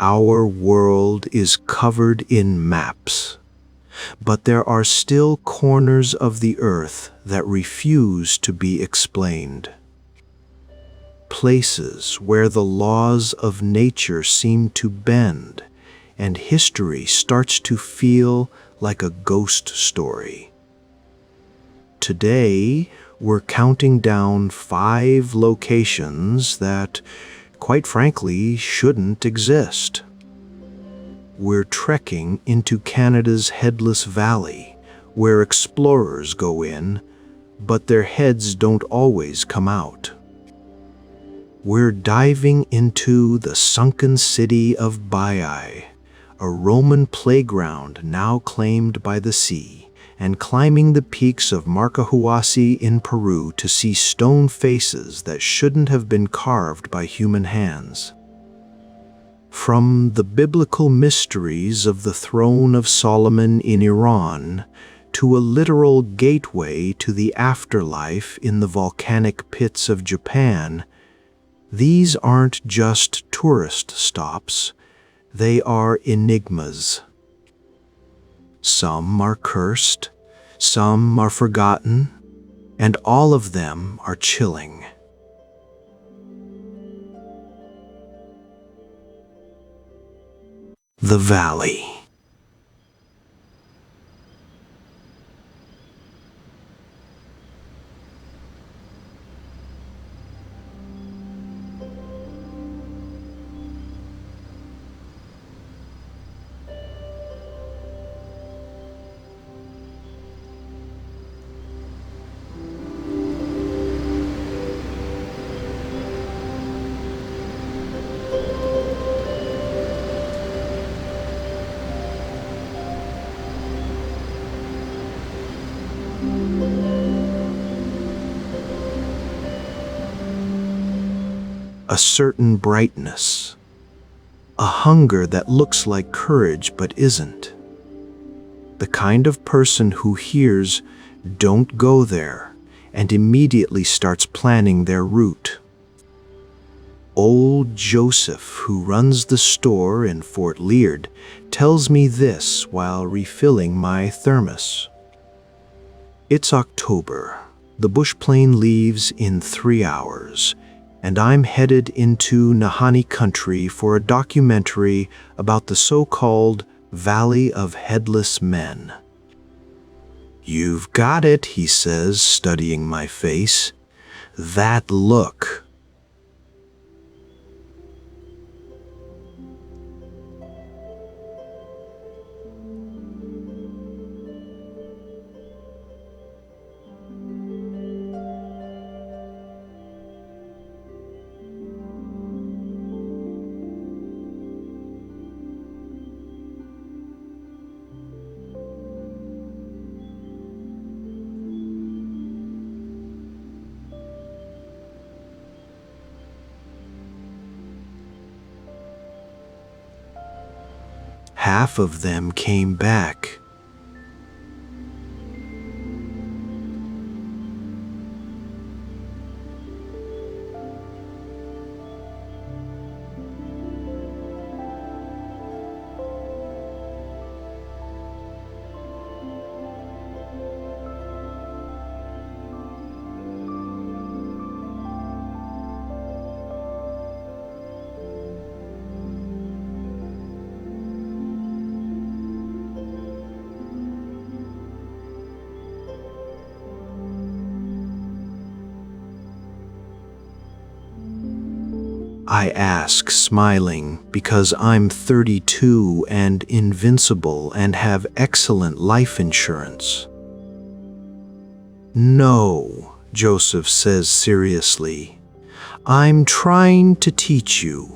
Our world is covered in maps, but there are still corners of the earth that refuse to be explained. Places where the laws of nature seem to bend and history starts to feel like a ghost story. Today, we're counting down 5 locations that, quite frankly, shouldn't exist. We're trekking into Canada's Headless Valley, where explorers go in, but their heads don't always come out. We're diving into the sunken city of Baiae, a Roman playground now claimed by the sea, and climbing the peaks of Marcahuasi in Peru to see stone faces that shouldn't have been carved by human hands. From the biblical mysteries of the throne of Soleyman in Iran to a literal gateway to the afterlife in the volcanic pits of Japan, these aren't just tourist stops, they are enigmas. Some are cursed, some are forgotten, and all of them are chilling. The Valley. A certain brightness, a hunger that looks like courage but isn't. The kind of person who hears, "Don't go there," and immediately starts planning their route. Old Joseph, who runs the store in Fort Leard, tells me this while refilling my thermos. It's October. The bush plane leaves in 3 hours, and I'm headed into Nahanni country for a documentary about the so-called Valley of Headless Men. "You've got it," he says, studying my face. "That look." Half of them came back. I ask, smiling, because I'm 32 and invincible and have excellent life insurance. "No," Joseph says seriously. "I'm trying to teach you."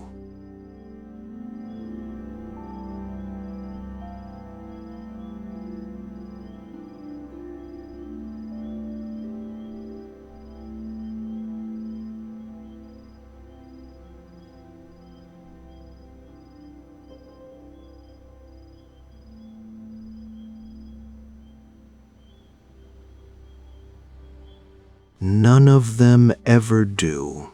None of them ever do.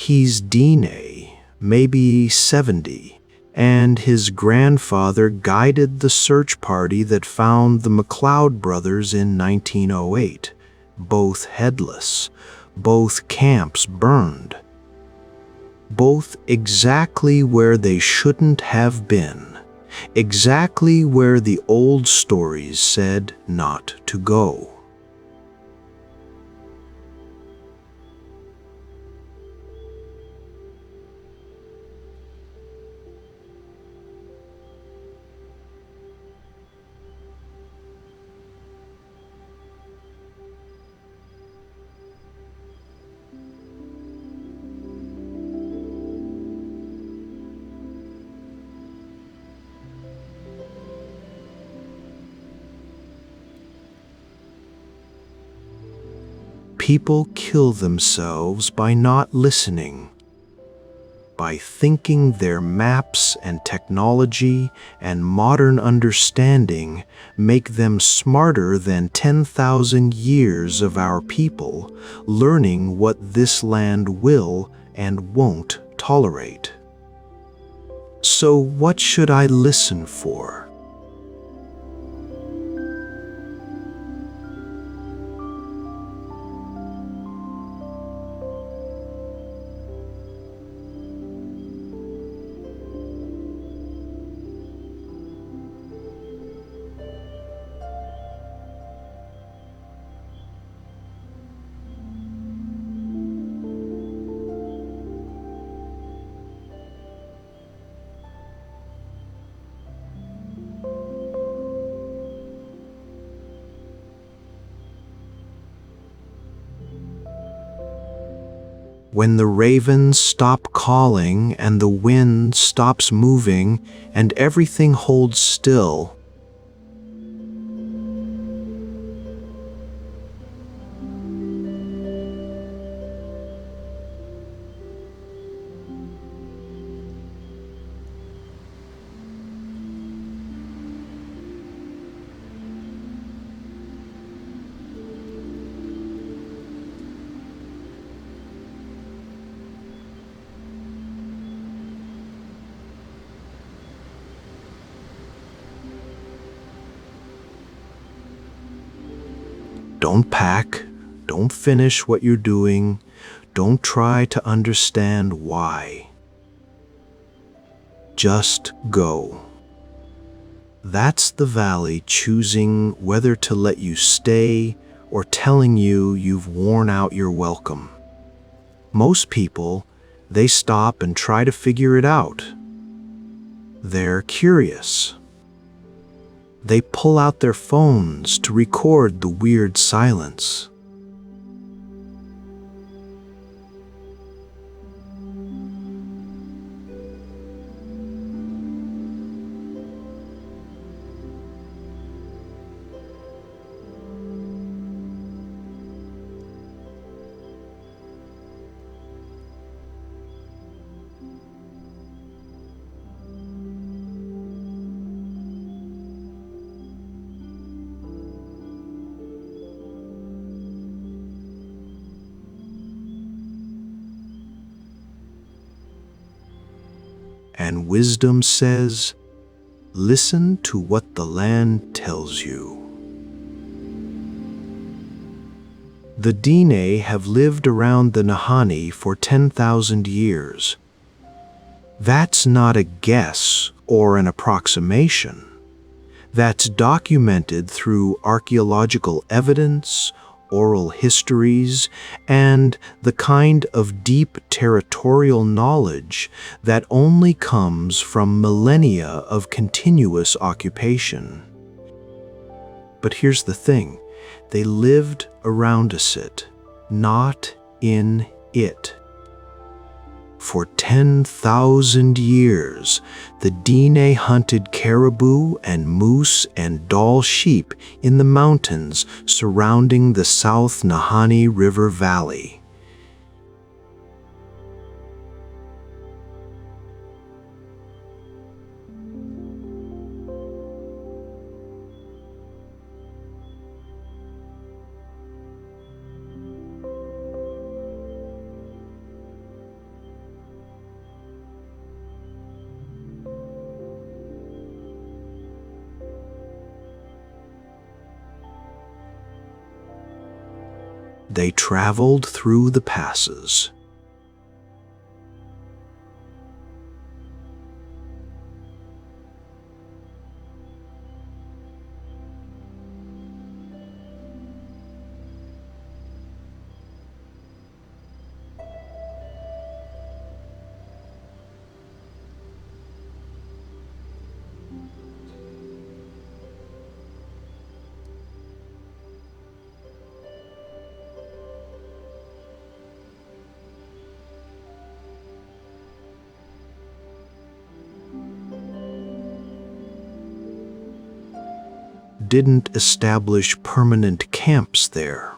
He's Dine, maybe 70, and his grandfather guided the search party that found the McLeod brothers in 1908, both headless, both camps burned, both exactly where they shouldn't have been, exactly where the old stories said not to go. People kill themselves by not listening, by thinking their maps and technology and modern understanding make them smarter than 10,000 years of our people learning what this land will and won't tolerate. So what should I listen for? When the ravens stop calling and the wind stops moving and everything holds still, don't pack, don't finish what you're doing, don't try to understand why. Just go. That's the valley choosing whether to let you stay or telling you you've worn out your welcome. Most people, they stop and try to figure it out. They're curious. They pull out their phones to record the weird silence. And wisdom says, listen to what the land tells you. The Dine have lived around the Nahanni for 10,000 years. That's not a guess or an approximation. That's documented through archaeological evidence, oral histories, and the kind of deep territorial knowledge that only comes from millennia of continuous occupation. But here's the thing, they lived around it, not in it. For 10,000 years, the Dine hunted caribou and moose and Dall sheep in the mountains surrounding the South Nahanni River Valley. They traveled through the passes. Didn't establish permanent camps there.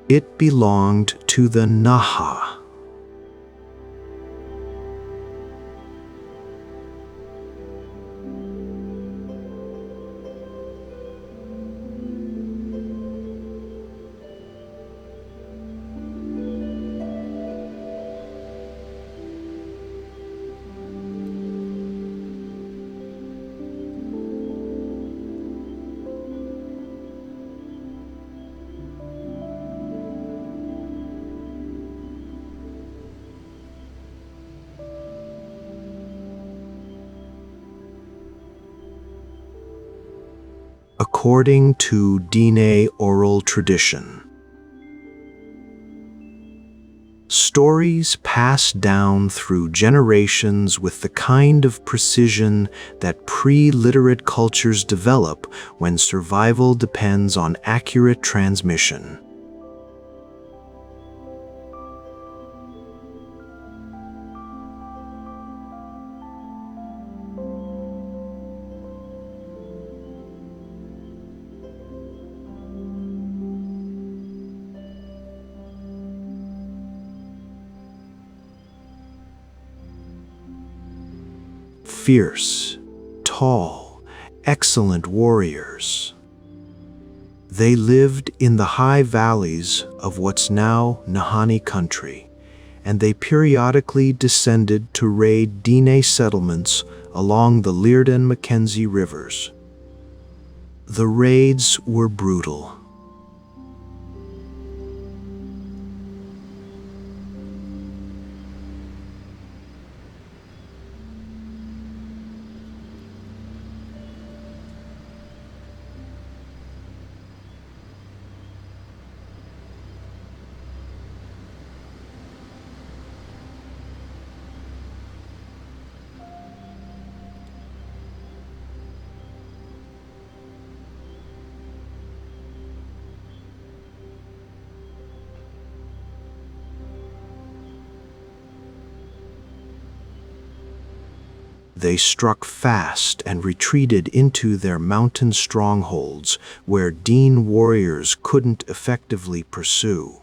It belonged to the Naha. According to Diné oral tradition, stories passed down through generations with the kind of precision that pre-literate cultures develop when survival depends on accurate transmission. Fierce, tall, excellent warriors. They lived in the high valleys of what's now Nahanni country, and they periodically descended to raid Diné settlements along the Liard and Mackenzie rivers. The raids were brutal. They struck fast and retreated into their mountain strongholds where Dean warriors couldn't effectively pursue.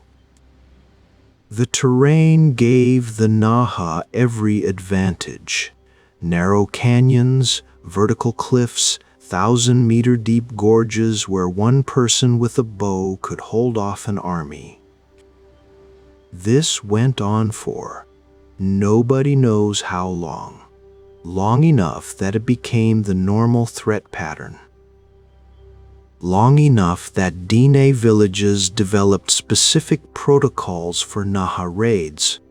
The terrain gave the Naha every advantage. Narrow canyons, vertical cliffs, 1,000-meter-deep gorges where one person with a bow could hold off an army. This went on for nobody knows how long. Long enough that it became the normal threat pattern. Long enough that Diné villages developed specific protocols for Naha raids.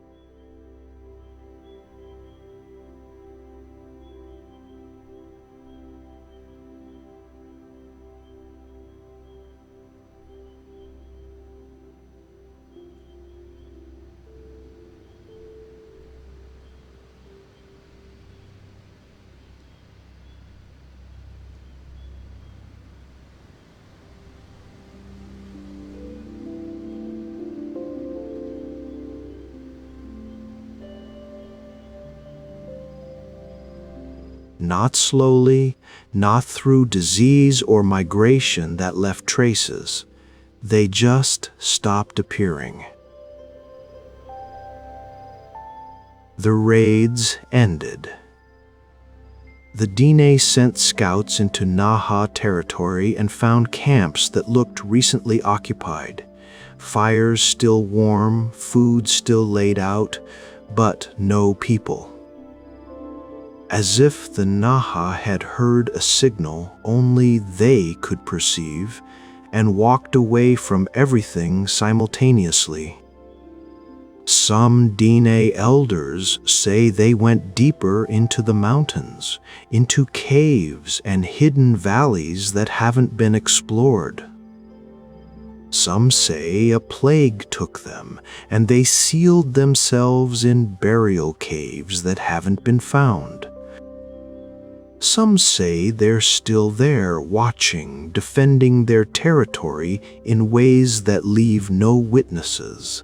Not slowly, not through disease or migration that left traces. They just stopped appearing. The raids ended. The Dine sent scouts into Naha territory and found camps that looked recently occupied. Fires still warm, food still laid out, but no people. As if the Naha had heard a signal only they could perceive and walked away from everything simultaneously. Some Dine elders say they went deeper into the mountains, into caves and hidden valleys that haven't been explored. Some say a plague took them, and they sealed themselves in burial caves that haven't been found. Some say they're still there, watching, defending their territory in ways that leave no witnesses.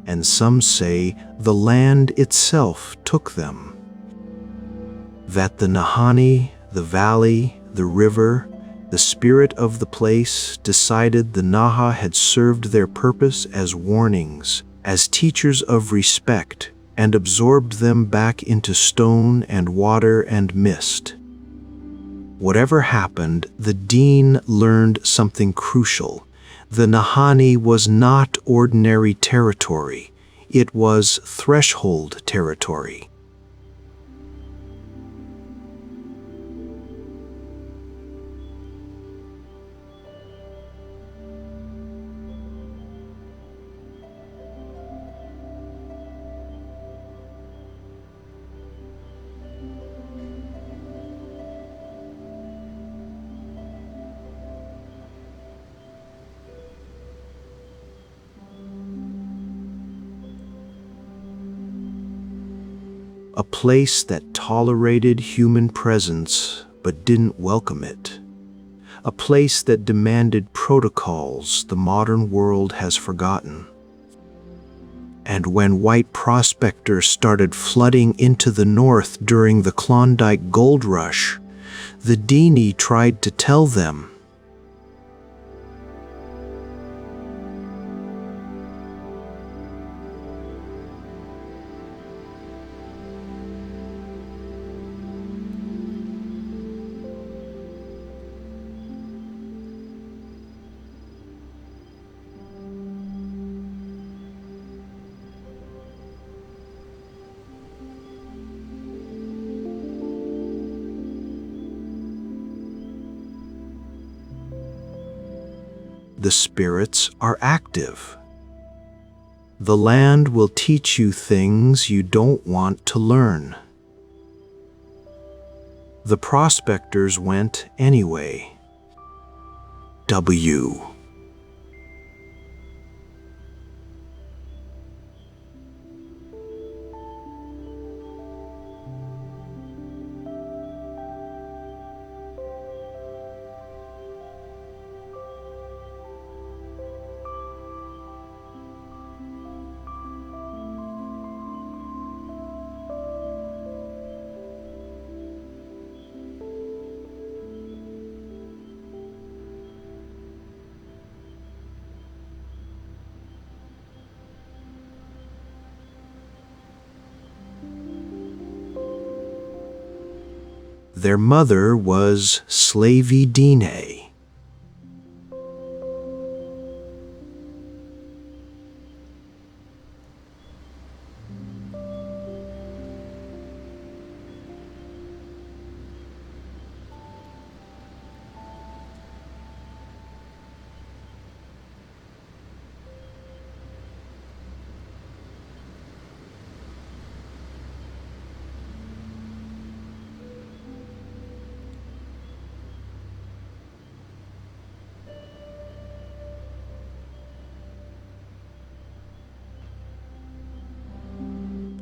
And some say the land itself took them. That the Nahanni, the valley, the river, the spirit of the place decided the Naha had served their purpose as warnings, as teachers of respect, and absorbed them back into stone and water and mist. Whatever happened, the Dean learned something crucial. The Nahanni was not ordinary territory. It was threshold territory. A place that tolerated human presence but didn't welcome it. A place that demanded protocols the modern world has forgotten. And when white prospectors started flooding into the north during the Klondike Gold Rush, the Dini tried to tell them, the spirits are active. The land will teach you things you don't want to learn. The prospectors went anyway. W. Their mother was Slavey Dine.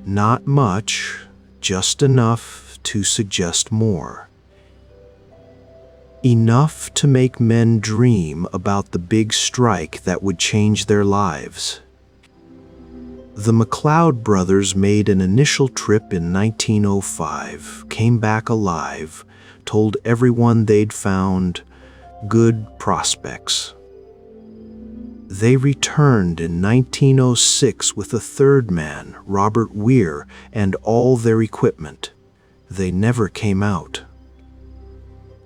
Not much, just enough to suggest more. Enough to make men dream about the big strike that would change their lives. The McLeod brothers made an initial trip in 1905, came back alive, told everyone they'd found good prospects. They returned in 1906 with a third man, Robert Weir, and all their equipment. They never came out.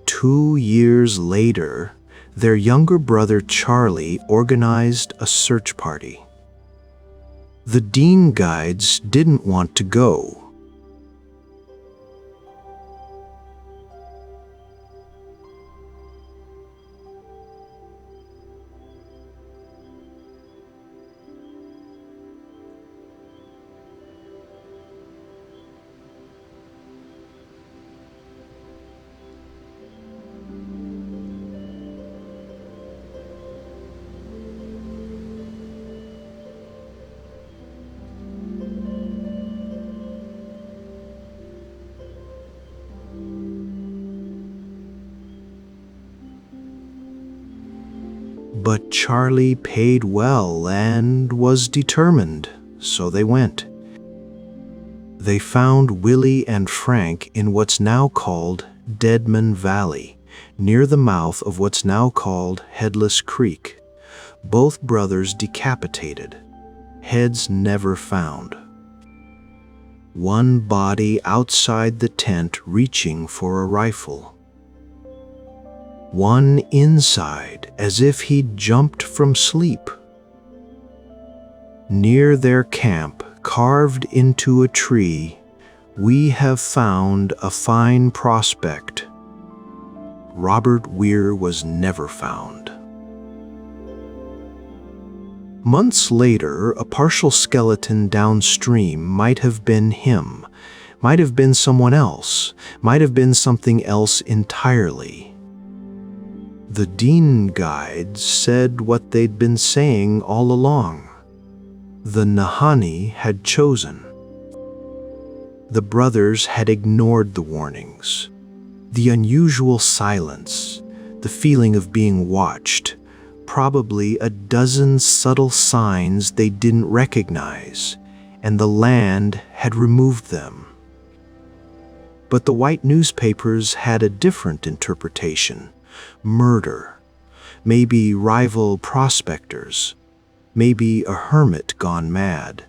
2 years later, their younger brother Charlie organized a search party. The Dean guides didn't want to go. But Charlie paid well and was determined, so they went. They found Willie and Frank in what's now called Deadman Valley, near the mouth of what's now called Headless Creek. Both brothers decapitated, heads never found. One body outside the tent reaching for a rifle. One inside, as if he'd jumped from sleep. Near their camp, carved into a tree, we have found a fine prospect. Robert Weir was never found. Months later, a partial skeleton downstream might have been him, might have been someone else, might have been something else entirely. The Dean guides said what they'd been saying all along. The Nahanni had chosen. The brothers had ignored the warnings, the unusual silence, the feeling of being watched, probably a dozen subtle signs they didn't recognize, and the land had removed them. But the white newspapers had a different interpretation. Murder, maybe rival prospectors, maybe a hermit gone mad.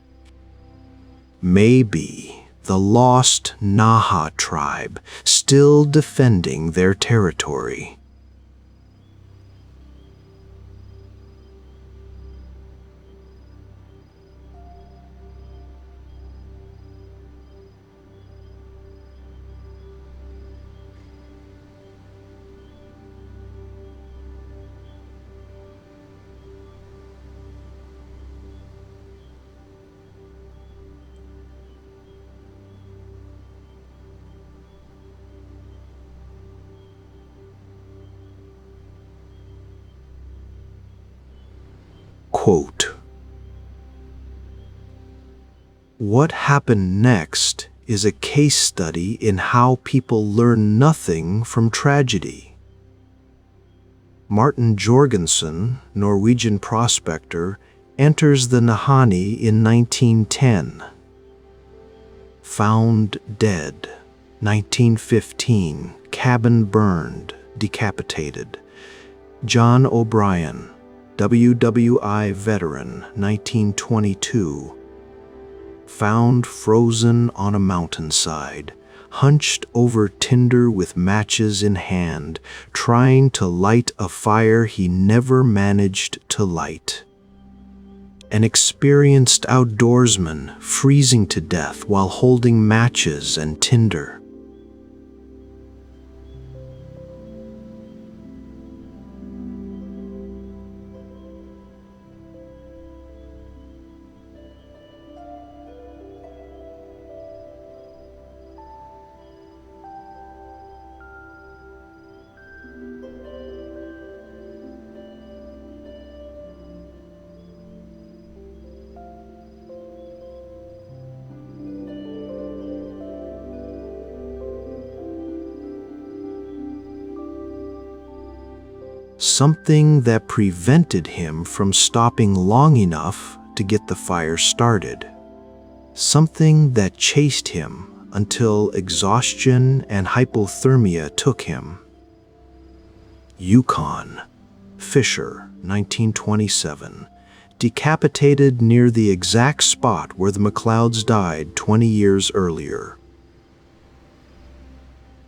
Maybe the lost Naha tribe still defending their territory. Quote, "What happened next is a case study in how people learn nothing from tragedy." Martin Jorgensen, Norwegian prospector, enters the Nahanni in 1910. Found dead, 1915, cabin burned, decapitated. John O'Brien, WWI veteran, 1922. Found frozen on a mountainside, hunched over tinder with matches in hand, trying to light a fire he never managed to light. An experienced outdoorsman freezing to death while holding matches and tinder. Something that prevented him from stopping long enough to get the fire started. something that chased him until exhaustion and hypothermia took him. Yukon, Fisher, 1927, decapitated near the exact spot where the McLeods died 20 years earlier.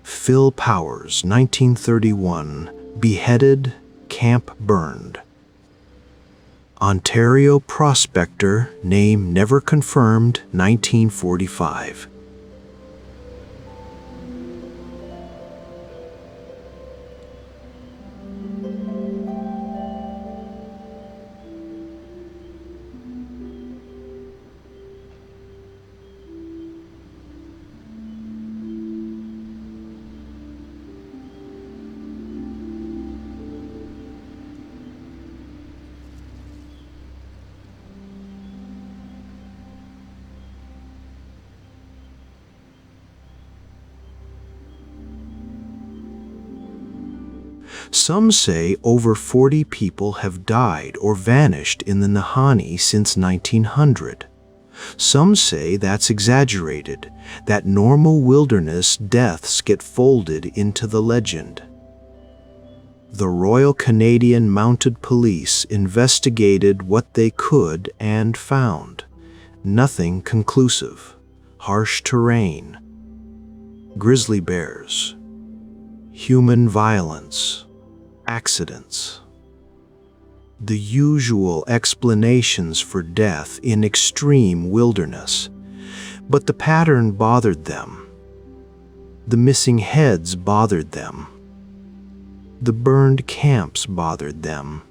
Phil Powers, 1931, beheaded, camp burned. Ontario prospector, name never confirmed, 1945. Some say over 40 people have died or vanished in the Nahanni since 1900. Some say that's exaggerated, that normal wilderness deaths get folded into the legend. The Royal Canadian Mounted Police investigated what they could and found nothing conclusive. Harsh terrain, grizzly bears, human violence, accidents. The usual explanations for death in extreme wilderness, but the pattern bothered them. The missing heads bothered them. The burned camps bothered them.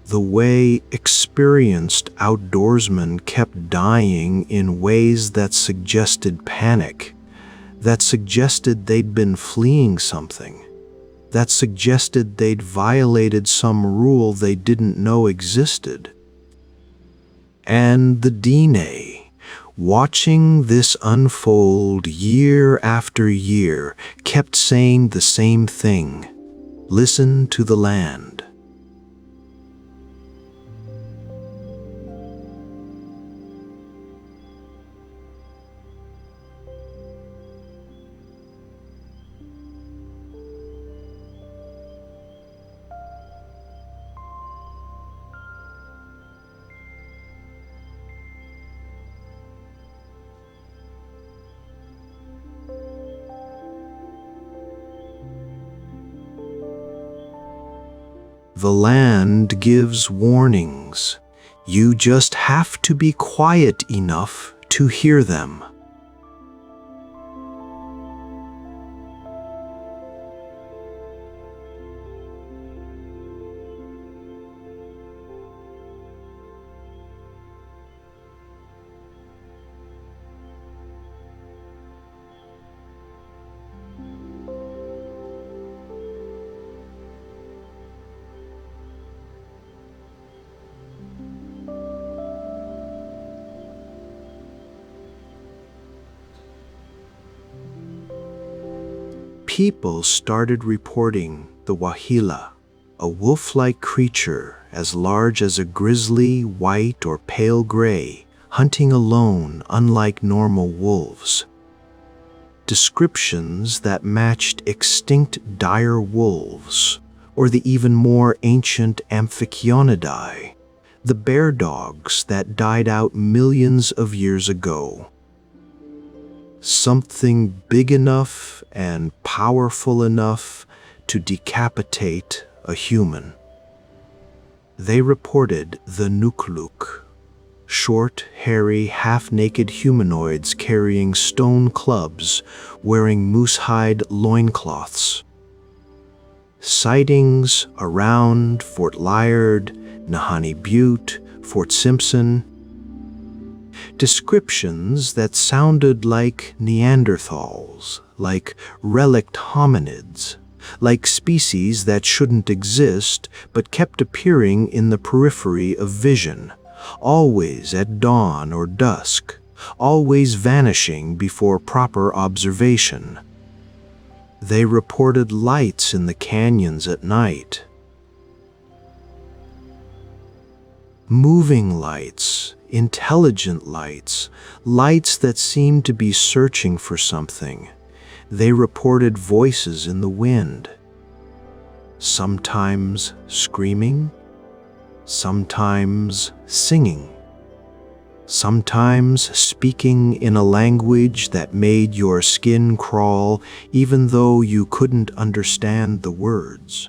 The way experienced outdoorsmen kept dying in ways that suggested panic, that suggested they'd been fleeing something, that suggested they'd violated some rule they didn't know existed. And the Dene, watching this unfold year after year, kept saying the same thing: listen to the land. The land gives warnings. You just have to be quiet enough to hear them. People started reporting the Wahila, a wolf-like creature as large as a grizzly, white or pale gray, hunting alone unlike normal wolves. Descriptions that matched extinct dire wolves, or the even more ancient Amphicyonidae, the bear dogs that died out millions of years ago. Something big enough and powerful enough to decapitate a human. They reported the Nukluk, short, hairy, half-naked humanoids carrying stone clubs, wearing moose-hide loincloths. Sightings around Fort Liard, Nahanni Butte, Fort Simpson. Descriptions that sounded like Neanderthals, like relict hominids, like species that shouldn't exist but kept appearing in the periphery of vision, always at dawn or dusk, always vanishing before proper observation. They reported lights in the canyons at night. Moving lights, intelligent lights, lights that seemed to be searching for something. They reported voices in the wind, sometimes screaming, sometimes singing, sometimes speaking in a language that made your skin crawl even though you couldn't understand the words.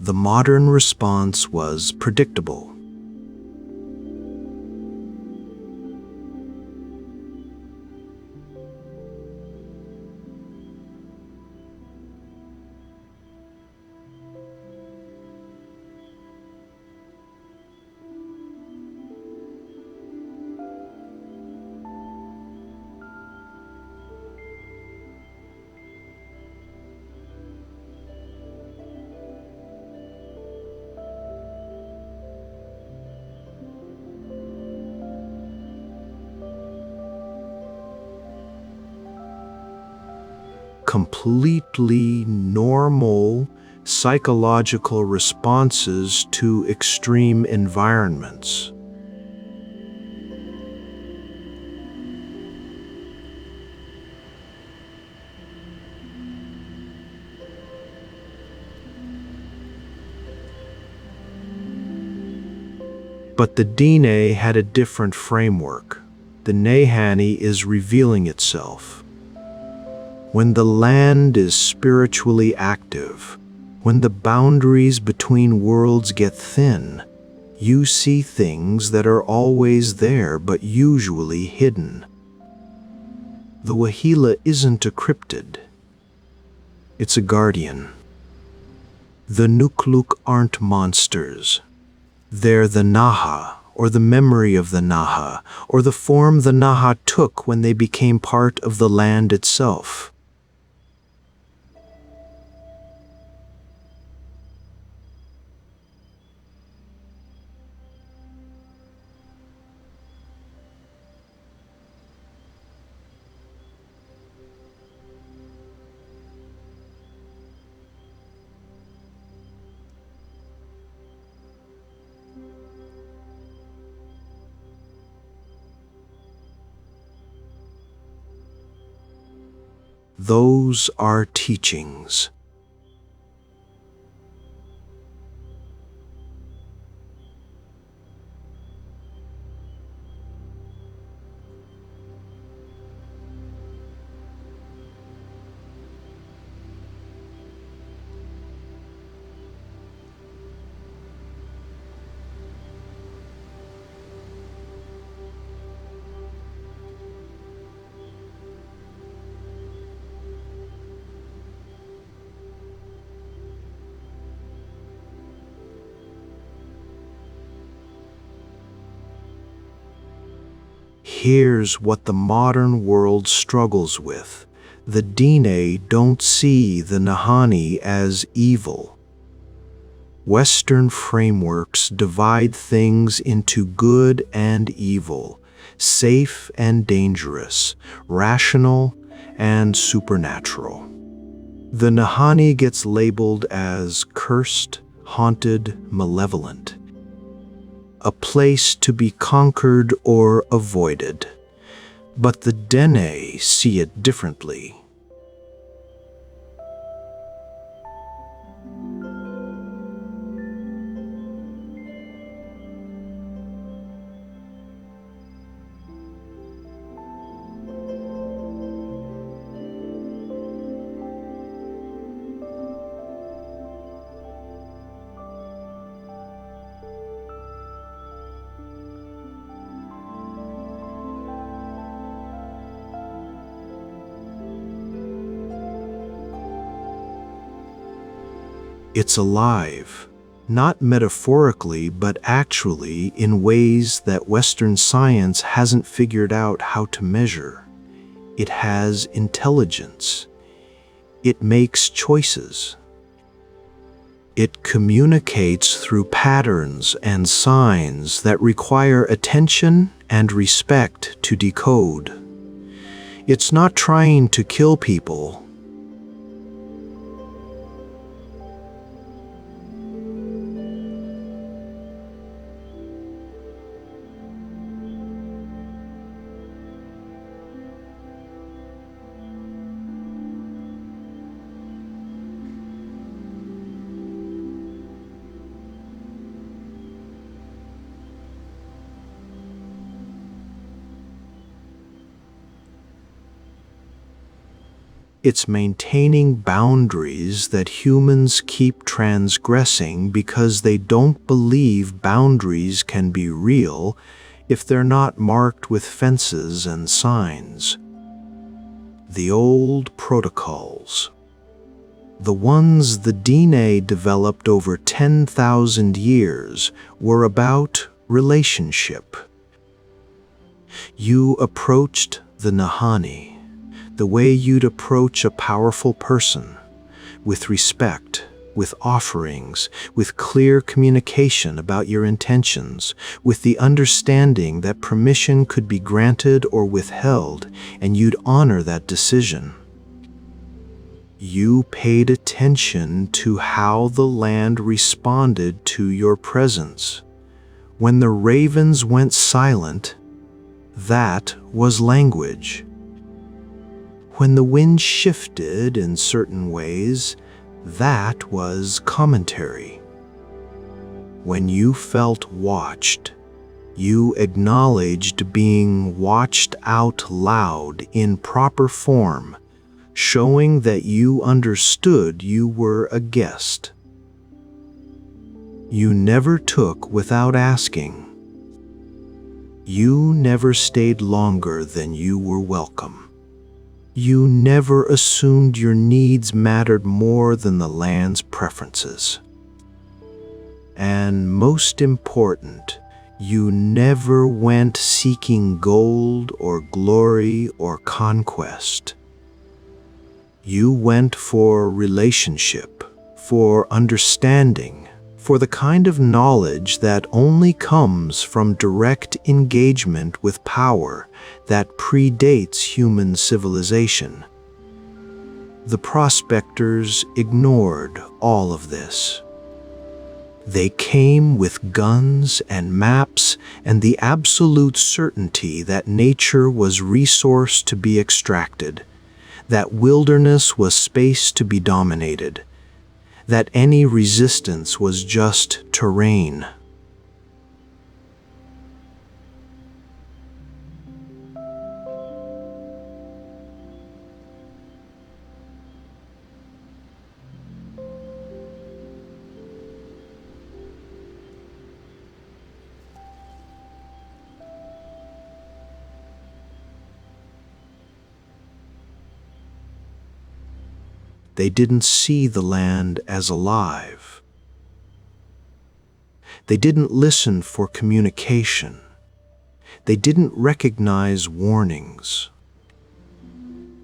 The modern response was predictable. Completely normal psychological responses to extreme environments. But the Dine had a different framework. The Nahanni is revealing itself. When the land is spiritually active, when the boundaries between worlds get thin, you see things that are always there but usually hidden. The Wahila isn't a cryptid. It's a guardian. The Nukluk aren't monsters. They're the Naha, or the memory of the Naha, or the form the Naha took when they became part of the land itself. Those are teachings. Here's what the modern world struggles with. The Dine don't see the Nahanni as evil. Western frameworks divide things into good and evil, safe and dangerous, rational and supernatural. The Nahanni gets labeled as cursed, haunted, malevolent. A place to be conquered or avoided. But the Dene see it differently. It's alive, not metaphorically, but actually in ways that Western science hasn't figured out how to measure. It has intelligence. It makes choices. It communicates through patterns and signs that require attention and respect to decode. It's not trying to kill people. It's maintaining boundaries that humans keep transgressing because they don't believe boundaries can be real if they're not marked with fences and signs. The old protocols. The ones the DNA developed over 10,000 years were about relationship. You approached the Nahanni the way you'd approach a powerful person, with respect, with offerings, with clear communication about your intentions, with the understanding that permission could be granted or withheld, and you'd honor that decision. You paid attention to how the land responded to your presence. When the ravens went silent, that was language. When the wind shifted in certain ways, that was commentary. When you felt watched, you acknowledged being watched out loud in proper form, showing that you understood you were a guest. You never took without asking. You never stayed longer than you were welcome. You never assumed your needs mattered more than the land's preferences. And most important, you never went seeking gold or glory or conquest. You went for relationship, for understanding, for the kind of knowledge that only comes from direct engagement with power that predates human civilization. The prospectors ignored all of this. They came with guns and maps and the absolute certainty that nature was resource to be extracted, that wilderness was space to be dominated, that any resistance was just terrain. They didn't see the land as alive. They didn't listen for communication. They didn't recognize warnings.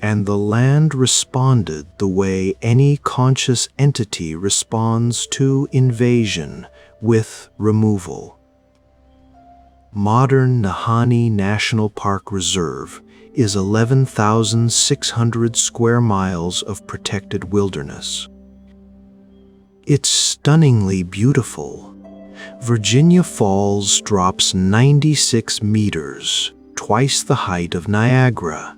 And the land responded the way any conscious entity responds to invasion, with removal. Modern Nahanni National Park Reserve is 11,600 square miles of protected wilderness. It's stunningly beautiful. Virginia Falls drops 96 meters, twice the height of Niagara.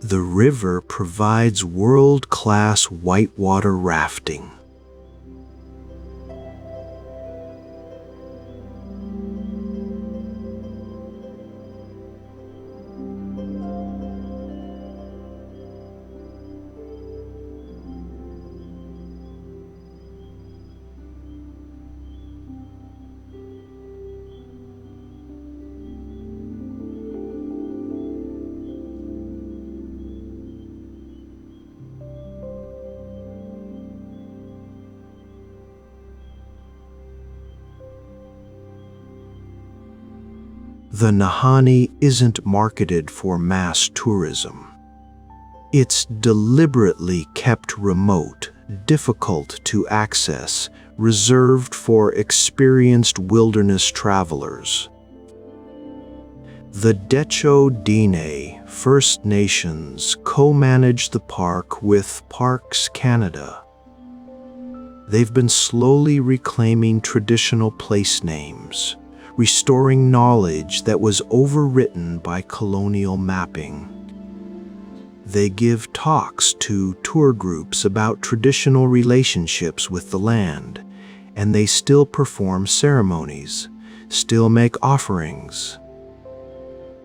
The river provides world-class whitewater rafting. The Nahanni isn't marketed for mass tourism. It's deliberately kept remote, difficult to access, reserved for experienced wilderness travelers. The Decho-Dine First Nations co-manage the park with Parks Canada. They've been slowly reclaiming traditional place names, restoring knowledge that was overwritten by colonial mapping. They give talks to tour groups about traditional relationships with the land, and they still perform ceremonies, still make offerings,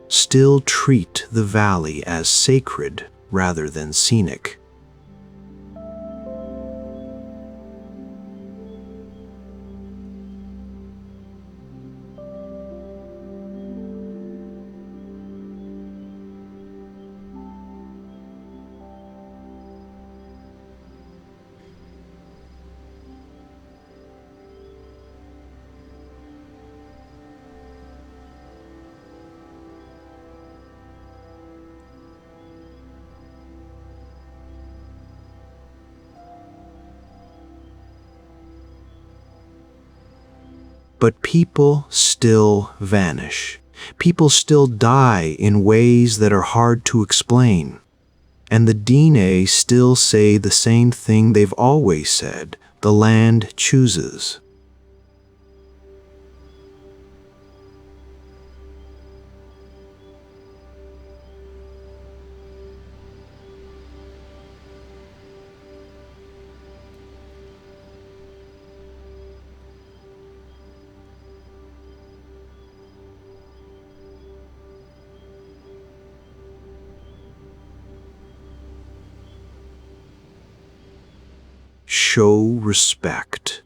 still treat the valley as sacred rather than scenic. But people still vanish. People still die in ways that are hard to explain. And the Dine still say the same thing they've always said: the land chooses. Show respect.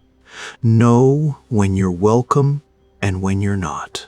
Know when you're welcome and when you're not.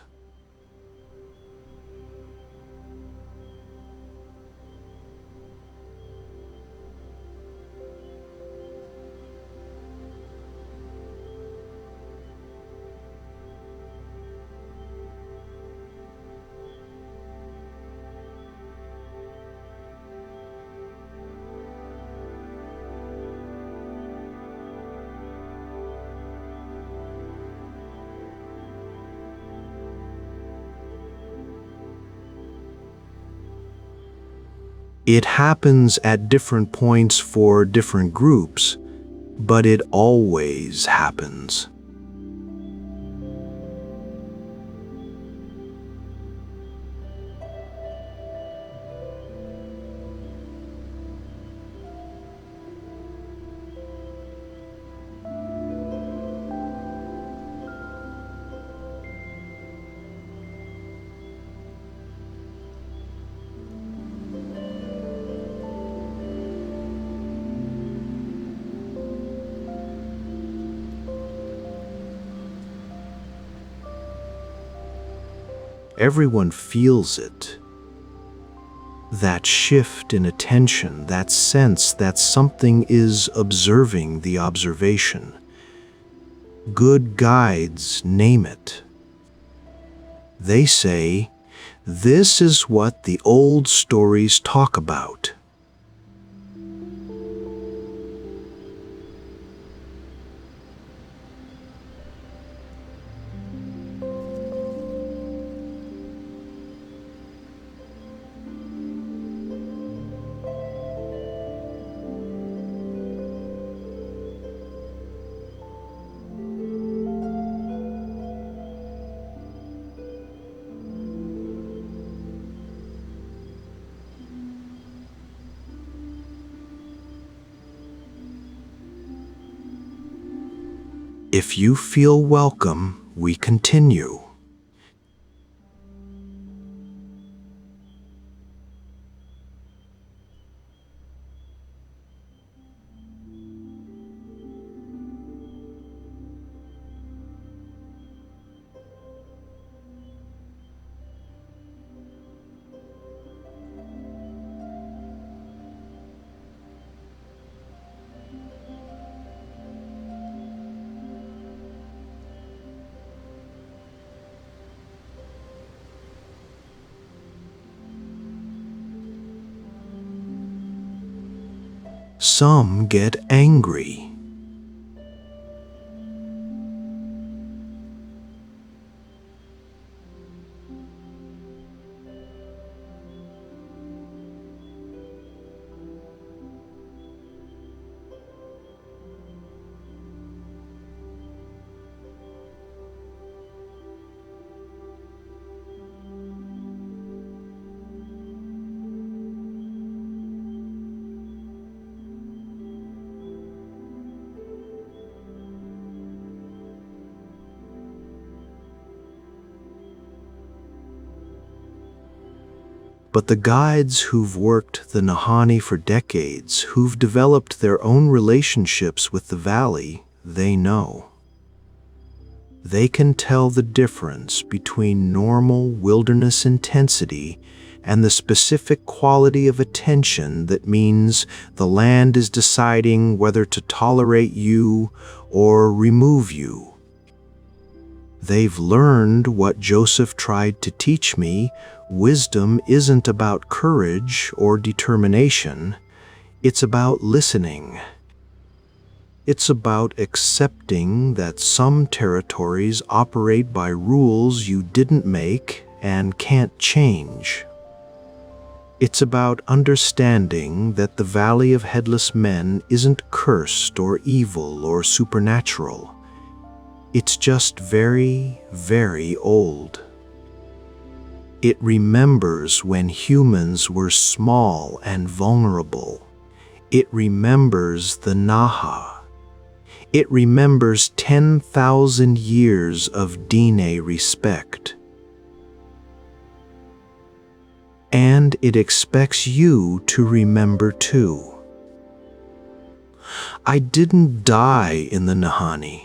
It happens at different points for different groups, but it always happens. Everyone feels it. That shift in attention, that sense that something is observing the observation. Good guides name it. They say, this is what the old stories talk about. If you feel welcome, we continue. Some get angry. But the guides who've worked the Nahanni for decades, who've developed their own relationships with the valley, they know. They can tell the difference between normal wilderness intensity and the specific quality of attention that means the land is deciding whether to tolerate you or remove you. They've learned what Joseph tried to teach me. Wisdom isn't about courage or determination. It's about listening. It's about accepting that some territories operate by rules you didn't make and can't change. It's about understanding that the Valley of Headless Men isn't cursed or evil or supernatural. It's just very, very old. It remembers when humans were small and vulnerable. It remembers the Naha. It remembers 10,000 years of DNA respect. And it expects you to remember too. I didn't die in the Nahanni.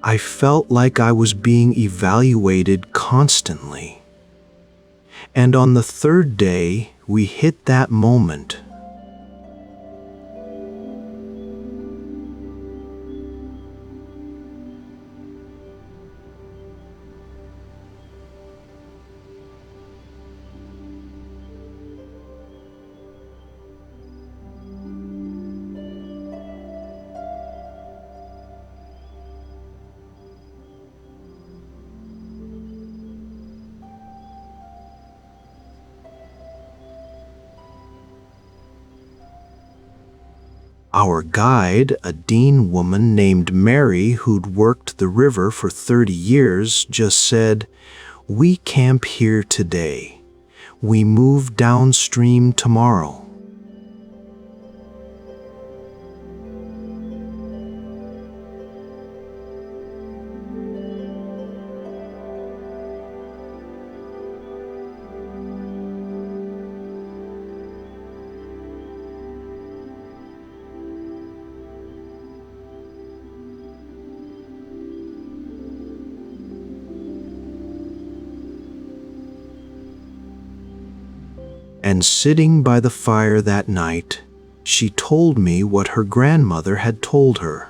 I felt like I was being evaluated constantly. And on the third day, we hit that moment. Our guide, a Dean woman named Mary who'd worked the river for 30 years, just said, "We camp here today. We move downstream tomorrow." And sitting by the fire that night, she told me what her grandmother had told her.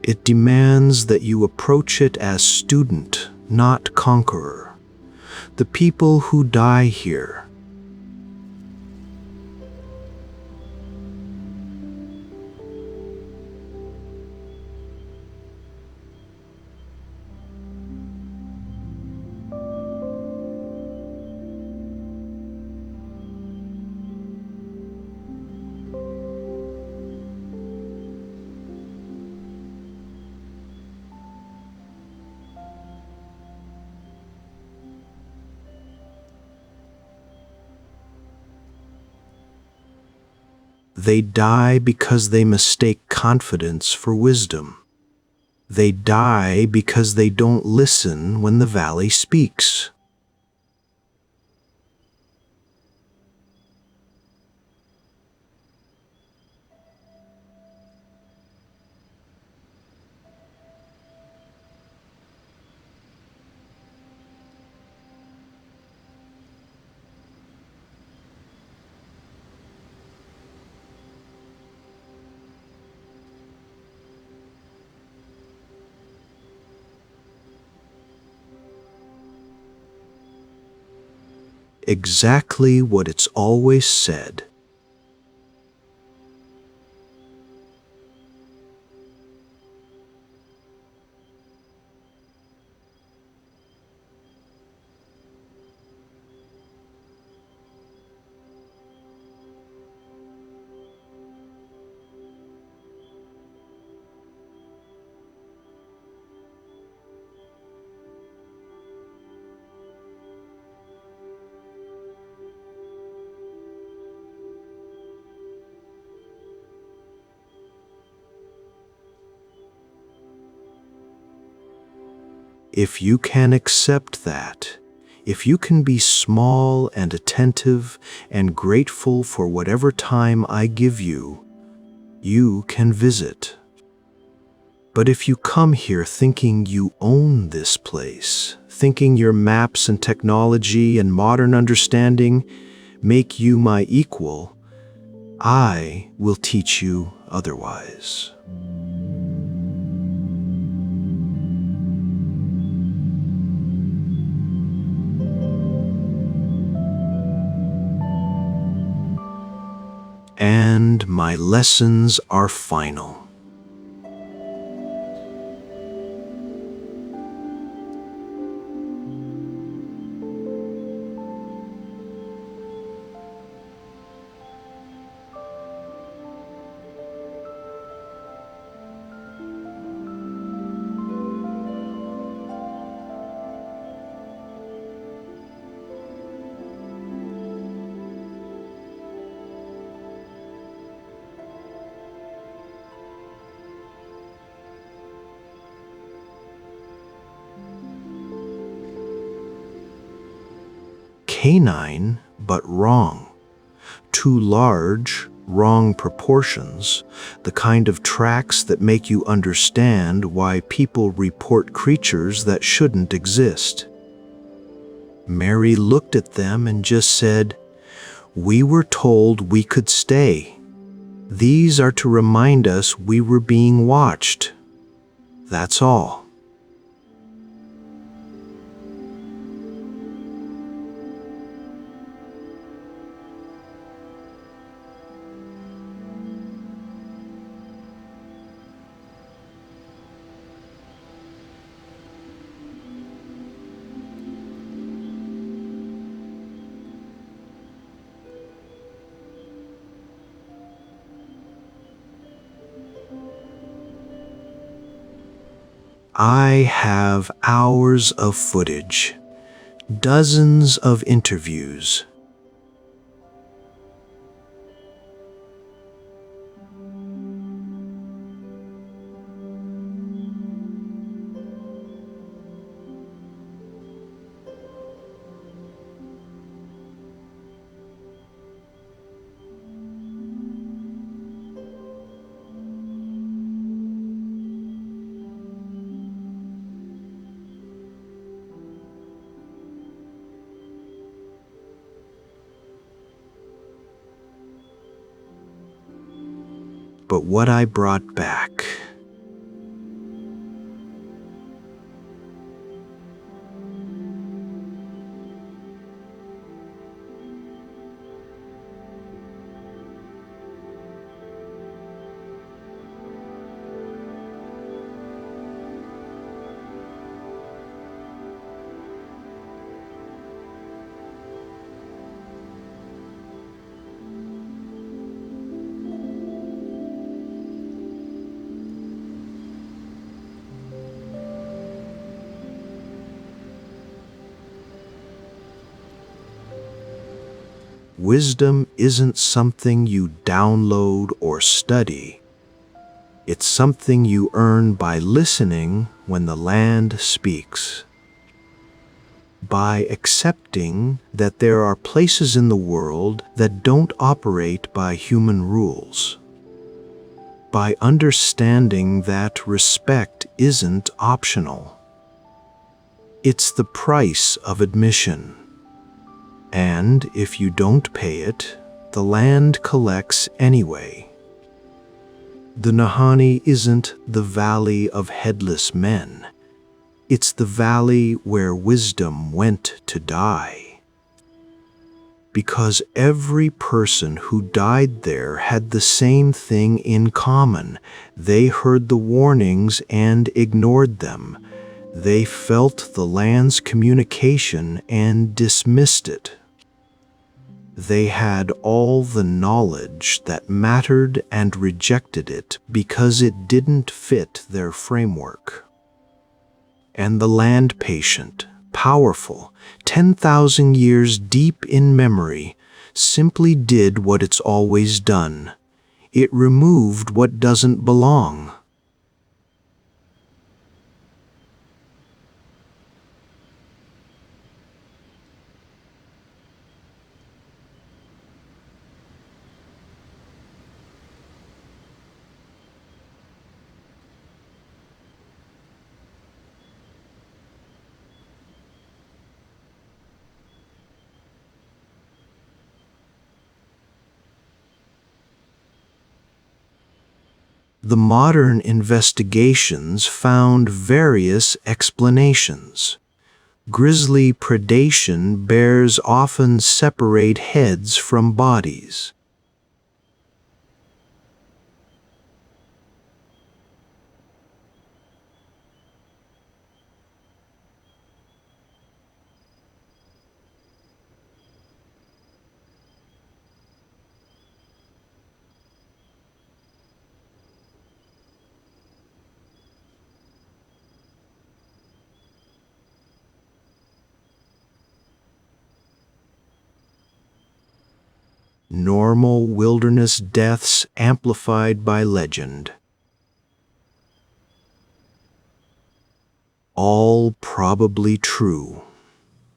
It demands that you approach it as student, not conqueror. The people who die here, they die because they mistake confidence for wisdom. They die because they don't listen when the valley speaks. exactly what it's always said. If you can accept that, if you can be small and attentive and grateful for whatever time I give you, you can visit. But if you come here thinking you own this place, thinking your maps and technology and modern understanding make you my equal, I will teach you otherwise. And my lessons are final. Canine, but wrong. Too large, wrong proportions, the kind of tracks that make you understand why people report creatures that shouldn't exist. Mary looked at them and just said, "We were told we could stay. These are to remind us we were being watched. That's all." I have hours of footage, dozens of interviews. But what I brought back, wisdom isn't something you download or study. It's something you earn by listening when the land speaks. By accepting that there are places in the world that don't operate by human rules. By understanding that respect isn't optional. It's the price of admission. And if you don't pay it, the land collects anyway. The Nahanni isn't the valley of headless men. It's the valley where wisdom went to die. because every person who died there had the same thing in common. They heard the warnings and ignored them. They felt the land's communication and dismissed it. They had all the knowledge that mattered and rejected it because it didn't fit their framework. And the land patient, powerful, 10,000 years deep in memory, simply did what it's always done. It removed what doesn't belong. The modern investigations found various explanations. Grisly predation bears often separate heads from bodies. Normal wilderness deaths amplified by legend. All probably true,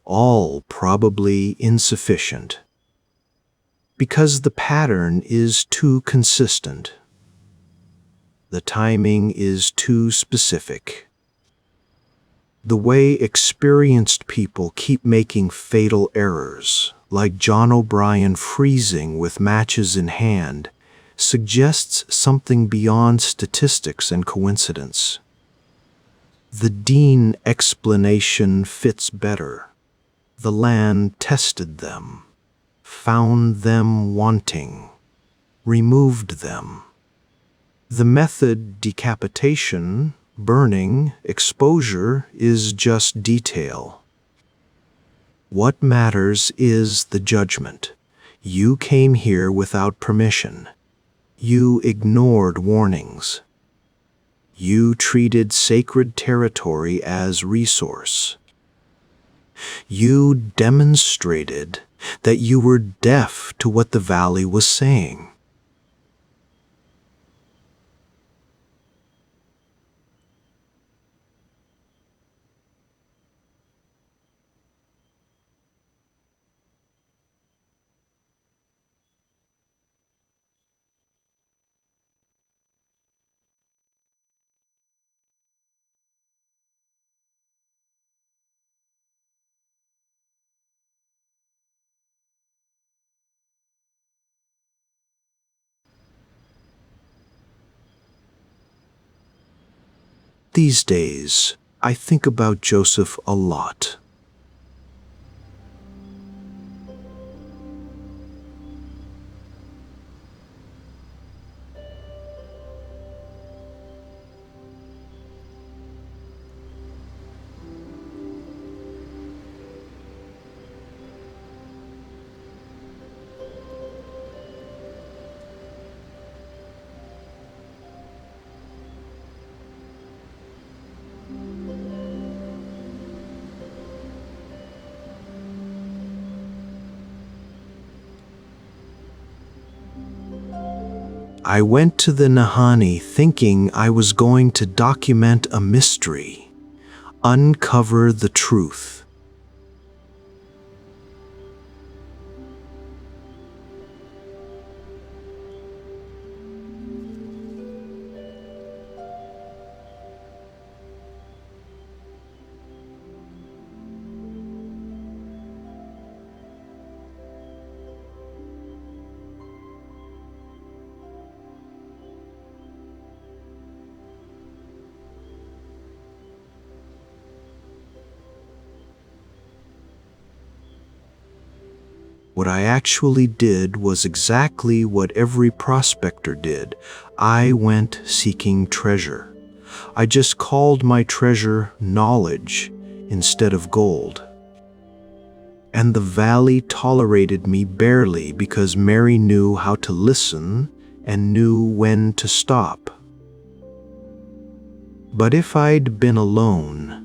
all probably insufficient, because the pattern is too consistent. The timing is too specific. The way experienced people keep making fatal errors, like John O'Brien freezing with matches in hand, suggests something beyond statistics and coincidence. The Dean explanation fits better. The land tested them, found them wanting, removed them. The method, decapitation, burning, exposure, is just detail. What matters is the judgment. You came here without permission. You ignored warnings. You treated sacred territory as resource. You demonstrated that you were deaf to what the valley was saying. These days, I think about Joseph a lot. I went to the Nahanni thinking I was going to document a mystery, uncover the truth. What I actually did was exactly what every prospector did. I went seeking treasure. I just called my treasure knowledge instead of gold. And the valley tolerated me barely because Mary knew how to listen and knew when to stop. But if I'd been alone,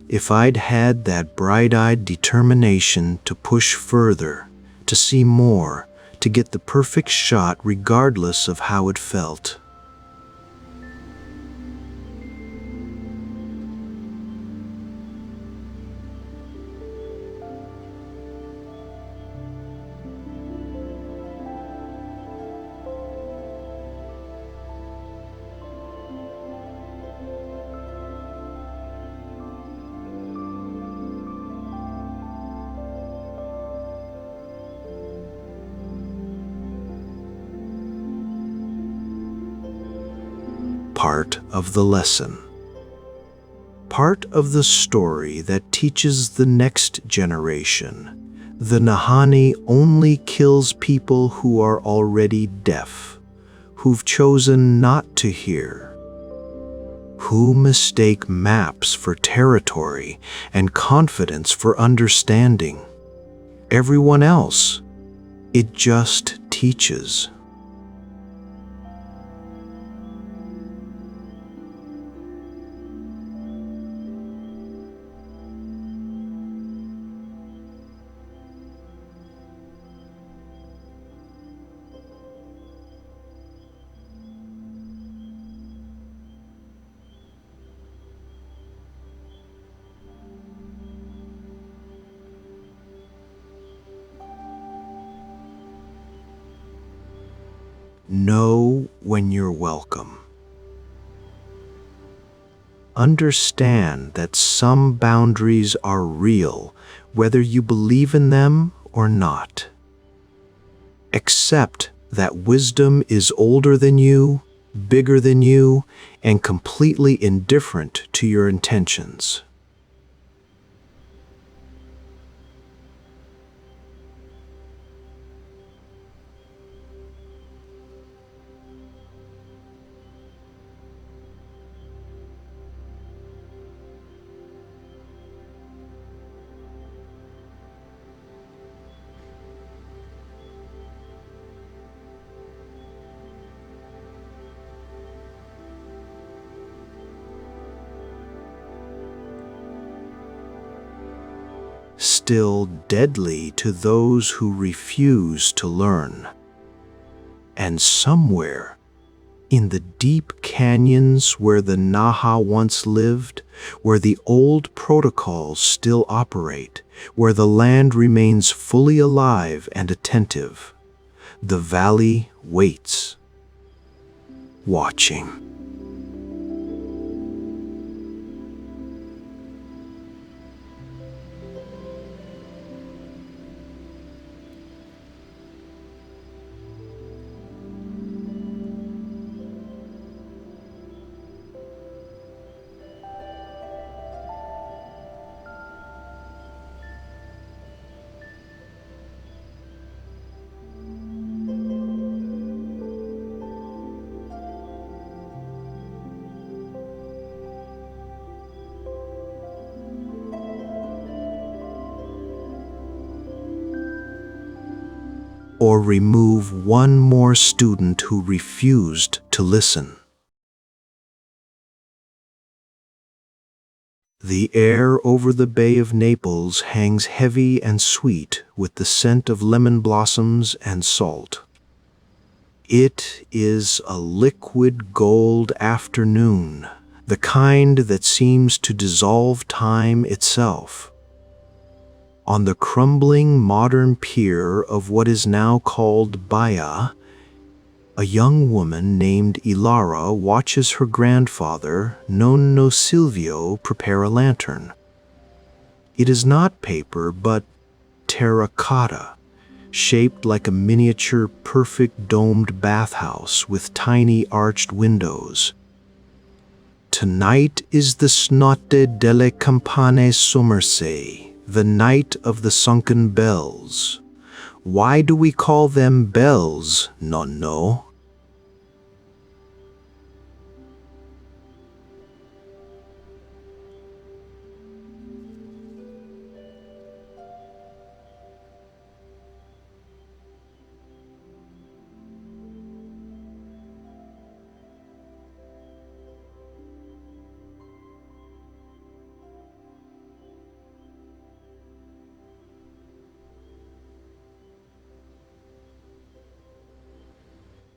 if I'd had that bright-eyed determination to push further, to see more, to get the perfect shot regardless of how it felt. Part of the lesson. Part of the story that teaches the next generation. The Nahanni only kills people who are already deaf, who've chosen not to hear, who mistake maps for territory and confidence for understanding. Everyone else, it just teaches. Know when you're welcome. Understand that some boundaries are real, whether you believe in them or not. Accept that wisdom is older than you, bigger than you, and completely indifferent to your intentions. Still deadly to those who refuse to learn. And somewhere, in the deep canyons where the Naha once lived, where the old protocols still operate, where the land remains fully alive and attentive, the valley waits, watching. Or remove one more student who refused to listen. The air over the Bay of Naples hangs heavy and sweet with the scent of lemon blossoms and salt. It is a liquid gold afternoon, the kind that seems to dissolve time itself. On the crumbling modern pier of what is now called Baiae, a young woman named Ilara watches her grandfather, Nonno Silvio, prepare a lantern. It is not paper, but terracotta, shaped like a miniature perfect domed bathhouse with tiny arched windows. Tonight is the Notte delle Campane Sommersei, the night of the sunken bells, Why do we call them bells, nonno?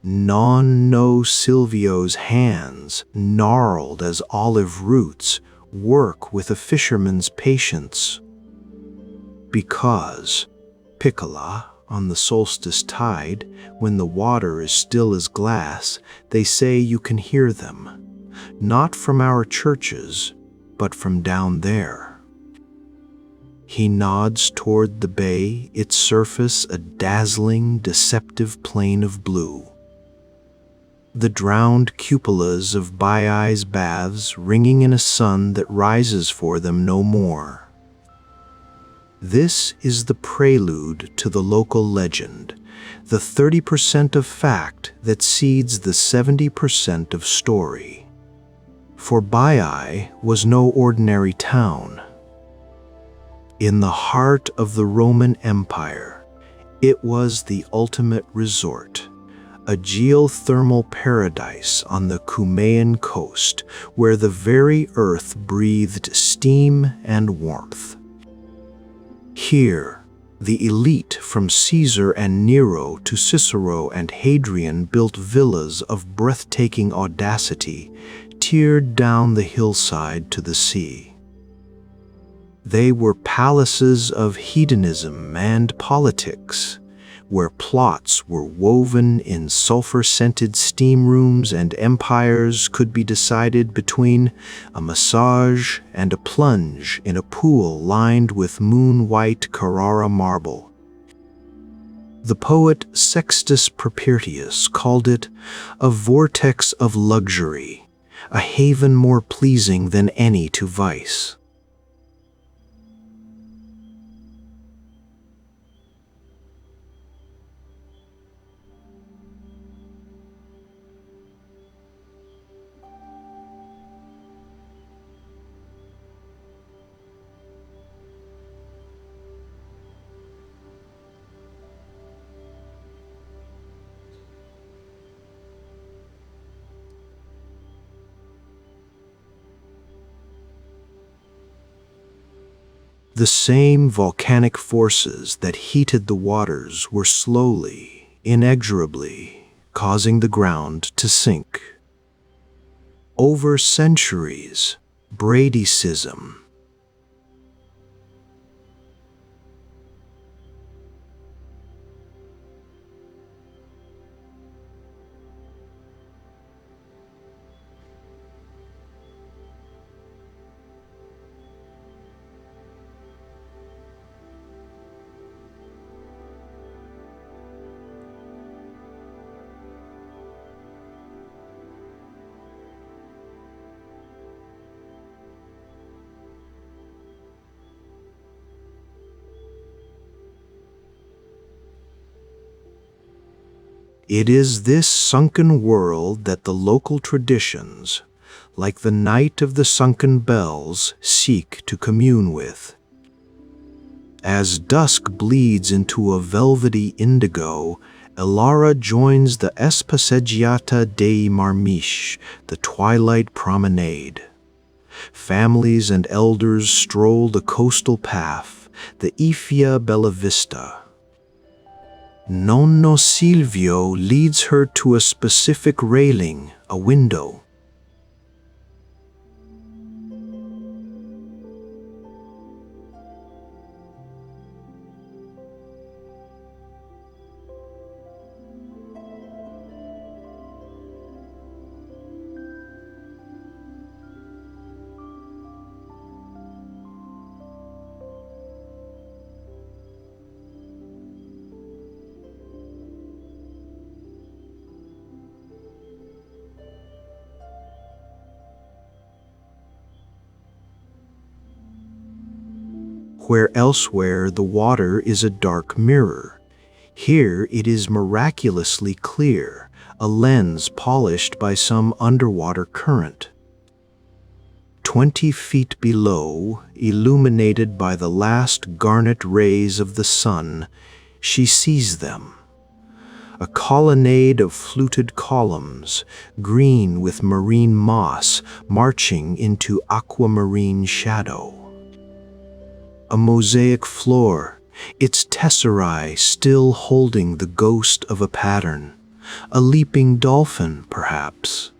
Nonno Silvio's hands, gnarled as olive roots, work with a fisherman's patience. Because, Piccola, on the solstice tide, when the water is still as glass, they say you can hear them, not from our churches, but from down there. He nods toward the bay, its surface a dazzling, deceptive plain of blue. The drowned cupolas of Baiae's baths ringing in a sun that rises for them no more. This is the prelude to the local legend, the 30% of fact that seeds the 70% of story. For Baiae was no ordinary town. In the heart of the Roman Empire, it was the ultimate resort, a geothermal paradise on the Cumaean coast where the very earth breathed steam and warmth. Here, the elite from Caesar and Nero to Cicero and Hadrian built villas of breathtaking audacity, tiered down the hillside to the sea. They were palaces of hedonism and politics, where plots were woven in sulfur-scented steam rooms and empires could be decided between a massage and a plunge in a pool lined with moon-white Carrara marble. The poet Sextus Propertius called it a vortex of luxury, a haven more pleasing than any to vice. The same volcanic forces that heated the waters were slowly, inexorably, causing the ground to sink. Over centuries, Bradycism, it is this sunken world that the local traditions, like the night of the sunken bells, seek to commune with. As dusk bleeds into a velvety indigo, Elara joins the Espaseggiata dei Marmiche, the twilight promenade. Families and elders stroll the coastal path, the Ifia Bella Vista. Nonno Silvio leads her to a specific railing, a window. Where elsewhere the water is a dark mirror, Here it is miraculously clear, a lens polished by some underwater current. 20 feet below, illuminated by the last garnet rays of the sun, she sees them. A colonnade of fluted columns, green with marine moss, marching into aquamarine shadow. A mosaic floor, its tesserae still holding the ghost of a pattern. A leaping dolphin, perhaps.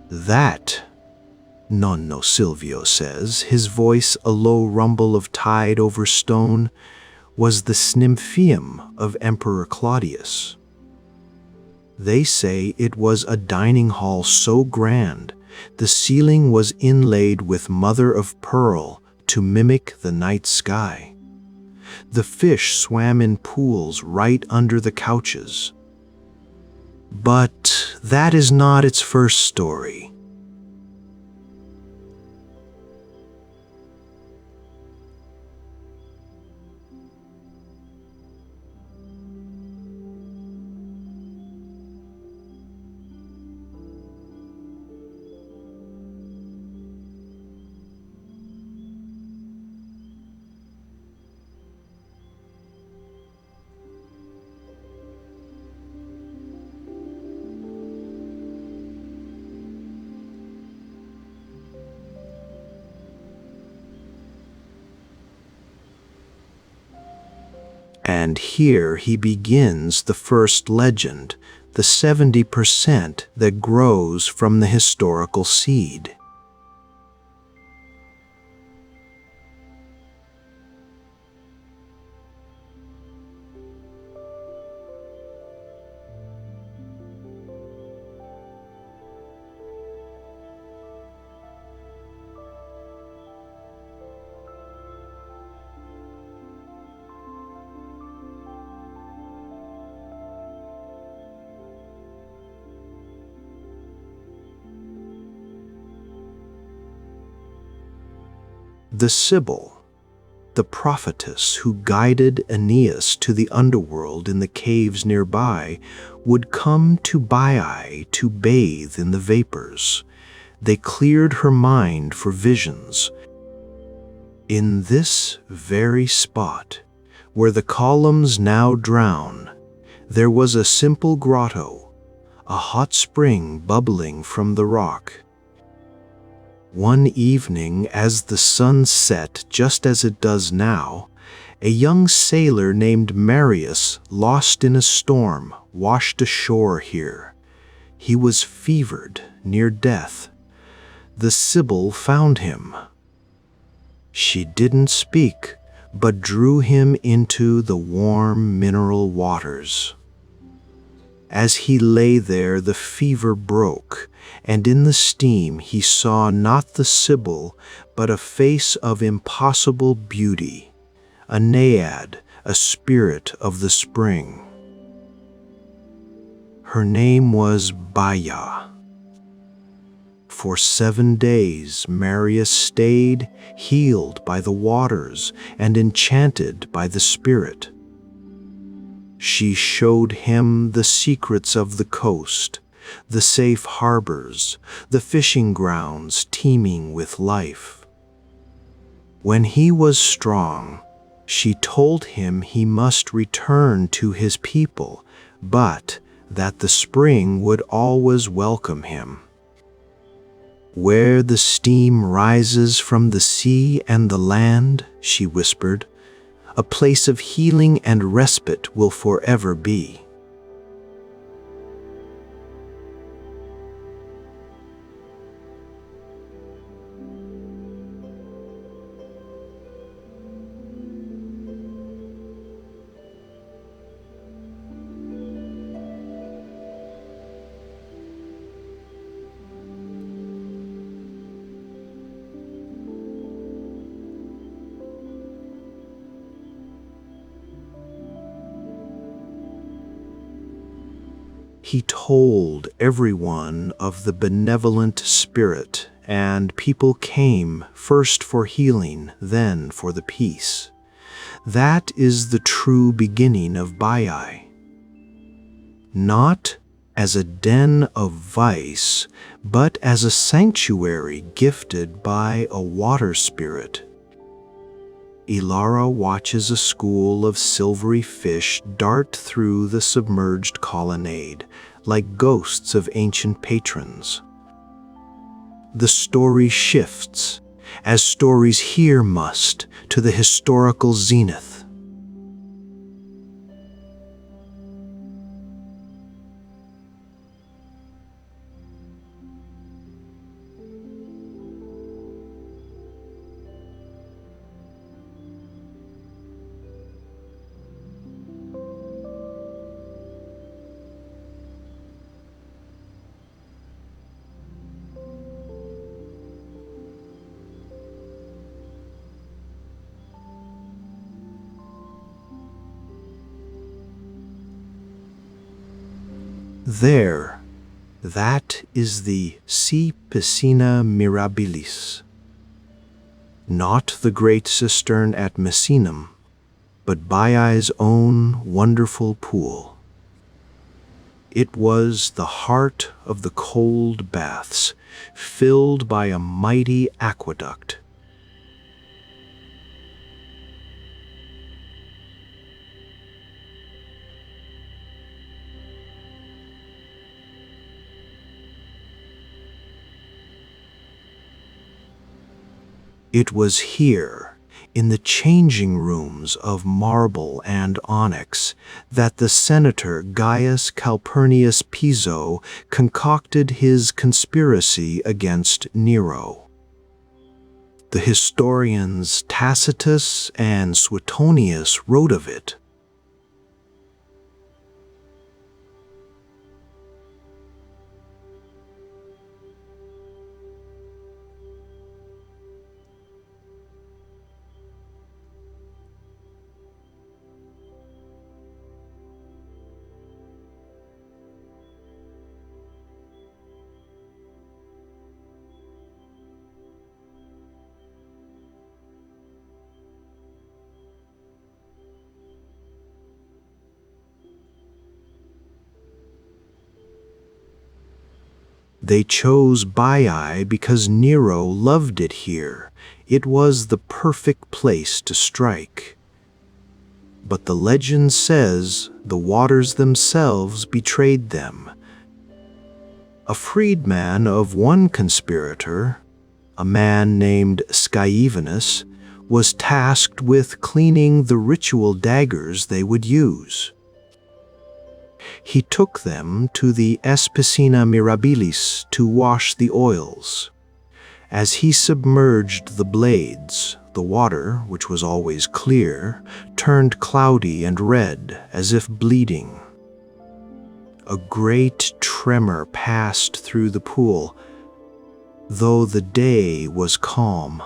That, Nonno Silvio says, his voice a low rumble of tide over stone, was the Snymphium of Emperor Claudius. They say it was a dining hall so grand, the ceiling was inlaid with mother of pearl to mimic the night sky. The fish swam in pools right under the couches. But that is not its first story. And here he begins the first legend, the 70% that grows from the historical seed. The Sibyl, the prophetess who guided Aeneas to the underworld in the caves nearby, would come to Baiae to bathe in the vapors. They cleared her mind for visions. In this very spot, where the columns now drown, there was a simple grotto, a hot spring bubbling from the rock. One evening, as the sun set just as it does now, a young sailor named Marius, lost in a storm, washed ashore here. He was fevered, near death. The Sibyl found him. She didn't speak, but drew him into the warm mineral waters. As he lay there, the fever broke, and in the steam he saw not the Sibyl, but a face of impossible beauty, a naiad, a spirit of the spring. Her name was Baiae. For 7 days Marius stayed, healed by the waters and enchanted by the spirit. She showed him the secrets of the coast, the safe harbors, the fishing grounds teeming with life. When he was strong, she told him he must return to his people, but that the spring would always welcome him. Where the steam rises from the sea and the land, she whispered, a place of healing and respite will forever be. he told everyone of the benevolent spirit, and people came first for healing, then for the peace. That is the true beginning of Baiae. Not as a den of vice, but as a sanctuary gifted by a water spirit. Ilara watches a school of silvery fish dart through the submerged colonnade, like ghosts of ancient patrons. The story shifts, as stories here must, to the historical zenith. There, that is the Si Piscina Mirabilis. Not the great cistern at Messinum, but Baiae's own wonderful pool. It was the heart of the cold baths, filled by a mighty aqueduct. It was here, in the changing rooms of marble and onyx, that the senator Gaius Calpurnius Piso concocted his conspiracy against Nero. The historians Tacitus and Suetonius wrote of it. They chose Baiae because Nero loved it here. It was the perfect place to strike. But the legend says the waters themselves betrayed them. A freedman of one conspirator, a man named Scaevenus, was tasked with cleaning the ritual daggers they would use. He took them to the Piscina Mirabilis to wash the oils. As he submerged the blades, the water, which was always clear, turned cloudy and red as if bleeding. A great tremor passed through the pool, though the day was calm.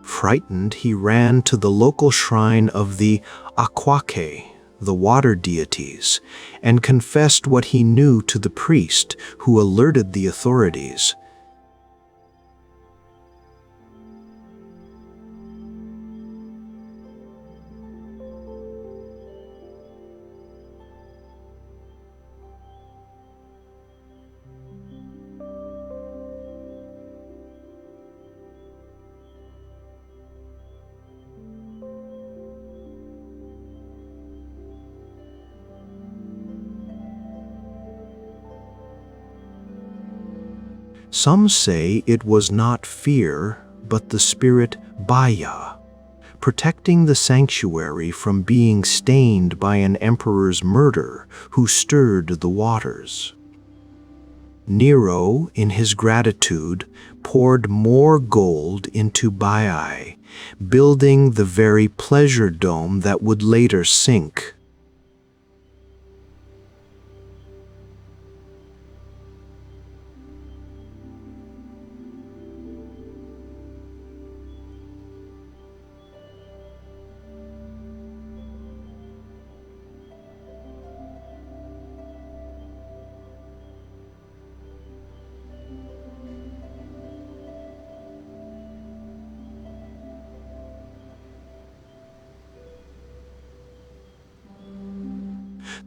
Frightened, he ran to the local shrine of the Aquaque, the water deities, and confessed what he knew to the priest, who alerted the authorities. Some say it was not fear, but the spirit Baiae, protecting the sanctuary from being stained by an emperor's murder who stirred the waters. Nero, in his gratitude, poured more gold into Baiae, building the very pleasure dome that would later sink.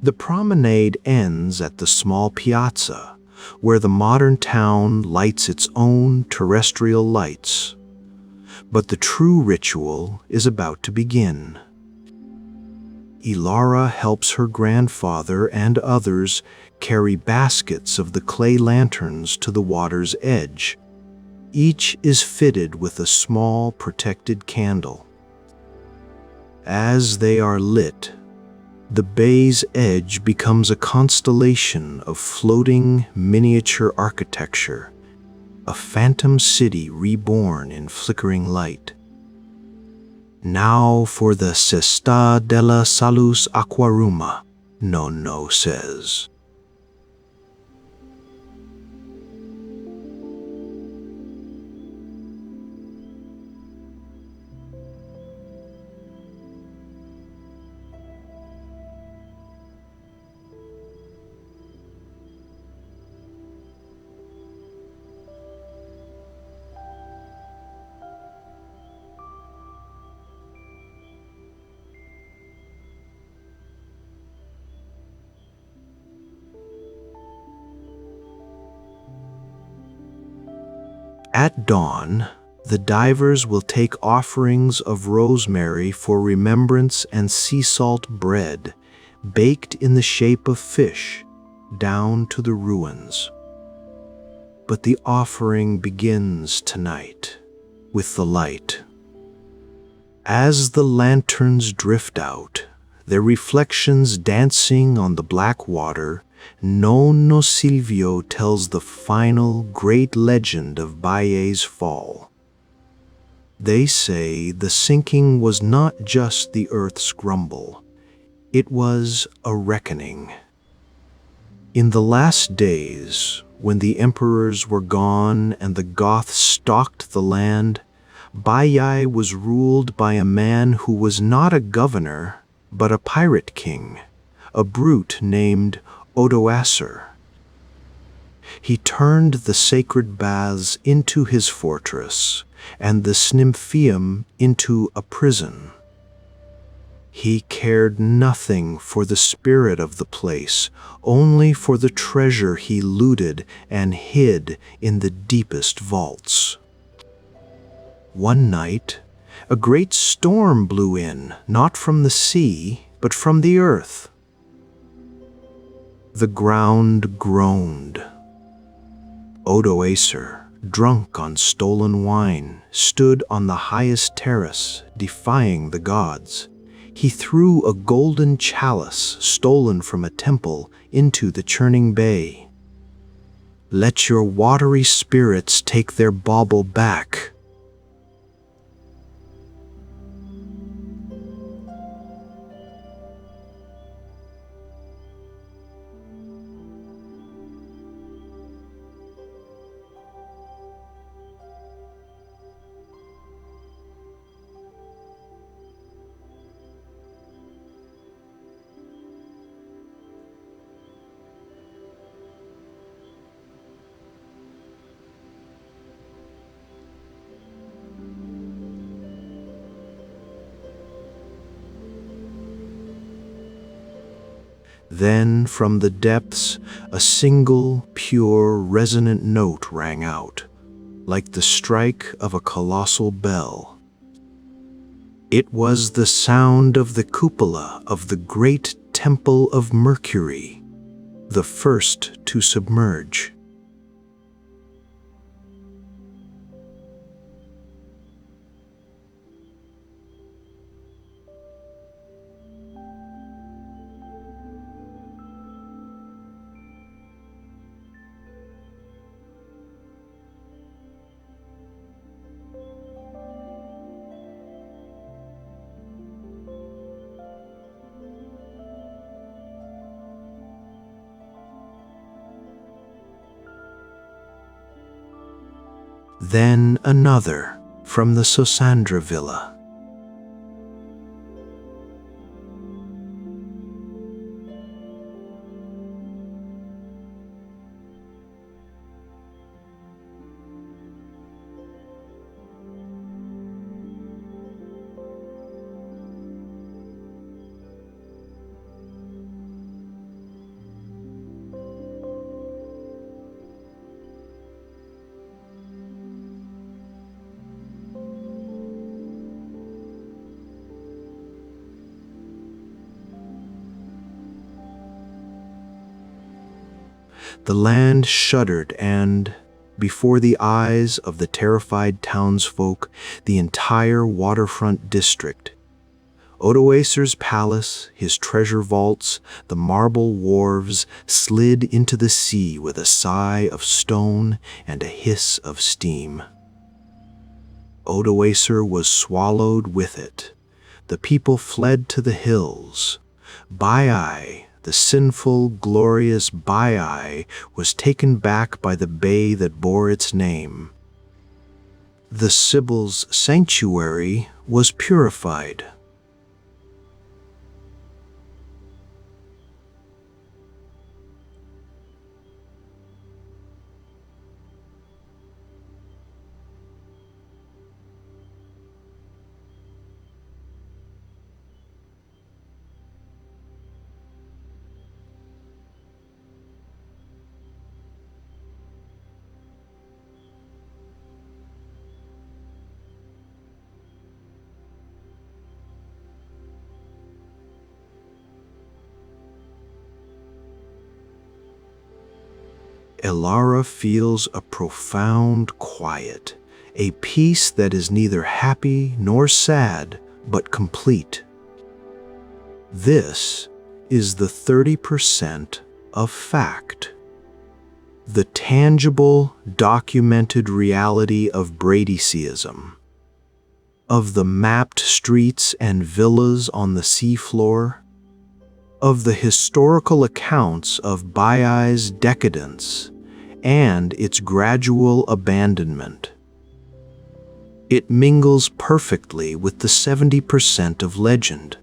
The promenade ends at the small piazza, where the modern town lights its own terrestrial lights. But the true ritual is about to begin. Ilara helps her grandfather and others carry baskets of the clay lanterns to the water's edge. Each is fitted with a small protected candle. As they are lit, the bay's edge becomes a constellation of floating miniature architecture, a phantom city reborn in flickering light. Now for the Cesta della Salus Aquaruma, Nonno says. At dawn, the divers will take offerings of rosemary for remembrance and sea salt bread, baked in the shape of fish, down to the ruins. But the offering begins tonight, with the light. As the lanterns drift out, their reflections dancing on the black water, Nonno Silvio tells the final great legend of Baiae's fall. They say the sinking was not just the earth's grumble, it was a reckoning. In the last days, when the emperors were gone and the Goths stalked the land, Baiae was ruled by a man who was not a governor, but a pirate king, a brute named Odoacer. He turned the sacred baths into his fortress and the Snymphium into a prison. He cared nothing for the spirit of the place, only for the treasure he looted and hid in the deepest vaults. One night, a great storm blew in, not from the sea, but from the earth. The ground groaned. Odoacer, drunk on stolen wine, stood on the highest terrace, defying the gods. He threw a golden chalice stolen from a temple into the churning bay. "Let your watery spirits take their bauble back." Then from the depths, a single, pure, resonant note rang out, like the strike of a colossal bell. It was the sound of the cupola of the great Temple of Mercury, the first to submerge. Then another from the Sosandra villa. The land shuddered, and, before the eyes of the terrified townsfolk, the entire waterfront district, Ozorezan's palace, his treasure vaults, the marble wharves, slid into the sea with a sigh of stone and a hiss of steam. Ozorezan was swallowed with it. The people fled to the hills. Baiae, the sinful, glorious Baiae, was taken back by the bay that bore its name. The Sibyl's sanctuary was purified. Elara feels a profound quiet, a peace that is neither happy nor sad, but complete. This is the 30% of fact. The tangible, documented reality of Bradyseism, of the mapped streets and villas on the seafloor, of the historical accounts of Baiae's decadence and its gradual abandonment. It mingles perfectly with the 70% of legend.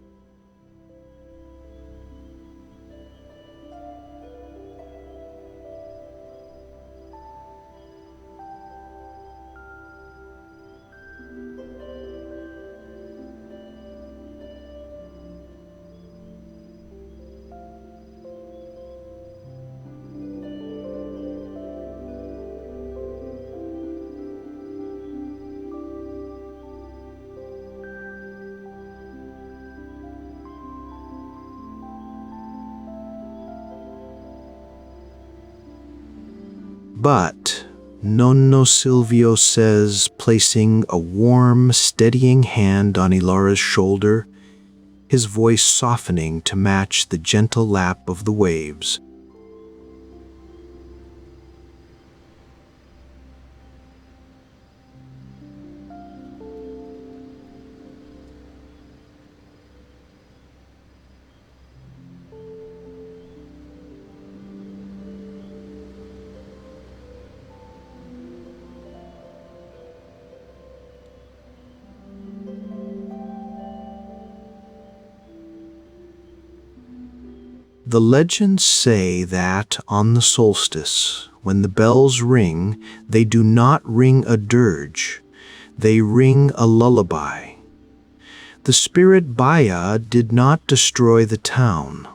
But, Nonno Silvio says, placing a warm, steadying hand on Elara's shoulder, his voice softening to match the gentle lap of the waves. The legends say that on the solstice, when the bells ring, they do not ring a dirge, they ring a lullaby. The spirit Baiae did not destroy the town.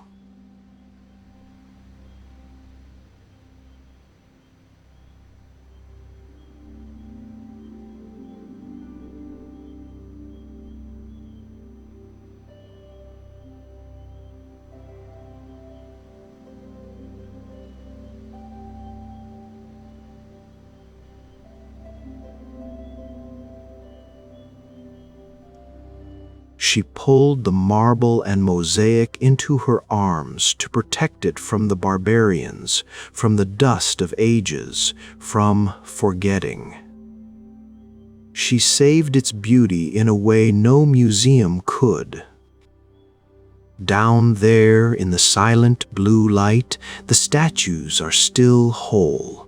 She pulled the marble and mosaic into her arms to protect it from the barbarians, from the dust of ages, from forgetting. She saved its beauty in a way no museum could. Down there in the silent blue light, the statues are still whole.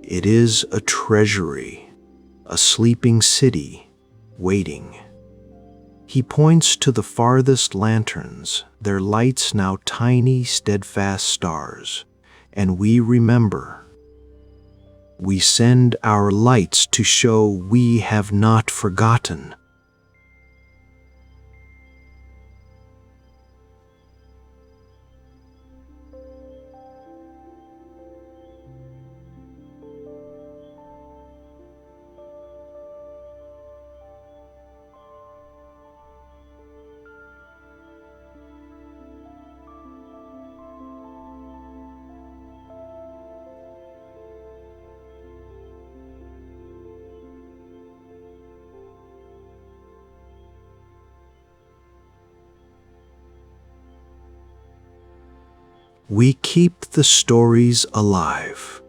It is a treasury, a sleeping city, waiting. He points to the farthest lanterns, their lights now tiny, steadfast stars. And we remember. We send our lights to show we have not forgotten. We keep the stories alive.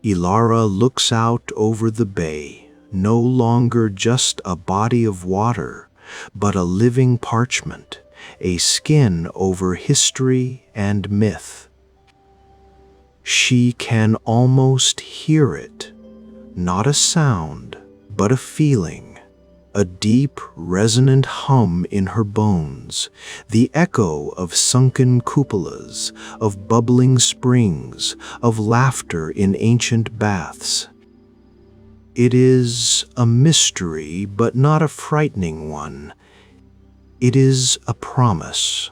Ilara looks out over the bay, no longer just a body of water, but a living parchment, a skin over history and myth. She can almost hear it, not a sound, but a feeling, a deep, resonant hum in her bones, the echo of sunken cupolas, of bubbling springs, of laughter in ancient baths. It is a mystery, but not a frightening one. It is a promise.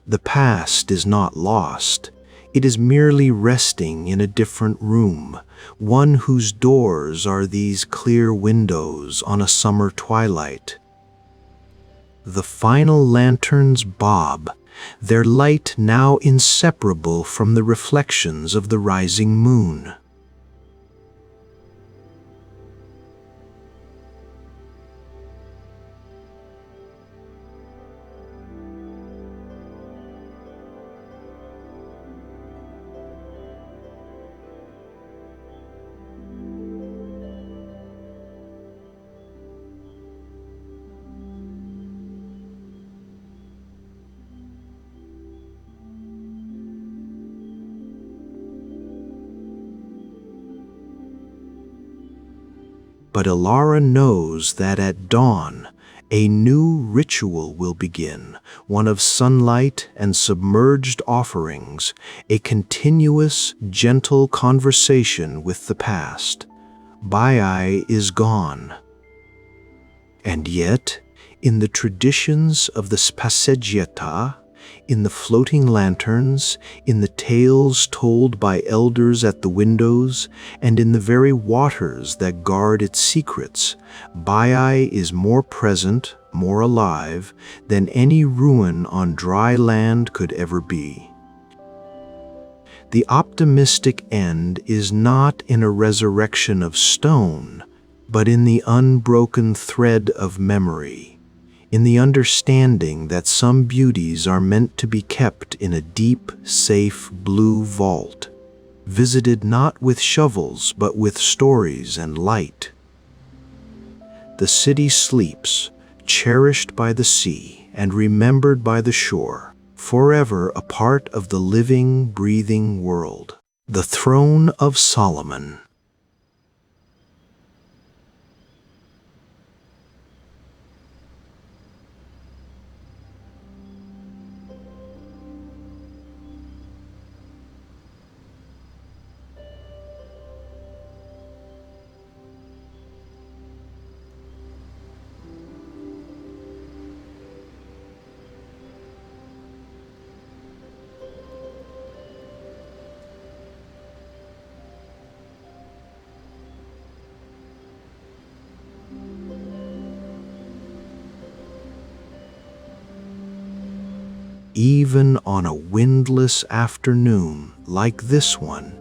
The past is not lost. It is merely resting in a different room, one whose doors are these clear windows on a summer twilight. The final lanterns bob, their light now inseparable from the reflections of the rising moon. But Ilara knows that at dawn, a new ritual will begin, one of sunlight and submerged offerings, a continuous, gentle conversation with the past. Baiae is gone. And yet, in the traditions of the Spaseggiata, in the floating lanterns, in the tales told by elders at the windows, and in the very waters that guard its secrets, Baiae is more present, more alive, than any ruin on dry land could ever be. The optimistic end is not in a resurrection of stone, but in the unbroken thread of memory, in the understanding that some beauties are meant to be kept in a deep, safe blue vault, visited not with shovels but with stories and light. The city sleeps, cherished by the sea and remembered by the shore, forever a part of the living, breathing world. The throne of Soleyman. Even on a windless afternoon like this one,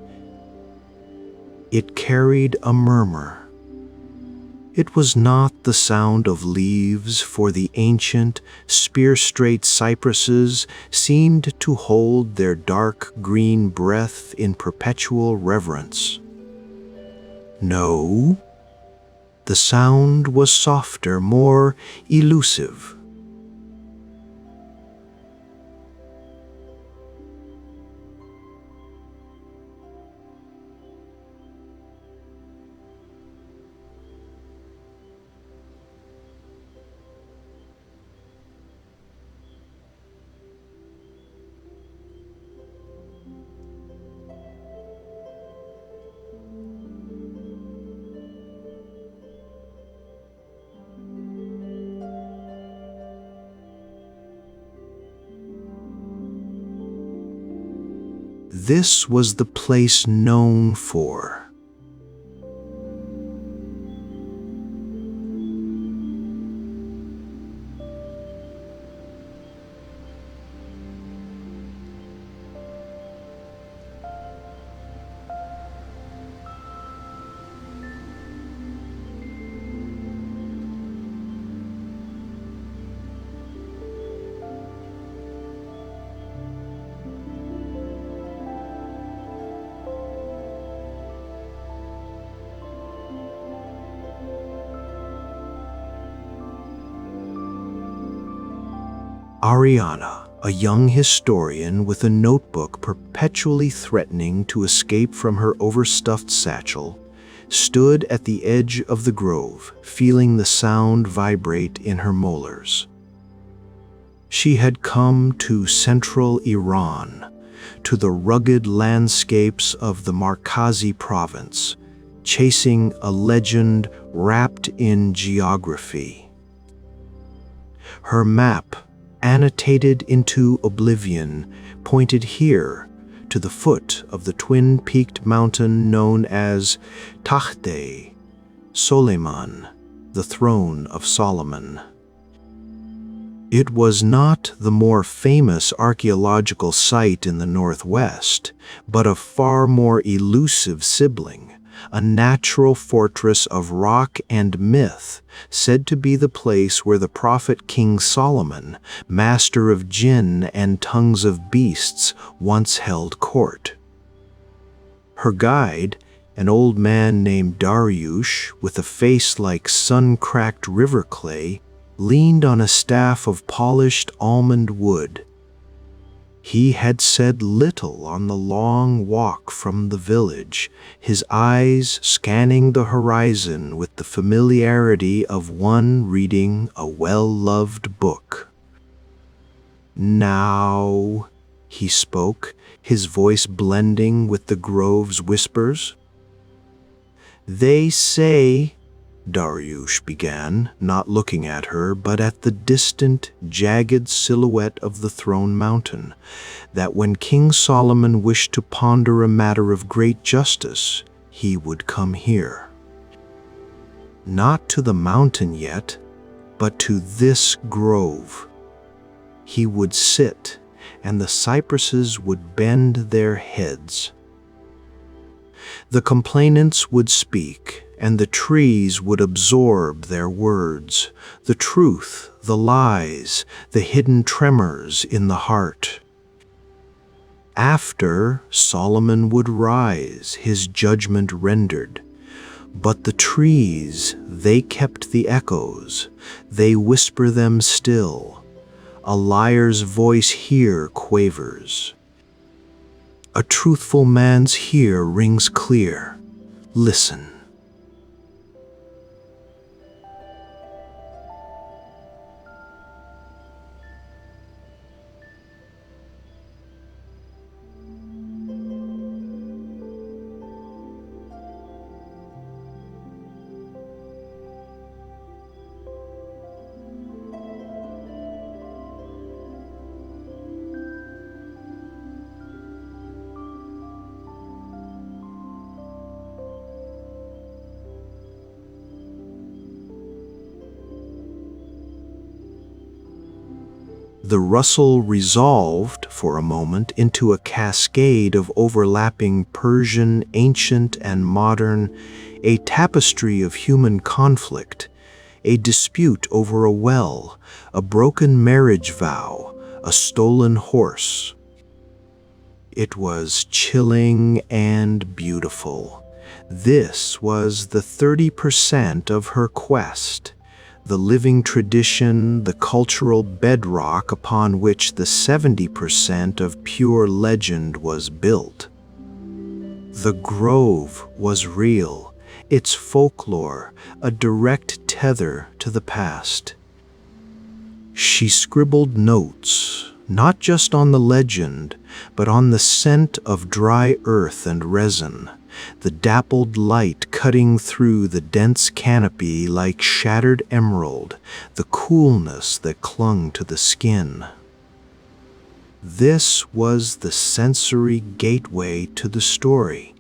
It carried a murmur. It was not the sound of leaves, for the ancient, spear-straight cypresses seemed to hold their dark green breath in perpetual reverence. No, the sound was softer, more elusive. This was the place known for. Ariana, a young historian with a notebook perpetually threatening to escape from her overstuffed satchel, stood at the edge of the grove, feeling the sound vibrate in her molars. She had come to central Iran, to the rugged landscapes of the Marcahuasi province, chasing a legend wrapped in geography. Her map, annotated into oblivion, pointed here to the foot of the twin-peaked mountain known as Takht-e, Soleyman, the throne of Solomon. It was not the more famous archaeological site in the northwest, but a far more elusive sibling, a natural fortress of rock and myth, said to be the place where the prophet King Solomon, master of jinn and tongues of beasts, once held court. Her guide, an old man named Dariush, with a face like sun-cracked river clay, leaned on a staff of polished almond wood. He had said little on the long walk from the village, his eyes scanning the horizon with the familiarity of one reading a well-loved book. "Now," he spoke, his voice blending with the grove's whispers. "They say," Dariush began, not looking at her, but at the distant, jagged silhouette of the throne mountain, that when King Solomon wished to ponder a matter of great justice, he would come here. Not to the mountain yet, but to this grove. He would sit, and the cypresses would bend their heads. The complainants would speak, and the trees would absorb their words, the truth, the lies, the hidden tremors in the heart. After, Solomon would rise, his judgment rendered. But the trees, they kept the echoes, they whisper them still. A liar's voice here quavers. A truthful man's here rings clear. Listen. The rustle resolved for a moment into a cascade of overlapping Persian, ancient and modern, a tapestry of human conflict, a dispute over a well, a broken marriage vow, a stolen horse. It was chilling and beautiful. This was the 30% of her quest, the living tradition, the cultural bedrock upon which the 70% of pure legend was built. The grove was real, its folklore a direct tether to the past. She scribbled notes, not just on the legend, but on the scent of dry earth and resin, the dappled light cutting through the dense canopy like shattered emerald, the coolness that clung to the skin. This was the sensory gateway to the story.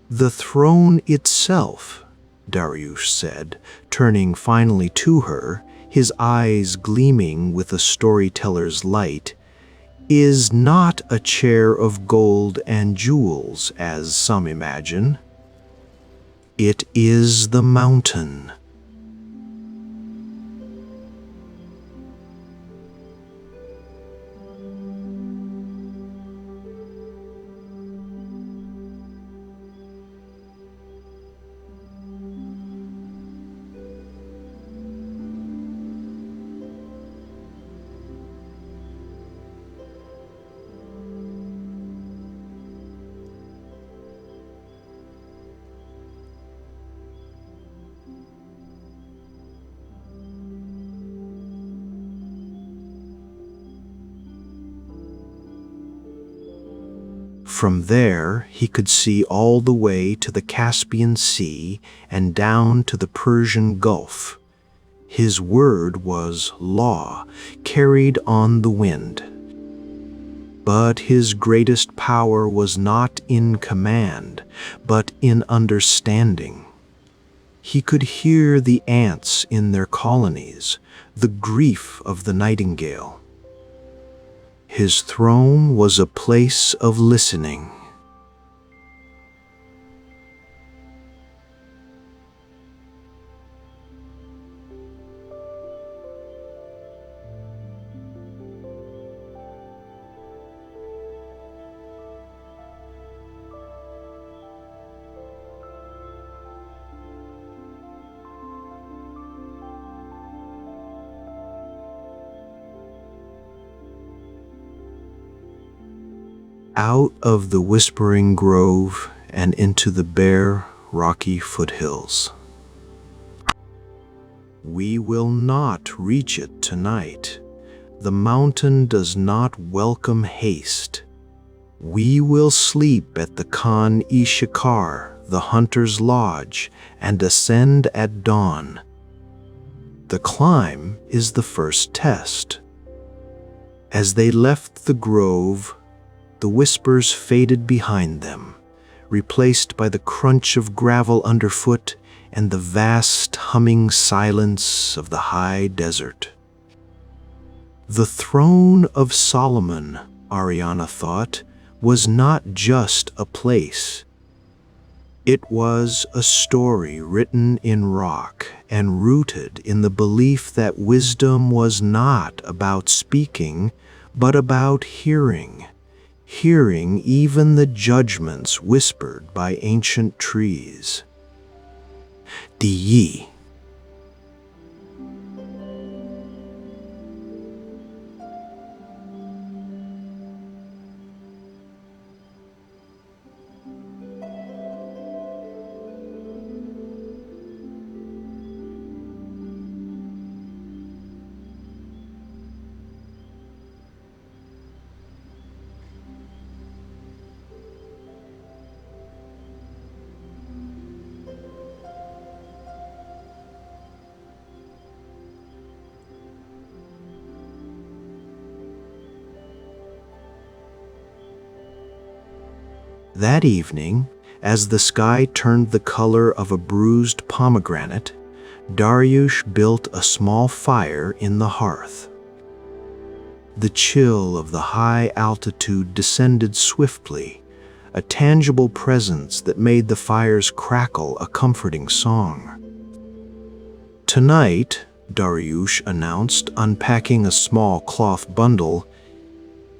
The throne itself, Dariush said, turning finally to her, his eyes gleaming with a storyteller's light, is not a chair of gold and jewels, as some imagine. It is the mountain. From there, he could see all the way to the Caspian Sea and down to the Persian Gulf. His word was law, carried on the wind. But his greatest power was not in command, but in understanding. He could hear the ants in their colonies, the grief of the nightingale. His throne was a place of listening. Out of the whispering grove and into the bare, rocky foothills. We will not reach it tonight. The mountain does not welcome haste. We will sleep at the Khan-e-Shikar, the hunter's lodge, and ascend at dawn. The climb is the first test. As they left the grove, the whispers faded behind them, replaced by the crunch of gravel underfoot and the vast humming silence of the high desert. The throne of Soleyman, Ariana thought, was not just a place. It was a story written in rock and rooted in the belief that wisdom was not about speaking, but about hearing. Hearing even the judgments whispered by ancient trees. Di. That evening, as the sky turned the color of a bruised pomegranate, Dariush built a small fire in the hearth. The chill of the high altitude descended swiftly, a tangible presence that made the fires crackle a comforting song. "Tonight," Dariush announced, unpacking a small cloth bundle,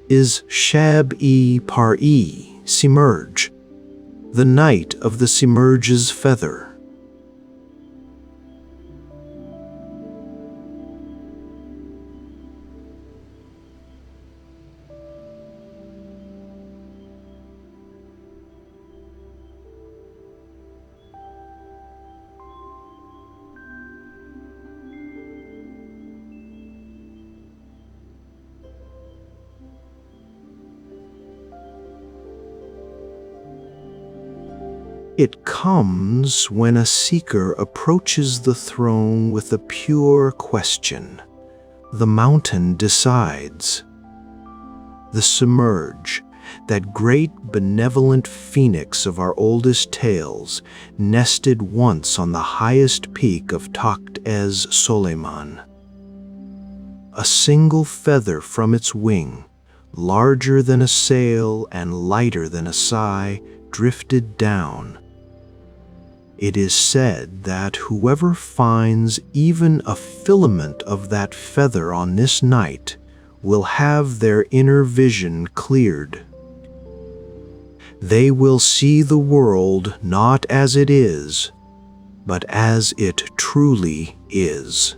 "is Shab-e-Par-e, Simurgh, the night of the Simurgh's feather." It comes when a seeker approaches the throne with a pure question. The mountain decides. The Simurgh, that great benevolent phoenix of our oldest tales, nested once on the highest peak of Takht-e's Soleyman. A single feather from its wing, larger than a sail and lighter than a sigh, drifted down. It is said that whoever finds even a filament of that feather on this night will have their inner vision cleared. They will see the world not as it is, but as it truly is.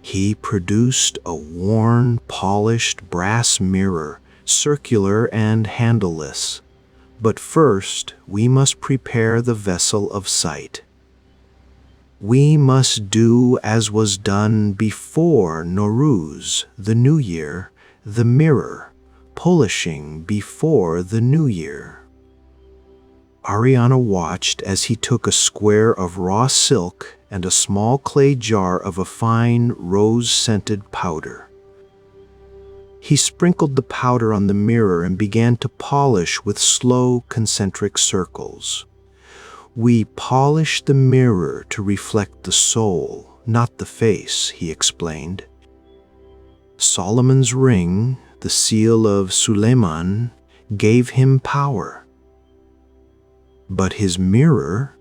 He produced a worn, polished brass mirror, circular and handleless. But first, we must prepare the vessel of sight. We must do as was done before Nowruz, the New Year, the mirror, polishing before the New Year. Ariana watched as he took a square of raw silk and a small clay jar of a fine rose-scented powder. He sprinkled the powder on the mirror and began to polish with slow concentric circles. "We polish the mirror to reflect the soul, not the face," he explained. Solomon's ring, the seal of Soleyman, gave him power. But his mirror,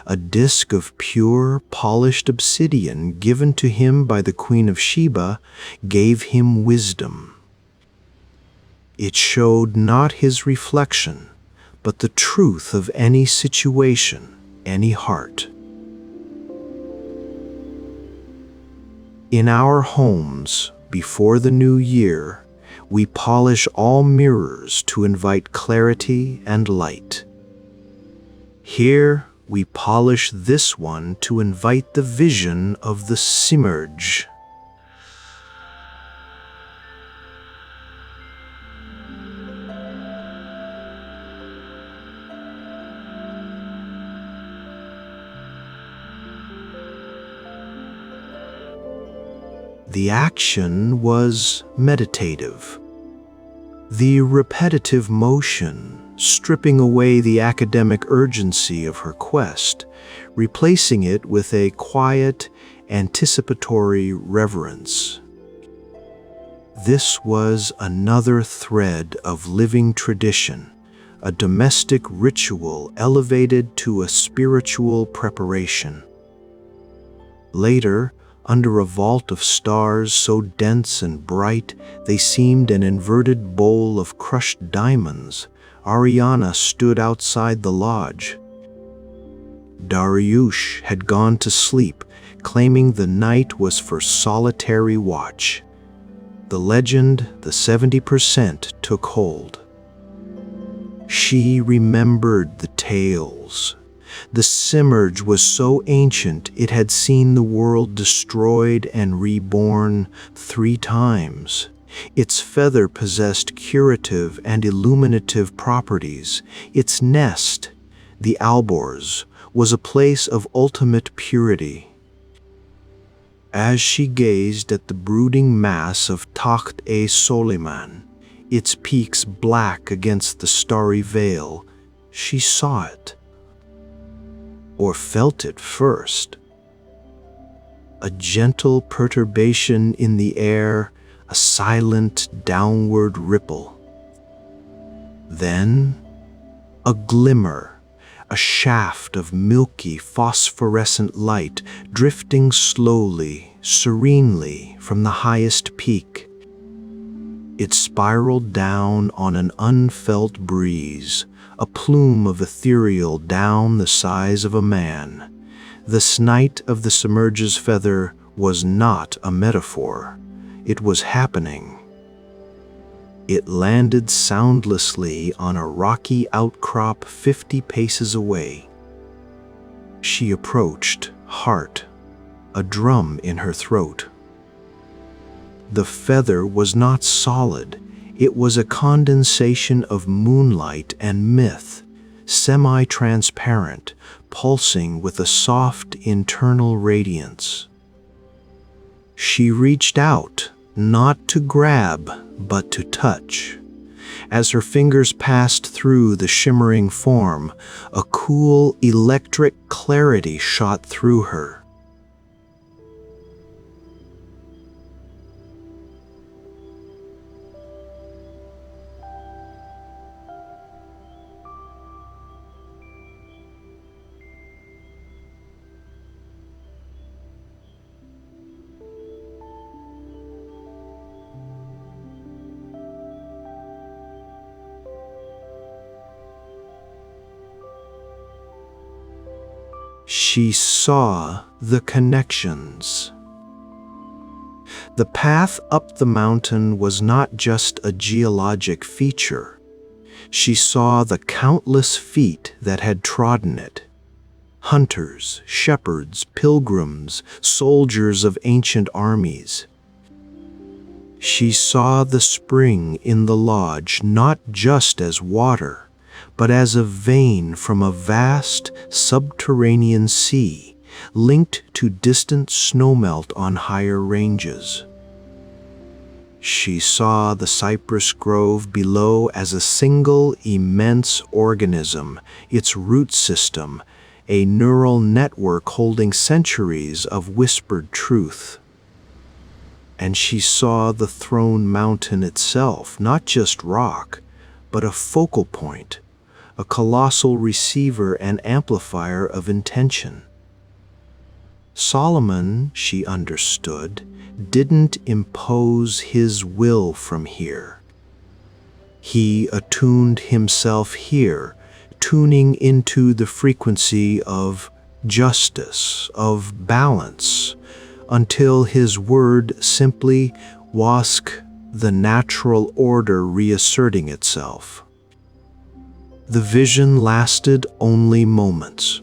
a disk of pure, polished obsidian given to him by the Queen of Sheba, gave him wisdom. It showed not his reflection, but the truth of any situation, any heart. In our homes, before the new year, we polish all mirrors to invite clarity and light. Here, we polish this one to invite the vision of the Simurgh. The action was meditative. The repetitive motion, stripping away the academic urgency of her quest, replacing it with a quiet, anticipatory reverence. This was another thread of living tradition, a domestic ritual elevated to a spiritual preparation. Later, under a vault of stars so dense and bright they seemed an inverted bowl of crushed diamonds, Ariana stood outside the lodge. Dariush had gone to sleep, claiming the night was for solitary watch. The legend, the 70%, took hold. She remembered the tales, The Simurgh was so ancient it had seen the world destroyed and reborn 3 times. Its feather possessed curative and illuminative properties. Its nest, the Alborz, was a place of ultimate purity. As she gazed at the brooding mass of Takht-e Soleyman, its peaks black against the starry veil, she saw it. Or felt it first. A gentle perturbation in the air, a silent downward ripple. Then, a glimmer, a shaft of milky phosphorescent light drifting slowly, serenely from the highest peak. It spiraled down on an unfelt breeze, a plume of ethereal down the size of a man. The snight of the Simurgh's feather was not a metaphor. It was happening. It landed soundlessly on a rocky outcrop 50 paces away. She approached, heart, a drum in her throat. The feather was not solid. It was a condensation of moonlight and myth, semi-transparent, pulsing with a soft internal radiance. She reached out, not to grab, but to touch. As her fingers passed through the shimmering form, a cool, electric clarity shot through her. She saw the connections. The path up the mountain was not just a geologic feature. She saw the countless feet that had trodden it. Hunters, shepherds, pilgrims, soldiers of ancient armies. She saw the spring in the lodge not just as water, but as a vein from a vast subterranean sea, linked to distant snowmelt on higher ranges. She saw the cypress grove below as a single immense organism, its root system, a neural network holding centuries of whispered truth. And she saw the throne mountain itself, not just rock, but a focal point, a colossal receiver and amplifier of intention. Solomon, she understood, didn't impose his will from here. He attuned himself here, tuning into the frequency of justice, of balance, until his word simply was the natural order reasserting itself. The vision lasted only moments.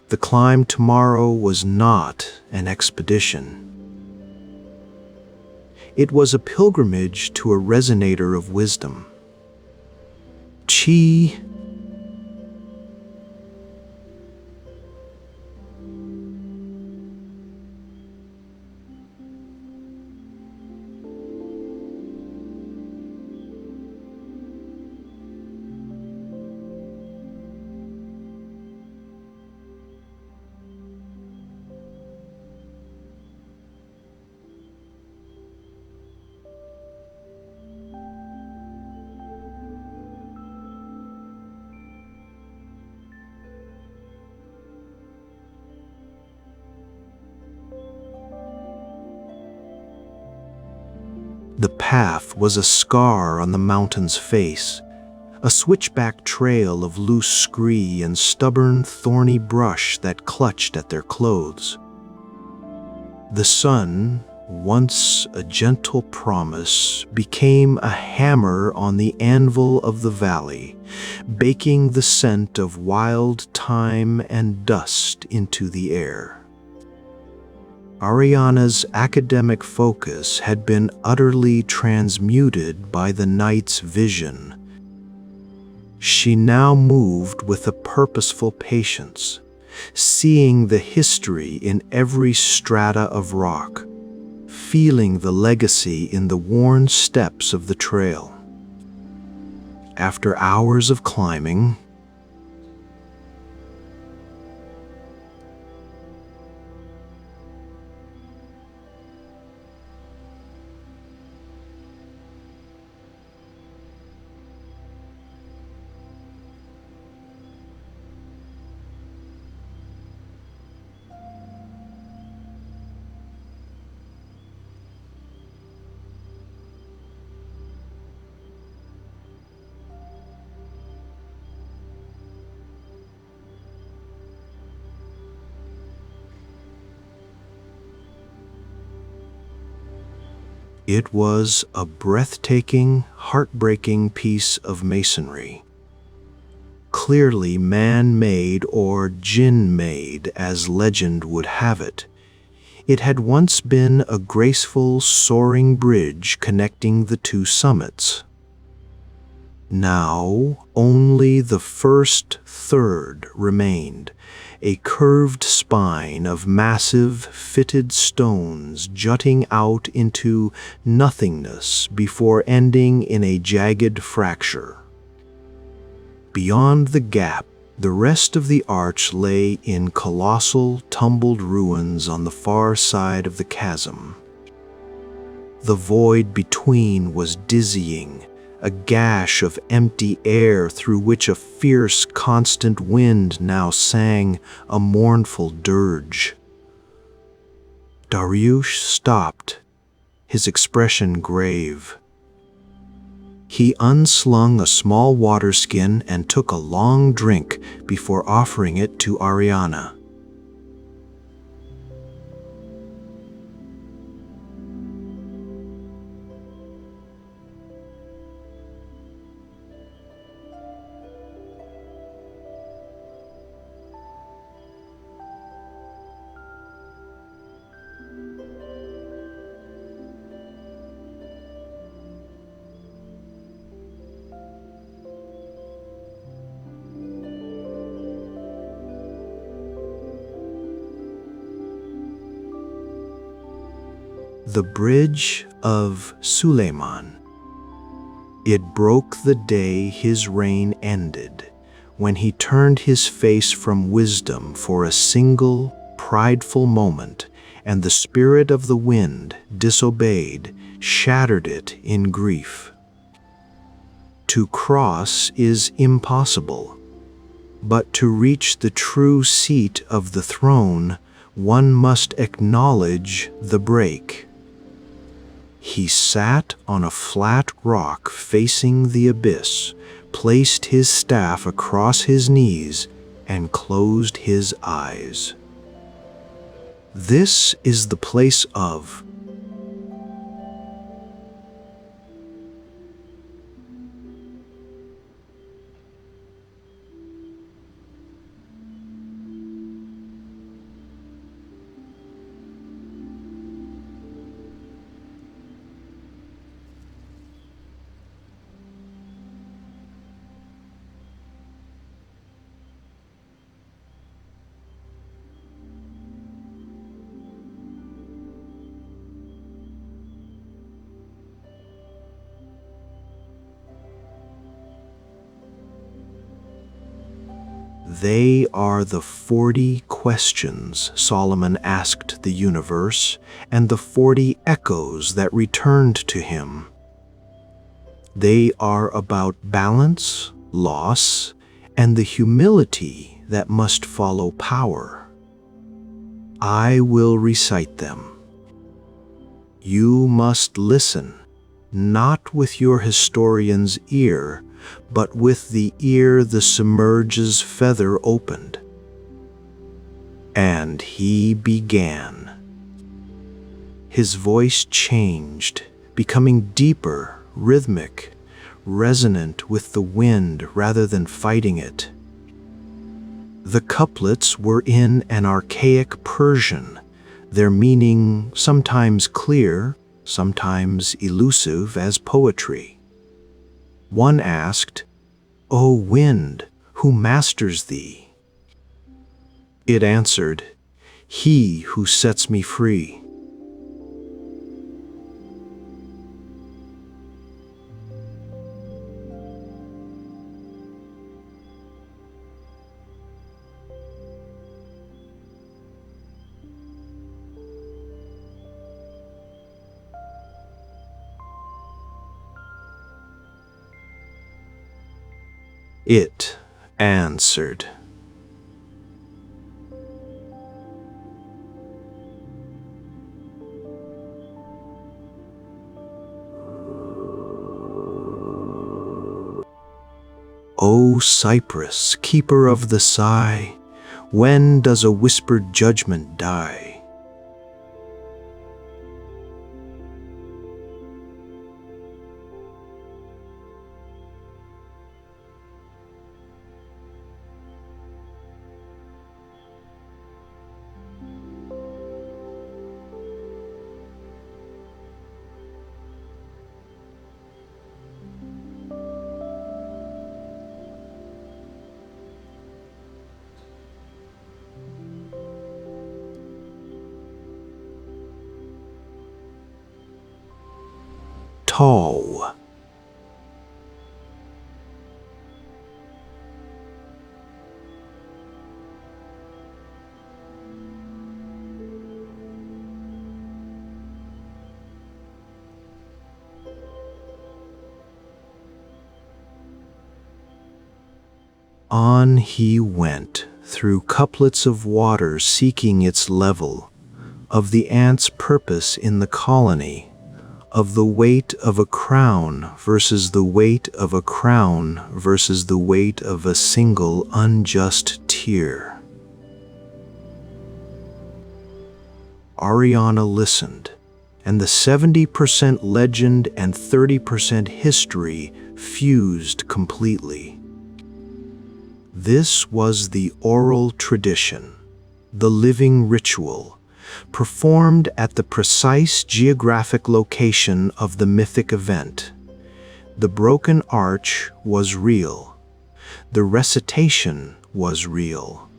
The climb tomorrow was not an expedition. It was a pilgrimage to a resonator of wisdom. Chi. The path was a scar on the mountain's face, a switchback trail of loose scree and stubborn, thorny brush that clutched at their clothes. The sun, once a gentle promise, became a hammer on the anvil of the valley, baking the scent of wild thyme and dust into the air. Ariana's academic focus had been utterly transmuted by the night's vision. She now moved with a purposeful patience, seeing the history in every strata of rock, feeling the legacy in the worn steps of the trail. After hours of climbing, it was a breathtaking, heartbreaking piece of masonry. Clearly man-made or jinn-made, as legend would have it. It had once been a graceful, soaring bridge connecting the two summits. Now, only the first third remained, a curved spine of massive, fitted stones jutting out into nothingness before ending in a jagged fracture. Beyond the gap, the rest of the arch lay in colossal, tumbled ruins on the far side of the chasm. The void between was dizzying, a gash of empty air through which a fierce, constant wind now sang a mournful dirge. Dariush stopped, his expression grave. He unslung a small water skin and took a long drink before offering it to Ariana. The Bridge of Soleyman. It broke the day his reign ended, when he turned his face from wisdom for a single, prideful moment, and the spirit of the wind, disobeyed, shattered it in grief. To cross is impossible, but to reach the true seat of the throne, one must acknowledge the break. He sat on a flat rock facing the abyss, placed his staff across his knees, and closed his eyes. This is the place of They are the 40 questions Solomon asked the universe, and the 40 echoes that returned to him. They are about balance, loss, and the humility that must follow power. I will recite them. You must listen not with your historian's ear, but with the ear the submerge's feather opened. And he began. His voice changed, becoming deeper, rhythmic, resonant with the wind rather than fighting it. The couplets were in an archaic Persian, their meaning sometimes clear, sometimes elusive as poetry. One asked, "O wind, who masters thee?" It answered, "He who sets me free." It answered, "O cypress, keeper of the sigh, when does a whispered judgment die?" Tall. On he went, through couplets of water seeking its level, of the ant's purpose in the colony, of the weight of a crown versus the weight of a crown versus the weight of a single unjust tear. Ariana listened, and the 70% legend and 30% history fused completely. This was the oral tradition, the living ritual, performed at the precise geographic location of the mythic event. The broken arch was real. The recitation was real.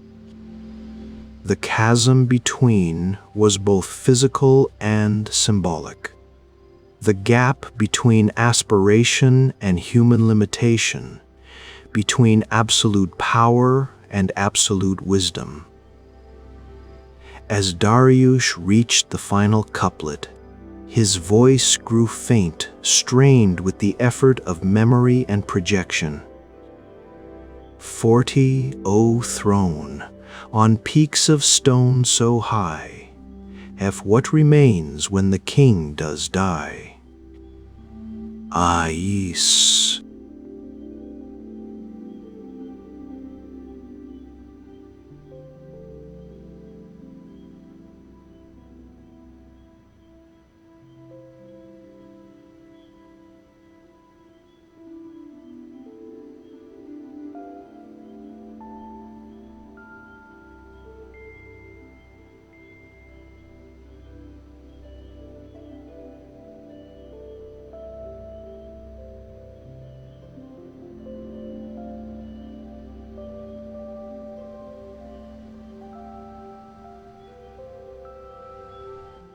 The chasm between was both physical and symbolic. The gap between aspiration and human limitation, between absolute power and absolute wisdom. As Dariush reached the final couplet, his voice grew faint, strained with the effort of memory and projection. 40, O throne, on peaks of stone so high, what remains when the king does die? Ais.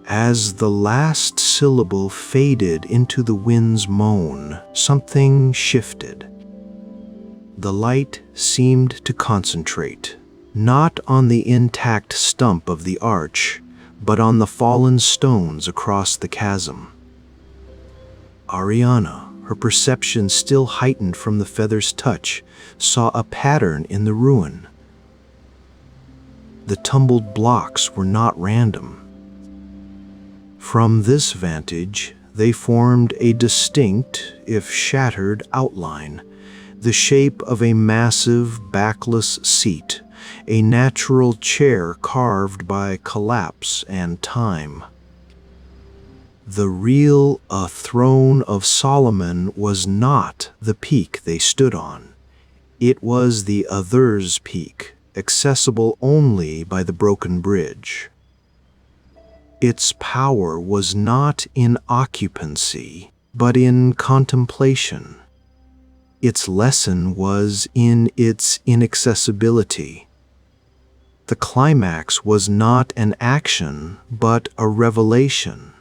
As the last syllable faded into the wind's moan, something shifted. The light seemed to concentrate, not on the intact stump of the arch, but on the fallen stones across the chasm. Ariana, her perception still heightened from the feather's touch, saw a pattern in the ruin. The tumbled blocks were not random. From this vantage, they formed a distinct, if shattered, outline, the shape of a massive, backless seat, a natural chair carved by collapse and time. The real throne of Soleyman was not the peak they stood on. It was the other's peak, accessible only by the broken bridge. Its power was not in occupancy, but in contemplation. Its lesson was in its inaccessibility. The climax was not an action, but a revelation.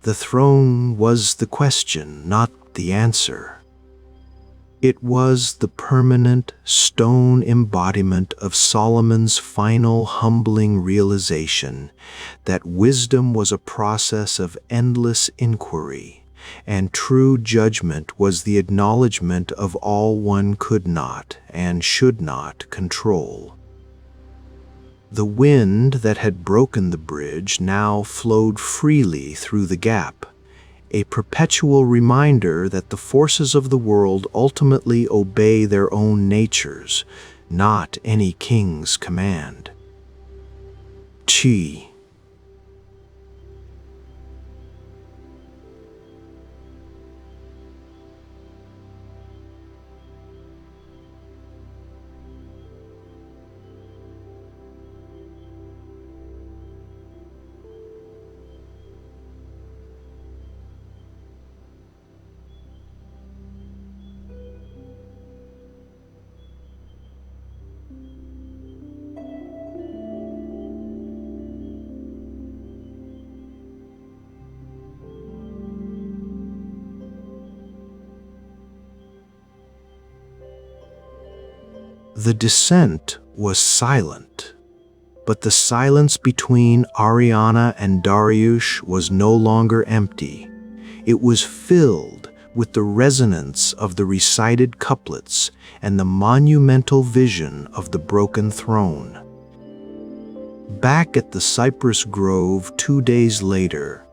The throne was the question, not the answer. It was the permanent stone embodiment of Solomon's final humbling realization that wisdom was a process of endless inquiry, and true judgment was the acknowledgement of all one could not and should not control. The wind that had broken the bridge now flowed freely through the gap, a perpetual reminder that the forces of the world ultimately obey their own natures, not any king's command. Chi. The descent was silent, but the silence between Ariana and Dariush was no longer empty. It was filled with the resonance of the recited couplets and the monumental vision of the broken throne. Back at the cypress grove 2 days later,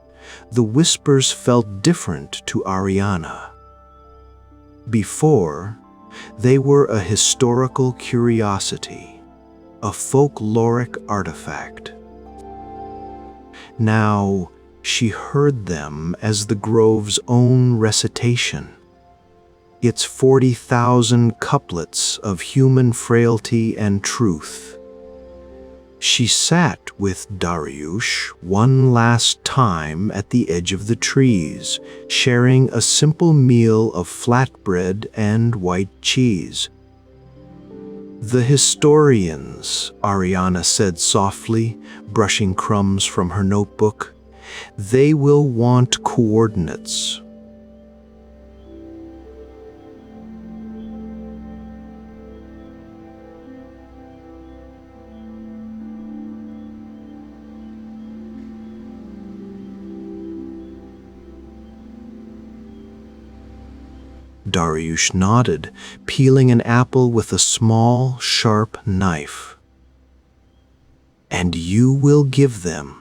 the whispers felt different to Ariana. Before, they were a historical curiosity, a folkloric artifact. Now, she heard them as the grove's own recitation, its 40,000 couplets of human frailty and truth. She sat with Dariush one last time at the edge of the trees, sharing a simple meal of flatbread and white cheese. "The historians," Ariana said softly, brushing crumbs from her notebook, "they will want coordinates." Dariush nodded, peeling an apple with a small, sharp knife. "And you will give them."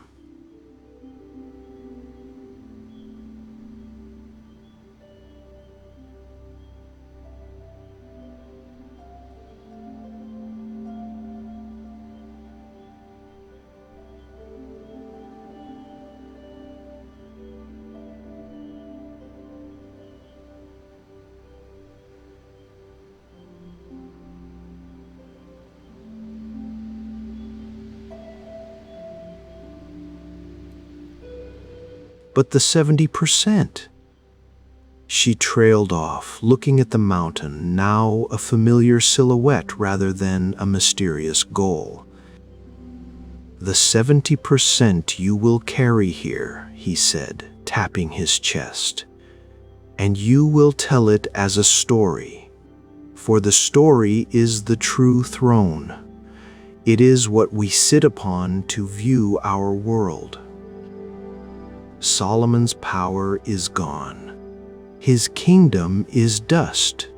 "But the 70%. She trailed off, looking at the mountain, now a familiar silhouette rather than a mysterious goal. "The 70% you will carry here," he said, tapping his chest. "And you will tell it as a story. For the story is the true throne. It is what we sit upon to view our world. Solomon's power is gone. His kingdom is dust.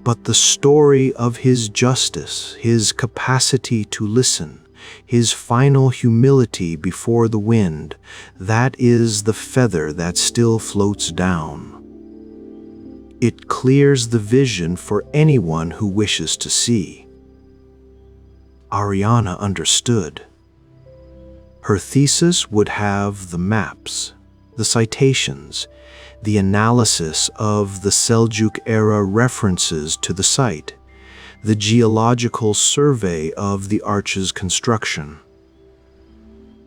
But the story of his justice, his capacity to listen, his final humility before the wind, that is the feather that still floats down. It clears the vision for anyone who wishes to see. Ariana understood. Her thesis would have the maps, the citations, the analysis of the Seljuk-era references to the site, the geological survey of the arch's construction.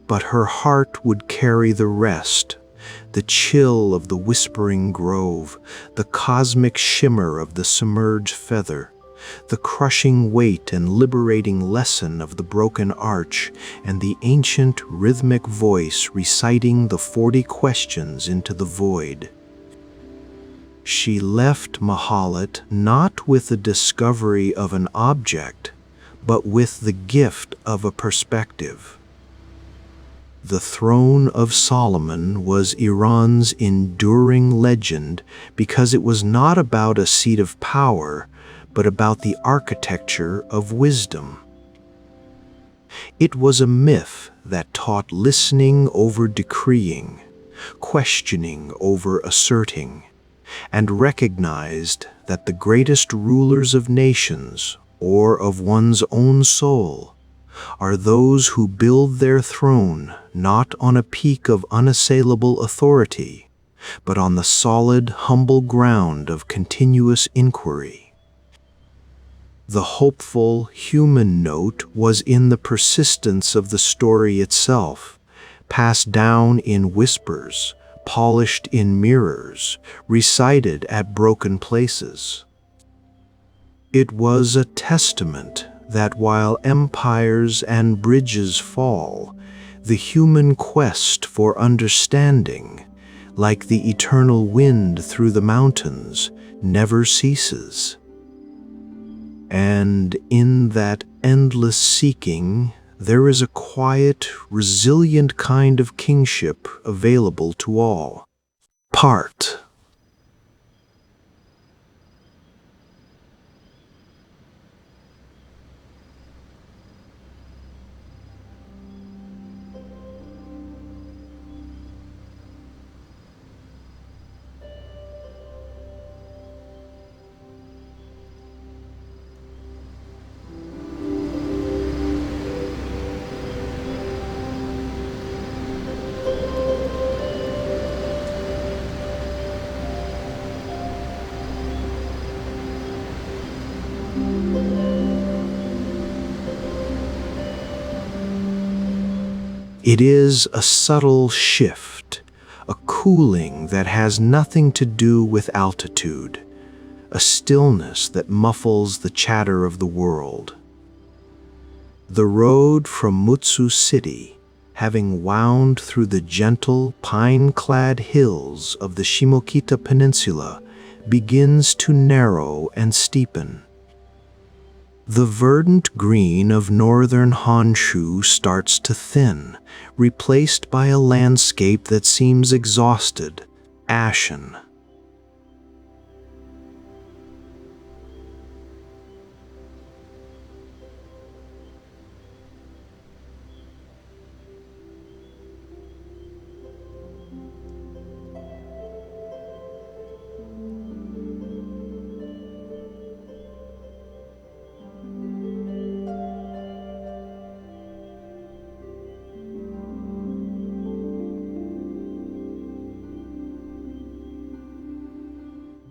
But her heart would carry the rest, the chill of the whispering grove, the cosmic shimmer of the submerged feather, the crushing weight and liberating lesson of the broken arch, and the ancient rhythmic voice reciting the 40 questions into the void. She left Mahalat not with the discovery of an object, but with the gift of a perspective. The throne of Solomon was Iran's enduring legend because it was not about a seat of power, but about the architecture of wisdom. It was a myth that taught listening over decreeing, questioning over asserting, and recognized that the greatest rulers of nations, or of one's own soul, are those who build their throne not on a peak of unassailable authority, but on the solid, humble ground of continuous inquiry. The hopeful, human note was in the persistence of the story itself, passed down in whispers, polished in mirrors, recited at broken places. It was a testament that while empires and bridges fall, the human quest for understanding, like the eternal wind through the mountains, never ceases. And in that endless seeking, there is a quiet, resilient kind of kingship available to all. Part. It is a subtle shift, a cooling that has nothing to do with altitude, a stillness that muffles the chatter of the world. The road from Mutsu City, having wound through the gentle, pine-clad hills of the Shimokita Peninsula, begins to narrow and steepen. The verdant green of northern Honshu starts to thin, replaced by a landscape that seems exhausted, ashen.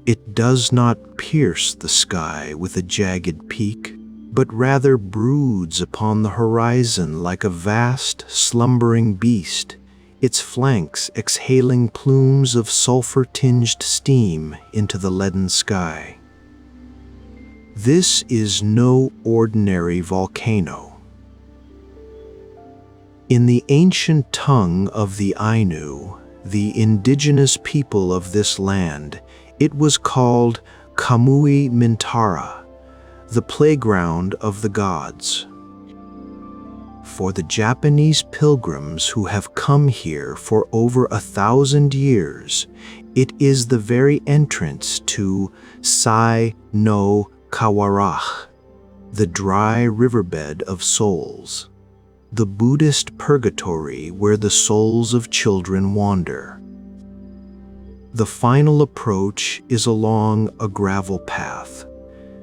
It does not pierce the sky with a jagged peak, but rather broods upon the horizon like a vast, slumbering beast, its flanks exhaling plumes of sulfur-tinged steam into the leaden sky. This is no ordinary volcano. In the ancient tongue of the Ainu, the indigenous people of this land, it was called Kamui Mintara, the playground of the gods. For the Japanese pilgrims who have come here for over 1,000 years, it is the very entrance to Sai no Kawarach, the dry riverbed of souls. the Buddhist purgatory where the souls of children wander. The final approach is along a gravel path,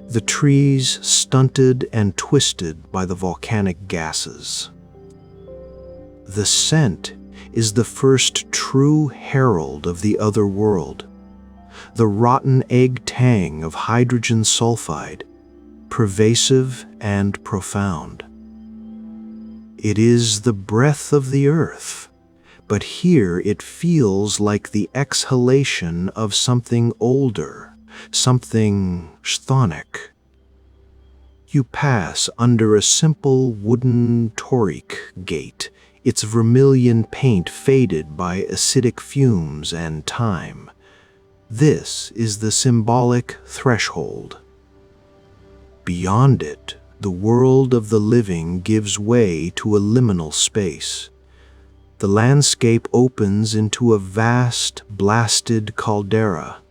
the trees stunted and twisted by the volcanic gases. The scent is the first true herald of the other world, the rotten egg tang of hydrogen sulfide, pervasive and profound. It is the breath of the earth, but here it feels like the exhalation of something older, something chthonic. You pass under a simple wooden torik gate, its vermilion paint faded by acidic fumes and time. This is the symbolic threshold. Beyond it, the world of the living gives way to a liminal space. The landscape opens into a vast, blasted caldera.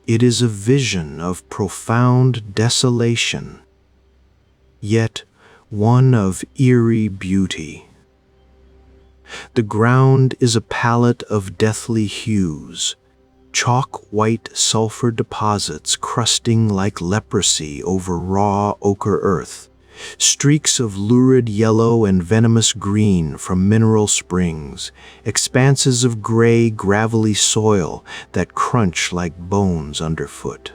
It is a vision of profound desolation, yet one of eerie beauty. The ground is a palette of deathly hues, chalk-white sulfur deposits crusting like leprosy over raw ochre earth, streaks of lurid yellow and venomous green from mineral springs, expanses of gray, gravelly soil that crunch like bones underfoot.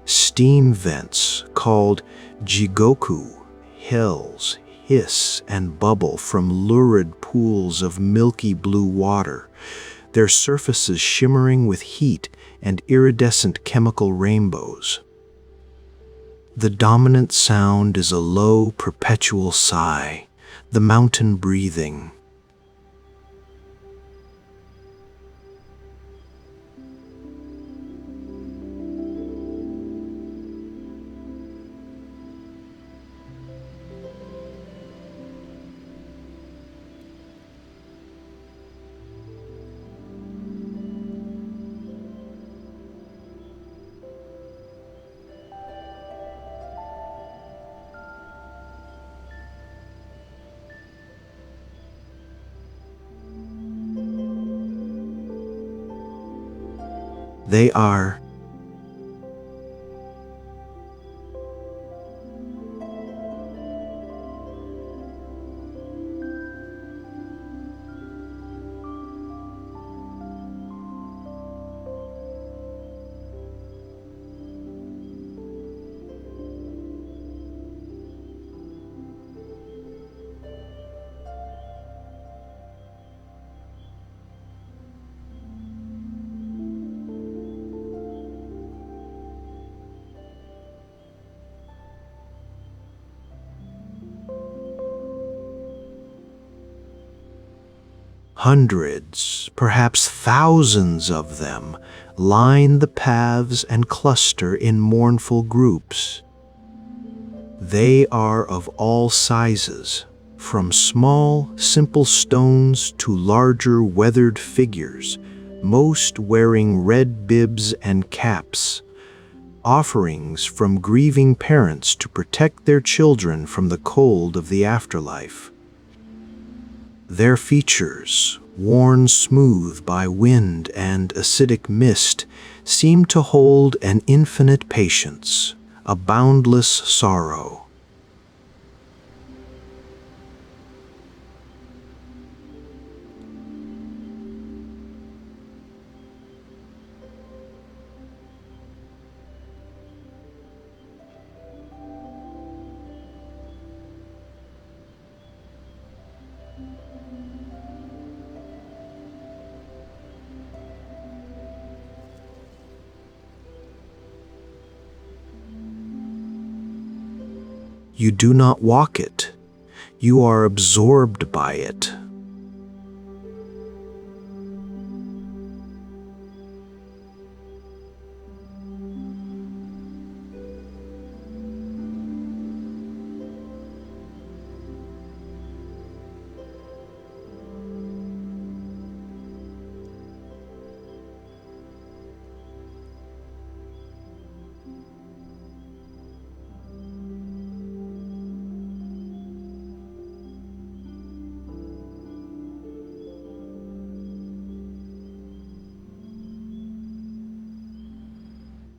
Steam vents called jigoku, hills, hiss and bubble from lurid pools of milky blue water, their surfaces shimmering with heat and iridescent chemical rainbows. The dominant sound is a low, perpetual sigh, the mountain breathing. They are hundreds, perhaps thousands of them, line the paths and cluster in mournful groups. They are of all sizes, from small, simple stones to larger, weathered figures, most wearing red bibs and caps, offerings from grieving parents to protect their children from the cold of the afterlife. Their features, worn smooth by wind and acidic mist, seem to hold an infinite patience, a boundless sorrow. You do not walk it. You are absorbed by it.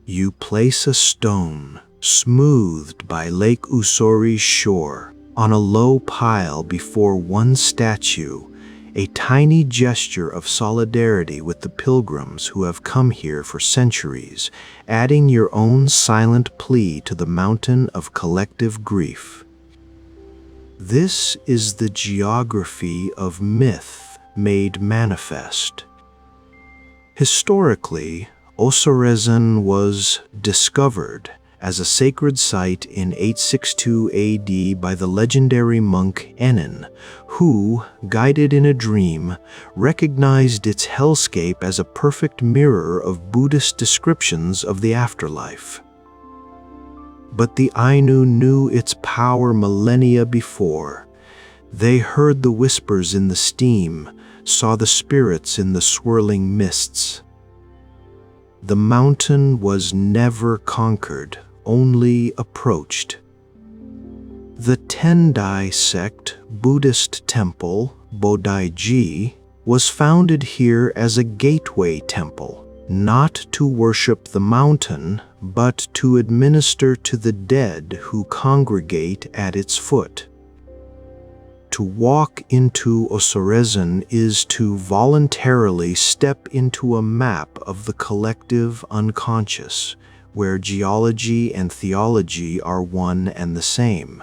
You place a stone, smoothed by Lake Usori's shore, on a low pile before one statue, a tiny gesture of solidarity with the pilgrims who have come here for centuries, adding your own silent plea to the mountain of collective grief. This is the geography of myth made manifest. Historically, Ozorezan was discovered as a sacred site in 862 AD by the legendary monk Enin, who, guided in a dream, recognized its hellscape as a perfect mirror of Buddhist descriptions of the afterlife. But the Ainu knew its power millennia before. They heard the whispers in the steam, saw the spirits in the swirling mists. The mountain was never conquered, only approached. The Tendai sect Buddhist temple, Bodaiji, was founded here as a gateway temple, not to worship the mountain, but to administer to the dead who congregate at its foot. To walk into Ozorezan is to voluntarily step into a map of the collective unconscious, where geology and theology are one and the same.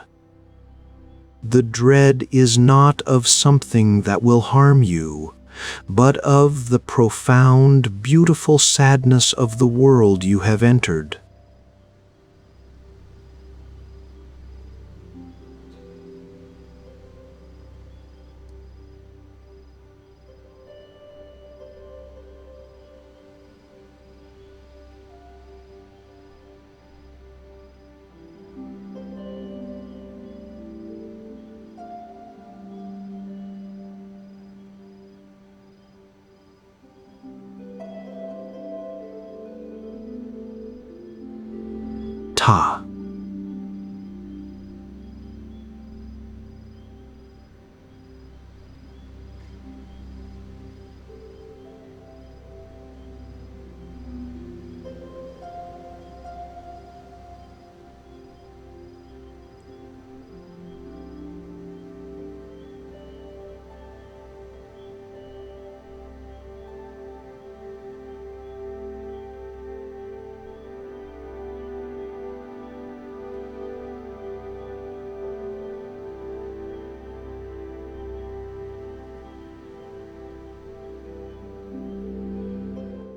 The dread is not of something that will harm you, but of the profound, beautiful sadness of the world you have entered. Ta.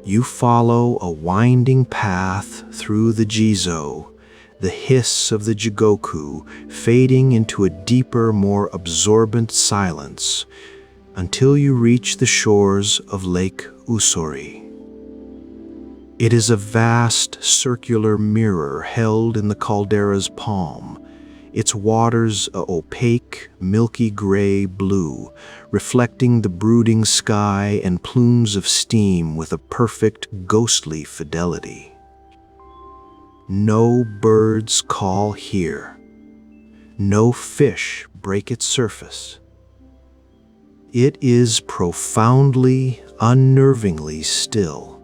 You follow a winding path through the Jizo, the hiss of the Jigoku fading into a deeper, more absorbent silence, until you reach the shores of Lake Usori. It is a vast circular mirror held in the caldera's palm, its waters a opaque, milky gray blue, reflecting the brooding sky and plumes of steam with a perfect, ghostly fidelity. No birds call here. No fish break its surface. It is profoundly, unnervingly still.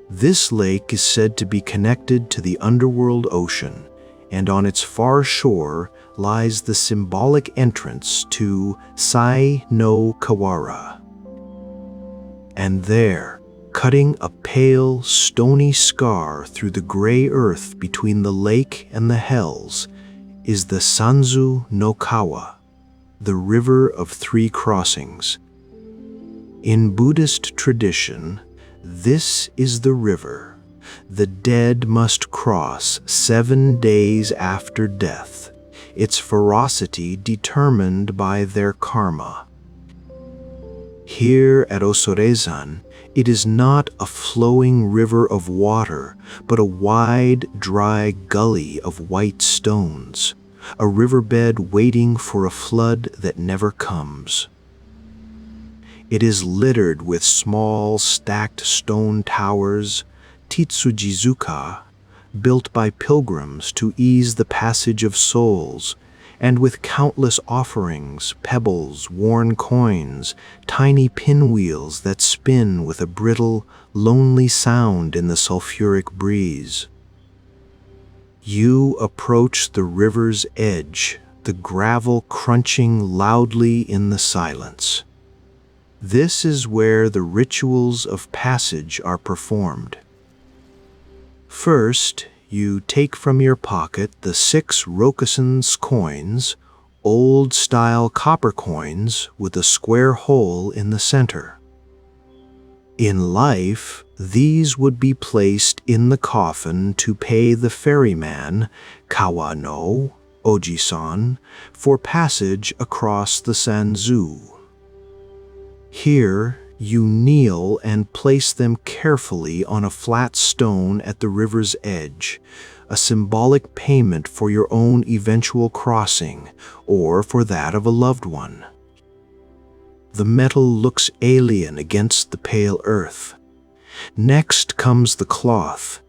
This lake is said to be connected to the underworld ocean, and on its far shore lies the symbolic entrance to Sai no Kawara. And there, cutting a pale, stony scar through the gray earth between the lake and the hells, is the Sanzu no Kawa, the river of three crossings. In Buddhist tradition, this is the river the dead must cross 7 days after death, its ferocity determined by their karma. Here at Ozorezan, it is not a flowing river of water, but a wide, dry gully of white stones, a riverbed waiting for a flood that never comes. It is littered with small, stacked stone towers, Titsujizuka, built by pilgrims to ease the passage of souls, and with countless offerings, pebbles, worn coins, tiny pinwheels that spin with a brittle, lonely sound in the sulfuric breeze. You approach the river's edge, the gravel crunching loudly in the silence. This is where the rituals of passage are performed. First, you take from your pocket the 6 Rokusan's coins, old-style copper coins with a square hole in the center. In life, these would be placed in the coffin to pay the ferryman, Kawa no Oji-san, for passage across the Sanzu. Here, you kneel and place them carefully on a flat stone at the river's edge, a symbolic payment for your own eventual crossing or for that of a loved one. The metal looks alien against the pale earth. Next comes the cloth.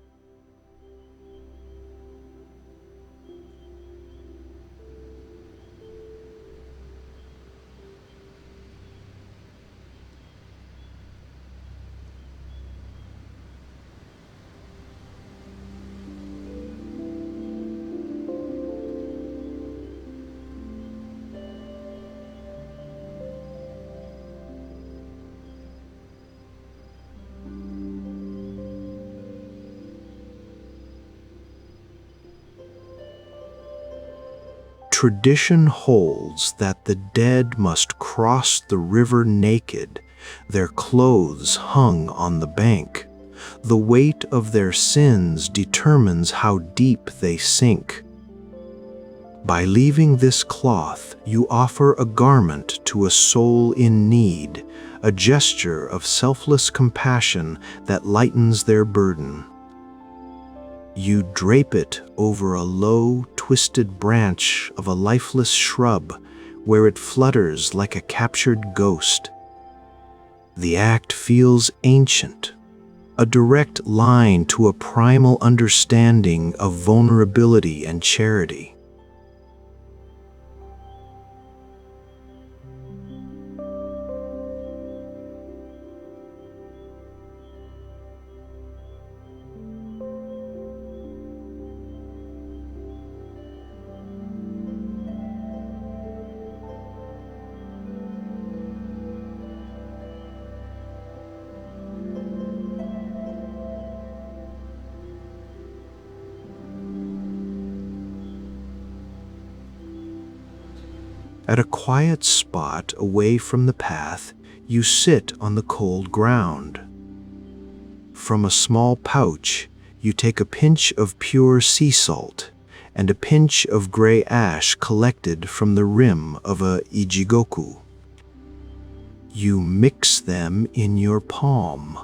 Tradition holds that the dead must cross the river naked, their clothes hung on the bank. The weight of their sins determines how deep they sink. By leaving this cloth, you offer a garment to a soul in need, a gesture of selfless compassion that lightens their burden. You drape it over a low, twisted branch of a lifeless shrub where it flutters like a captured ghost. The act feels ancient, a direct line to a primal understanding of vulnerability and charity. At a quiet spot away from the path, you sit on the cold ground. From a small pouch, you take a pinch of pure sea salt and a pinch of gray ash collected from the rim of a ijigoku. You mix them in your palm.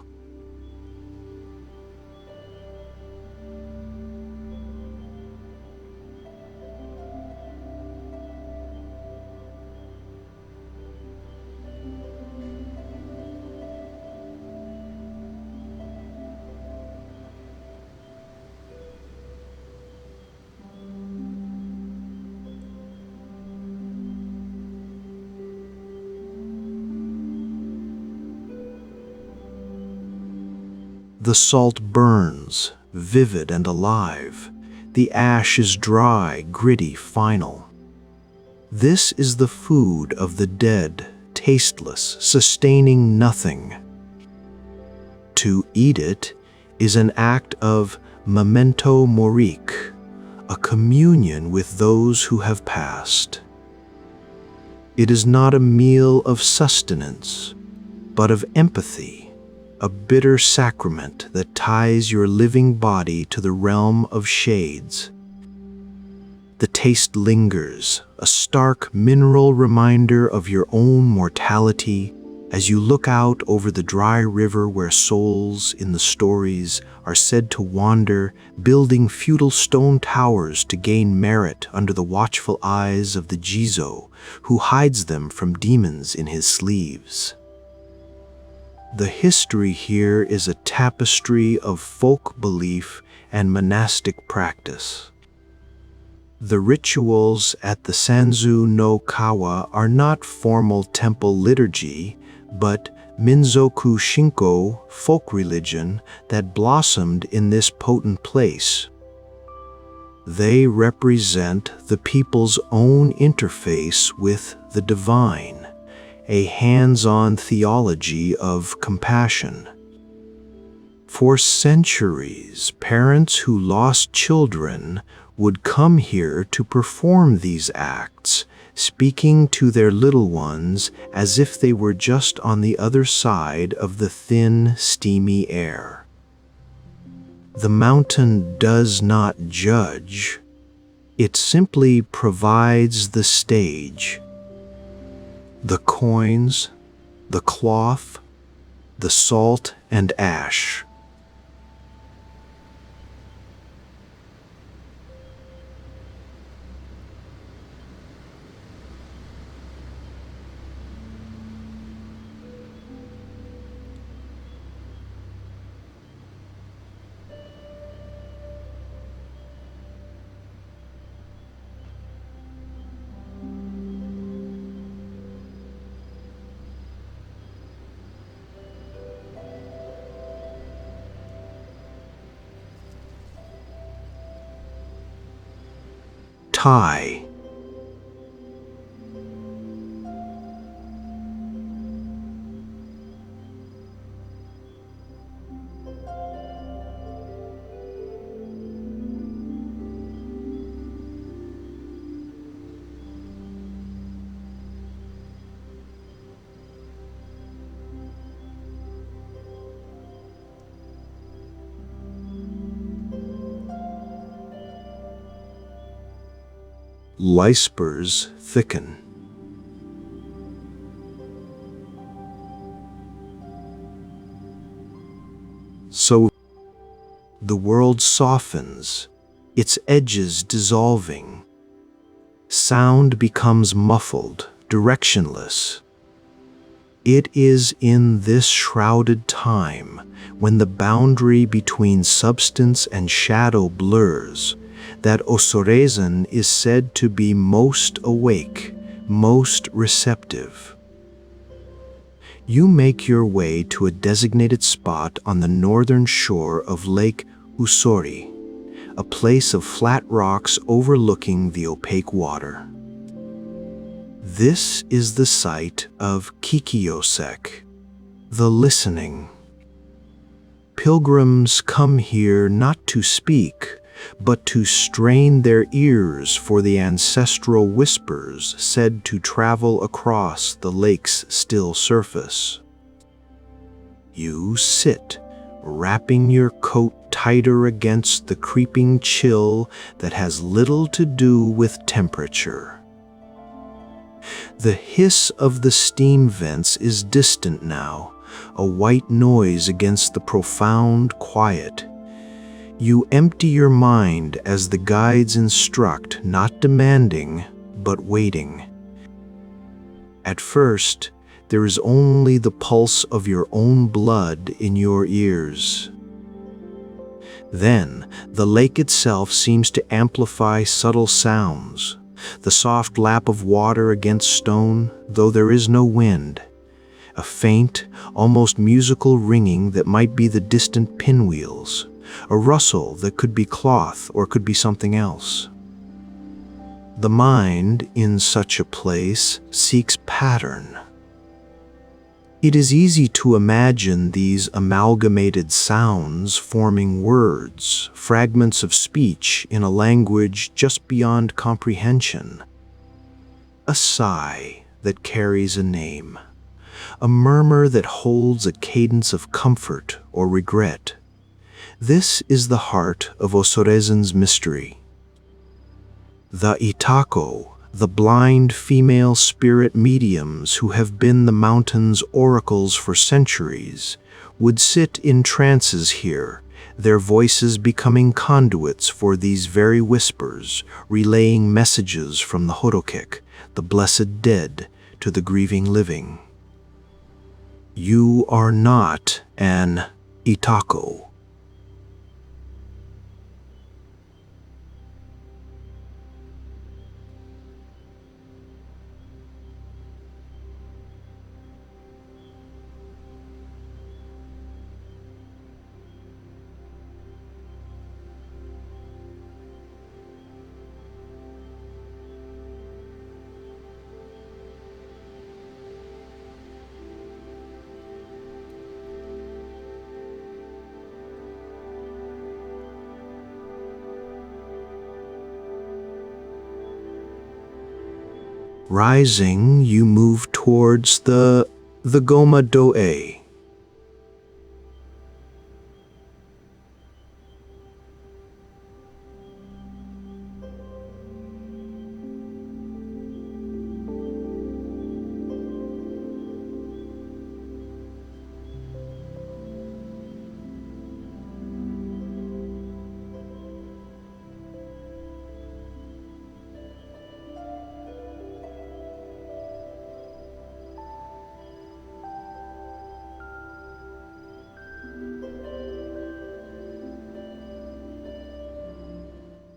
The salt burns, vivid and alive. The ash is dry, gritty, final. This is the food of the dead, tasteless, sustaining nothing. To eat it is an act of memento mori, a communion with those who have passed. It is not a meal of sustenance, but of empathy, a bitter sacrament that ties your living body to the realm of shades. The taste lingers, a stark mineral reminder of your own mortality as you look out over the dry river where souls in the stories are said to wander, building feudal stone towers to gain merit under the watchful eyes of the Jizo, who hides them from demons in his sleeves. The history here is a tapestry of folk belief and monastic practice. The rituals at the Sanzu no Kawa are not formal temple liturgy, but Minzoku Shinko folk religion that blossomed in this potent place. They represent the people's own interface with the divine, a hands-on theology of compassion. For centuries, parents who lost children would come here to perform these acts, speaking to their little ones as if they were just on the other side of the thin, steamy air. The mountain does not judge. It simply provides the stage. The coins, the cloth, the salt and ash. Thai. Lispers thicken. So the world softens, its edges dissolving. Sound becomes muffled, directionless. It is in this shrouded time, when the boundary between substance and shadow blurs, that Ozorezan is said to be most awake, most receptive. You make your way to a designated spot on the northern shore of Lake Usori, a place of flat rocks overlooking the opaque water. This is the site of Kikiyosek, the listening. Pilgrims come here not to speak, but to strain their ears for the ancestral whispers said to travel across the lake's still surface. You sit, wrapping your coat tighter against the creeping chill that has little to do with temperature. The hiss of the steam vents is distant now, a white noise against the profound quiet. You empty your mind as the guides instruct, not demanding, but waiting. At first, there is only the pulse of your own blood in your ears. Then, the lake itself seems to amplify subtle sounds, the soft lap of water against stone, though there is no wind, a faint, almost musical ringing that might be the distant pinwheels, a rustle that could be cloth or could be something else. The mind, in such a place, seeks pattern. It is easy to imagine these amalgamated sounds forming words, fragments of speech in a language just beyond comprehension. A sigh that carries a name, a murmur that holds a cadence of comfort or regret. This is the heart of Ozorezan's mystery. The Itako, the blind female spirit mediums who have been the mountain's oracles for centuries, would sit in trances here, their voices becoming conduits for these very whispers, relaying messages from the Horokek, the blessed dead, to the grieving living. You are not an Itako. Rising, you move towards the Goma Doe.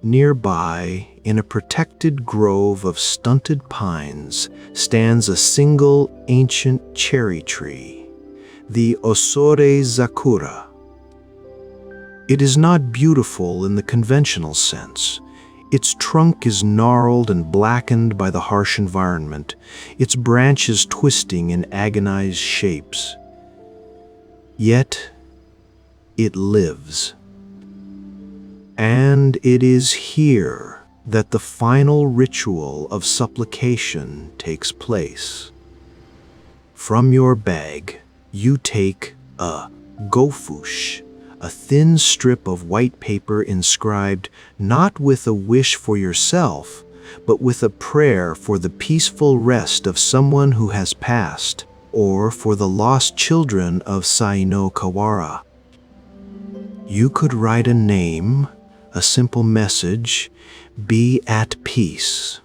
Nearby, in a protected grove of stunted pines, stands a single ancient cherry tree, the Ozorezan. It is not beautiful in the conventional sense. Its trunk is gnarled and blackened by the harsh environment, its branches twisting in agonized shapes. Yet, it lives. And it is here that the final ritual of supplication takes place. From your bag, you take a gofush, a thin strip of white paper inscribed not with a wish for yourself, but with a prayer for the peaceful rest of someone who has passed, or for the lost children of Saino Kawara. You could write a name, a simple message, "Be at peace."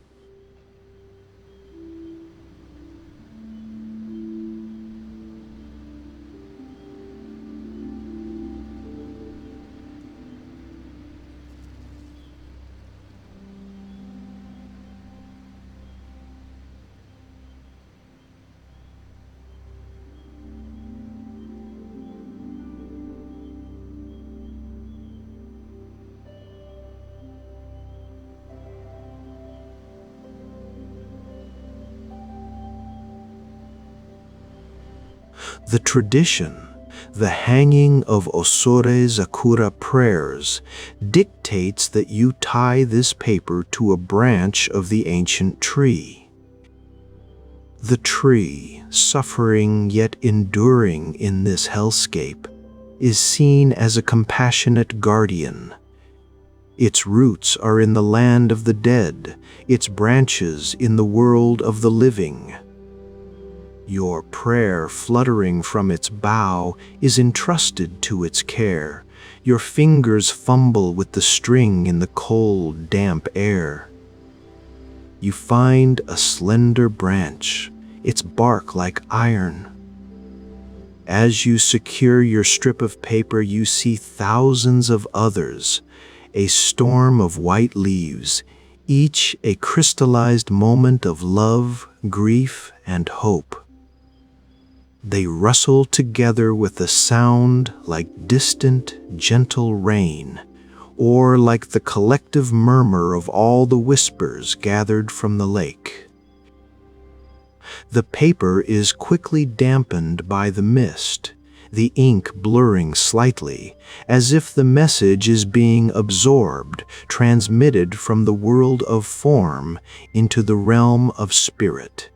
The tradition, the hanging of Ozorezan prayers, dictates that you tie this paper to a branch of the ancient tree. The tree, suffering yet enduring in this hellscape, is seen as a compassionate guardian. Its roots are in the land of the dead, its branches in the world of the living. Your prayer fluttering from its bough is entrusted to its care. Your fingers fumble with the string in the cold, damp air. You find a slender branch, its bark like iron. As you secure your strip of paper, you see thousands of others, a storm of white leaves, each a crystallized moment of love, grief, and hope. They rustle together with a sound like distant, gentle rain, or like the collective murmur of all the whispers gathered from the lake. The paper is quickly dampened by the mist, the ink blurring slightly, as if the message is being absorbed, transmitted from the world of form into the realm of spirit.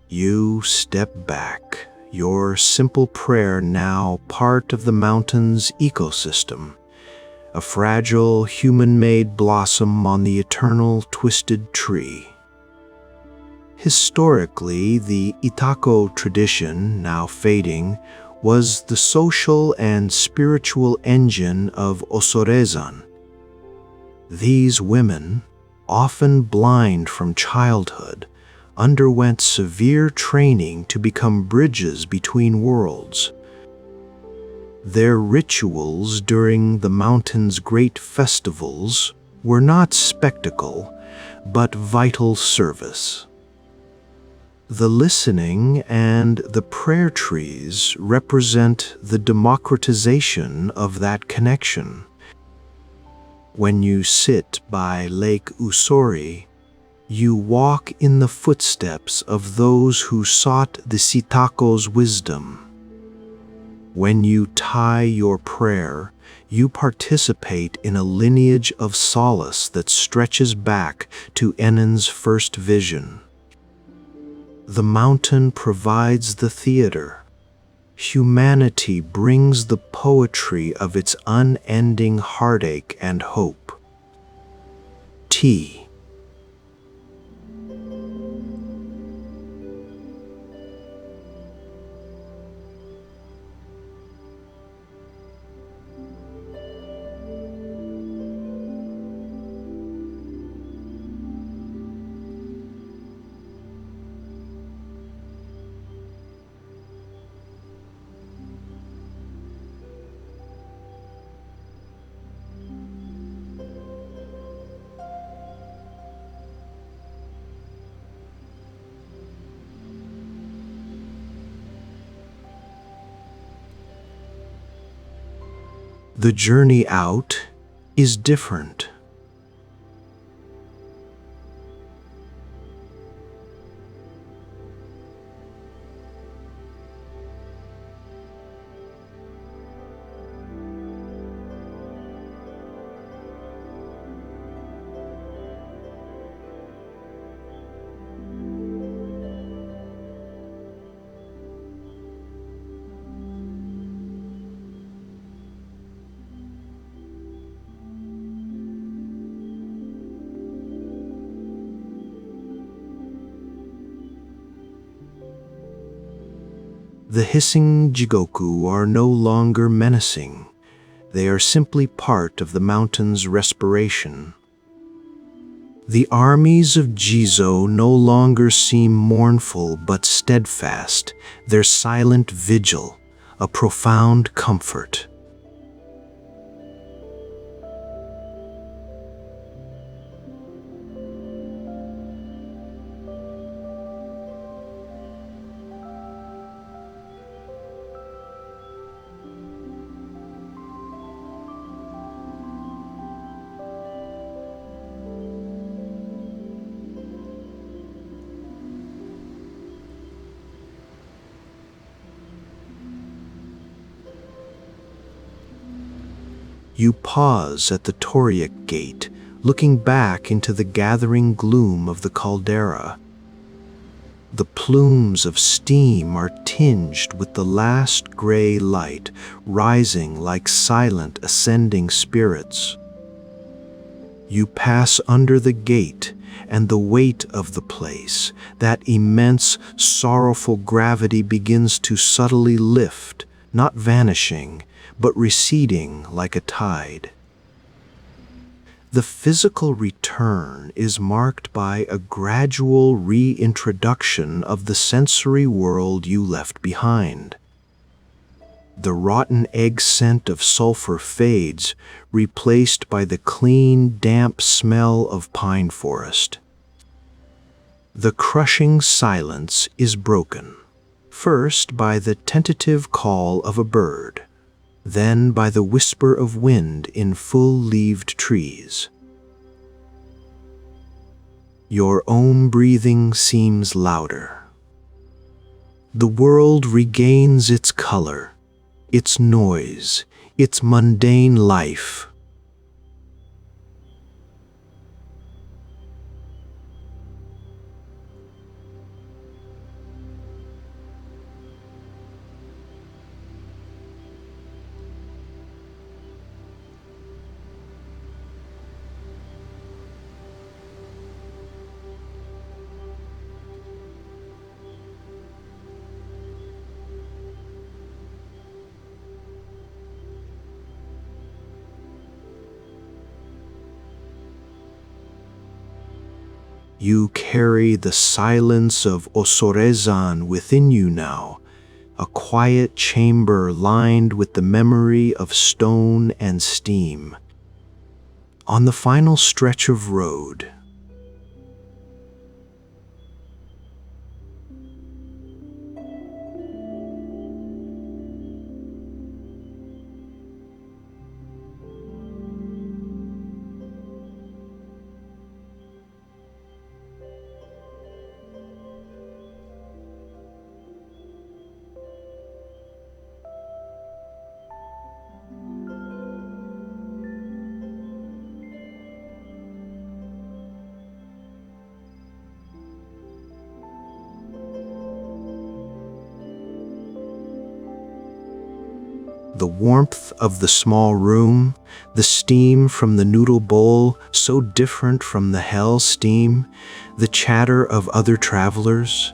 You step back, your simple prayer now part of the mountain's ecosystem, a fragile, human-made blossom on the eternal twisted tree. Historically, the Itako tradition, now fading, was the social and spiritual engine of Ozorezan. These women, often blind from childhood, underwent severe training to become bridges between worlds. Their rituals during the mountain's great festivals were not spectacle, but vital service. The listening and the prayer trees represent the democratization of that connection. When you sit by Lake Usori, you walk in the footsteps of those who sought the Sitako's wisdom. When you tie your prayer, You participate in a lineage of solace that stretches back to Ennin's first vision. The mountain provides the theater. Humanity brings the poetry of its unending heartache and hope. T. The journey out is different. The hissing jigoku are no longer menacing. They are simply part of the mountain's respiration. The armies of Jizo no longer seem mournful but steadfast, their silent vigil, a profound comfort. You pause at the Toriak gate, looking back into the gathering gloom of the caldera. The plumes of steam are tinged with the last gray light, rising like silent ascending spirits. You pass under the gate, and the weight of the place, that immense, sorrowful gravity begins to subtly lift, not vanishing, but receding like a tide. The physical return is marked by a gradual reintroduction of the sensory world you left behind. The rotten egg scent of sulfur fades, replaced by the clean, damp smell of pine forest. The crushing silence is broken, first by the tentative call of a bird, then by the whisper of wind in full-leaved trees. Your own breathing seems louder. The world regains its color, its noise, its mundane life. You carry the silence of Ozorezan within you now, a quiet chamber lined with the memory of stone and steam. On the final stretch of road, the warmth of the small room, the steam from the noodle bowl so different from the hell steam, the chatter of other travelers.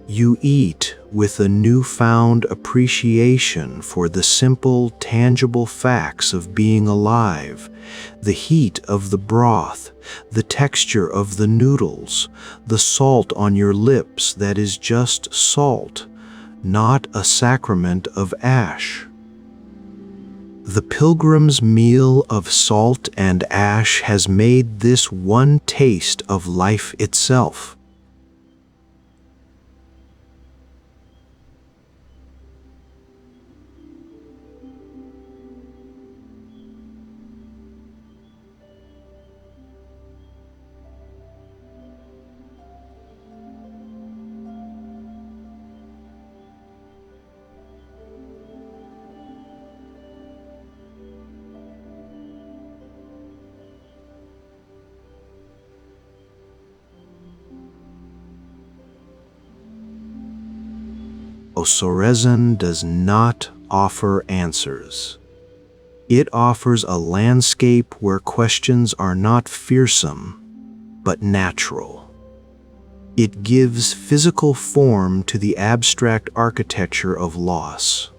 You eat with a newfound appreciation for the simple, tangible facts of being alive, the heat of the broth, the texture of the noodles, the salt on your lips that is just salt, not a sacrament of ash. The pilgrim's meal of salt and ash has made this one taste of life itself. Ozorezan does not offer answers. It offers a landscape where questions are not fearsome, but natural. It gives physical form to the abstract architecture of loss.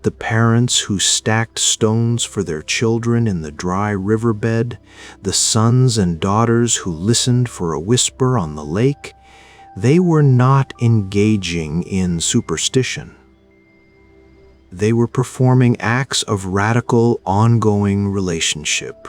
The parents who stacked stones for their children in the dry riverbed, the sons and daughters who listened for a whisper on the lake, they were not engaging in superstition. They were performing acts of radical, ongoing relationship.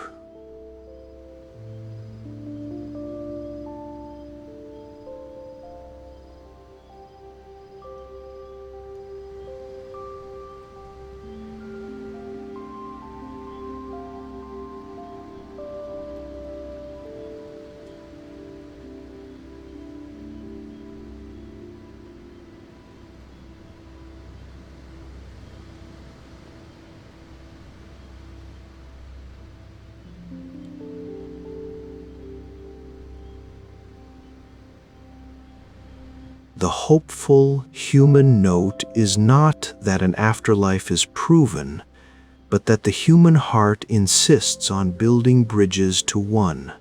The hopeful human note is not that an afterlife is proven, but that the human heart insists on building bridges to one.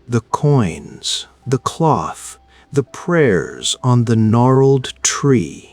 The coins, the cloth, the prayers on the gnarled tree.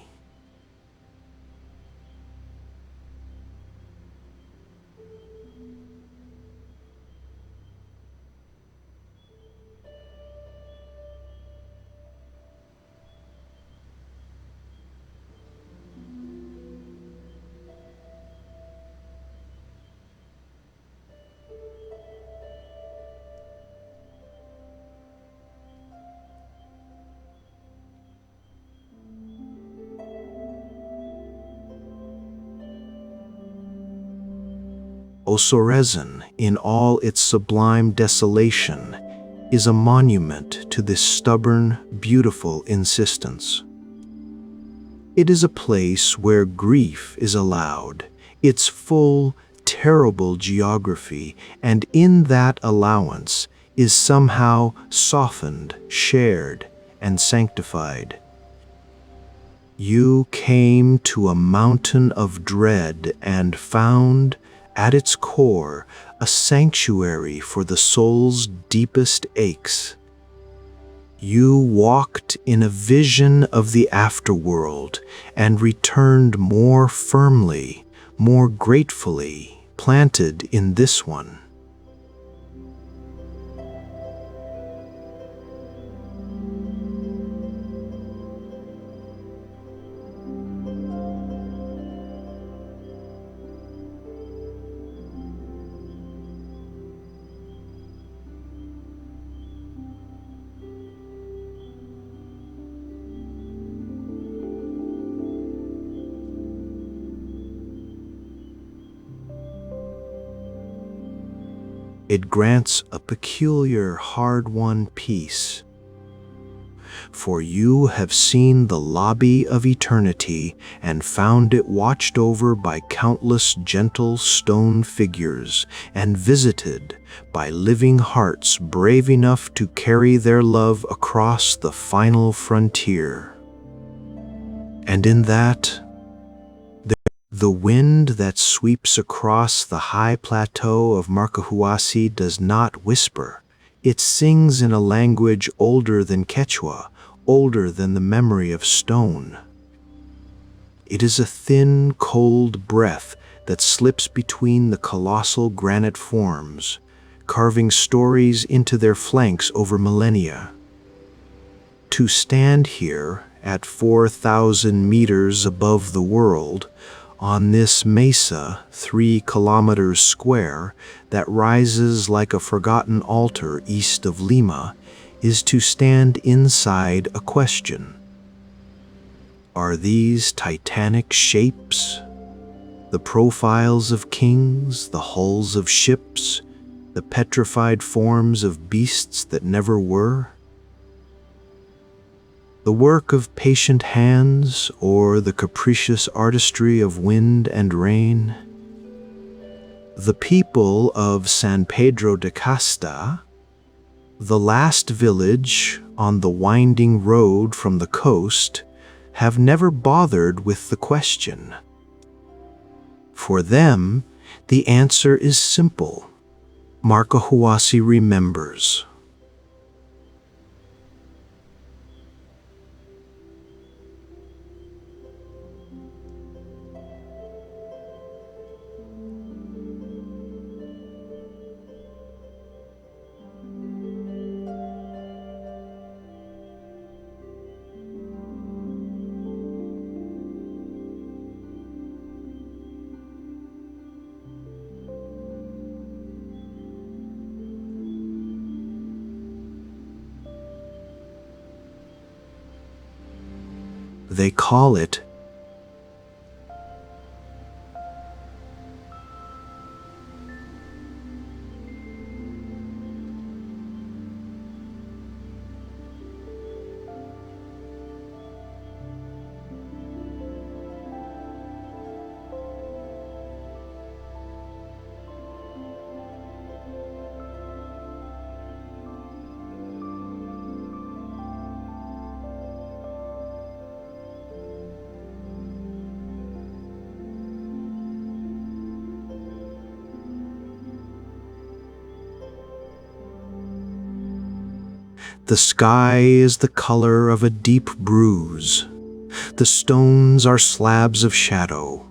Ozorezan, in all its sublime desolation, is a monument to this stubborn, beautiful insistence. It is a place where grief is allowed, its full, terrible geography, and in that allowance is somehow softened, shared, and sanctified. You came to a mountain of dread and found, At its core, a sanctuary for the soul's deepest aches. You walked in a vision of the afterworld and returned more firmly, more gratefully, planted in this one. It grants a peculiar, hard-won peace. For you have seen the lobby of eternity and found it watched over by countless gentle stone figures and visited by living hearts brave enough to carry their love across the final frontier. And in that, the wind that sweeps across the high plateau of Marcahuasi does not whisper. It sings in a language older than Quechua, older than the memory of stone. It is a thin, cold breath that slips between the colossal granite forms, carving stories into their flanks over millennia. To stand here at 4,000 meters above the world, on this mesa 3 kilometers square that rises like a forgotten altar east of Lima, is to stand inside a question. Are these titanic shapes, the profiles of kings, the hulls of ships, the petrified forms of beasts that never were, the work of patient hands or the capricious artistry of wind and rain? The people of San Pedro de Casta, the last village on the winding road from the coast, have never bothered with the question. For them, the answer is simple. Marcahuasi remembers. They call it the sky is the color of a deep bruise. The stones are slabs of shadow.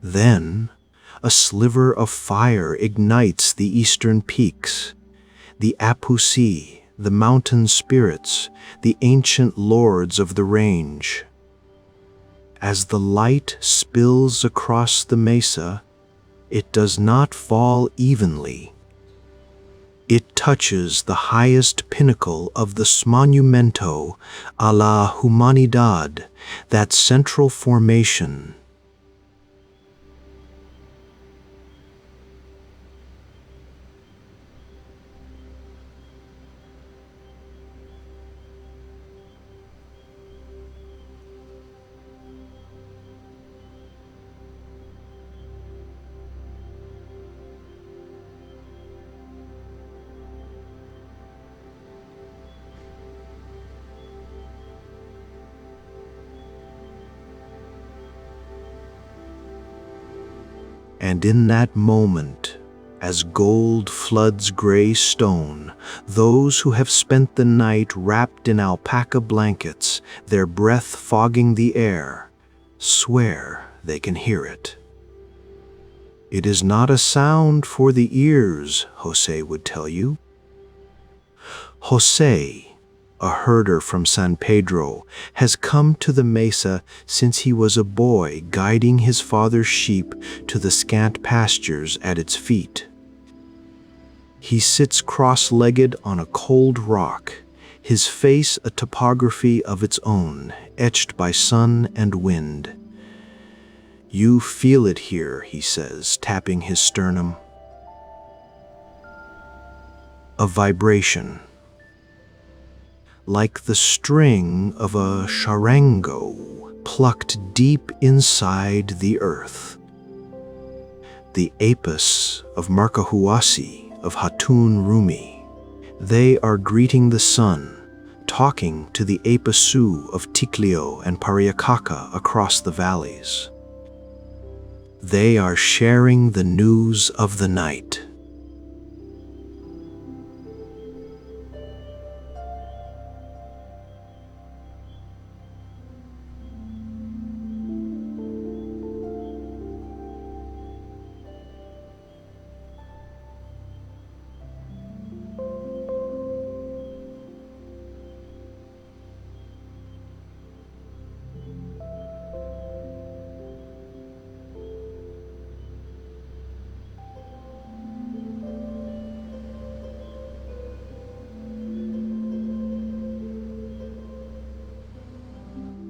Then, a sliver of fire ignites the eastern peaks, the Apusi, the mountain spirits, the ancient lords of the range. As the light spills across the mesa, it does not fall evenly. It touches the highest pinnacle of the Monumento a la Humanidad, that central formation, And in that moment, as gold floods gray stone, those who have spent the night wrapped in alpaca blankets, their breath fogging the air, swear they can hear it. It is not a sound for the ears, Jose would tell you. Jose, a herder from San Pedro, has come to the mesa since he was a boy, guiding his father's sheep to the scant pastures at its feet. He sits cross-legged on a cold rock, his face a topography of its own, etched by sun and wind. "You feel it here," he says, tapping his sternum. A vibration, like the string of a charango plucked deep inside the earth. The apis of Marcahuasi, of Hatun Rumi, they are greeting the sun, talking to the apisu of Ticlio and Pariacaca across the valleys. They are sharing the news of the night.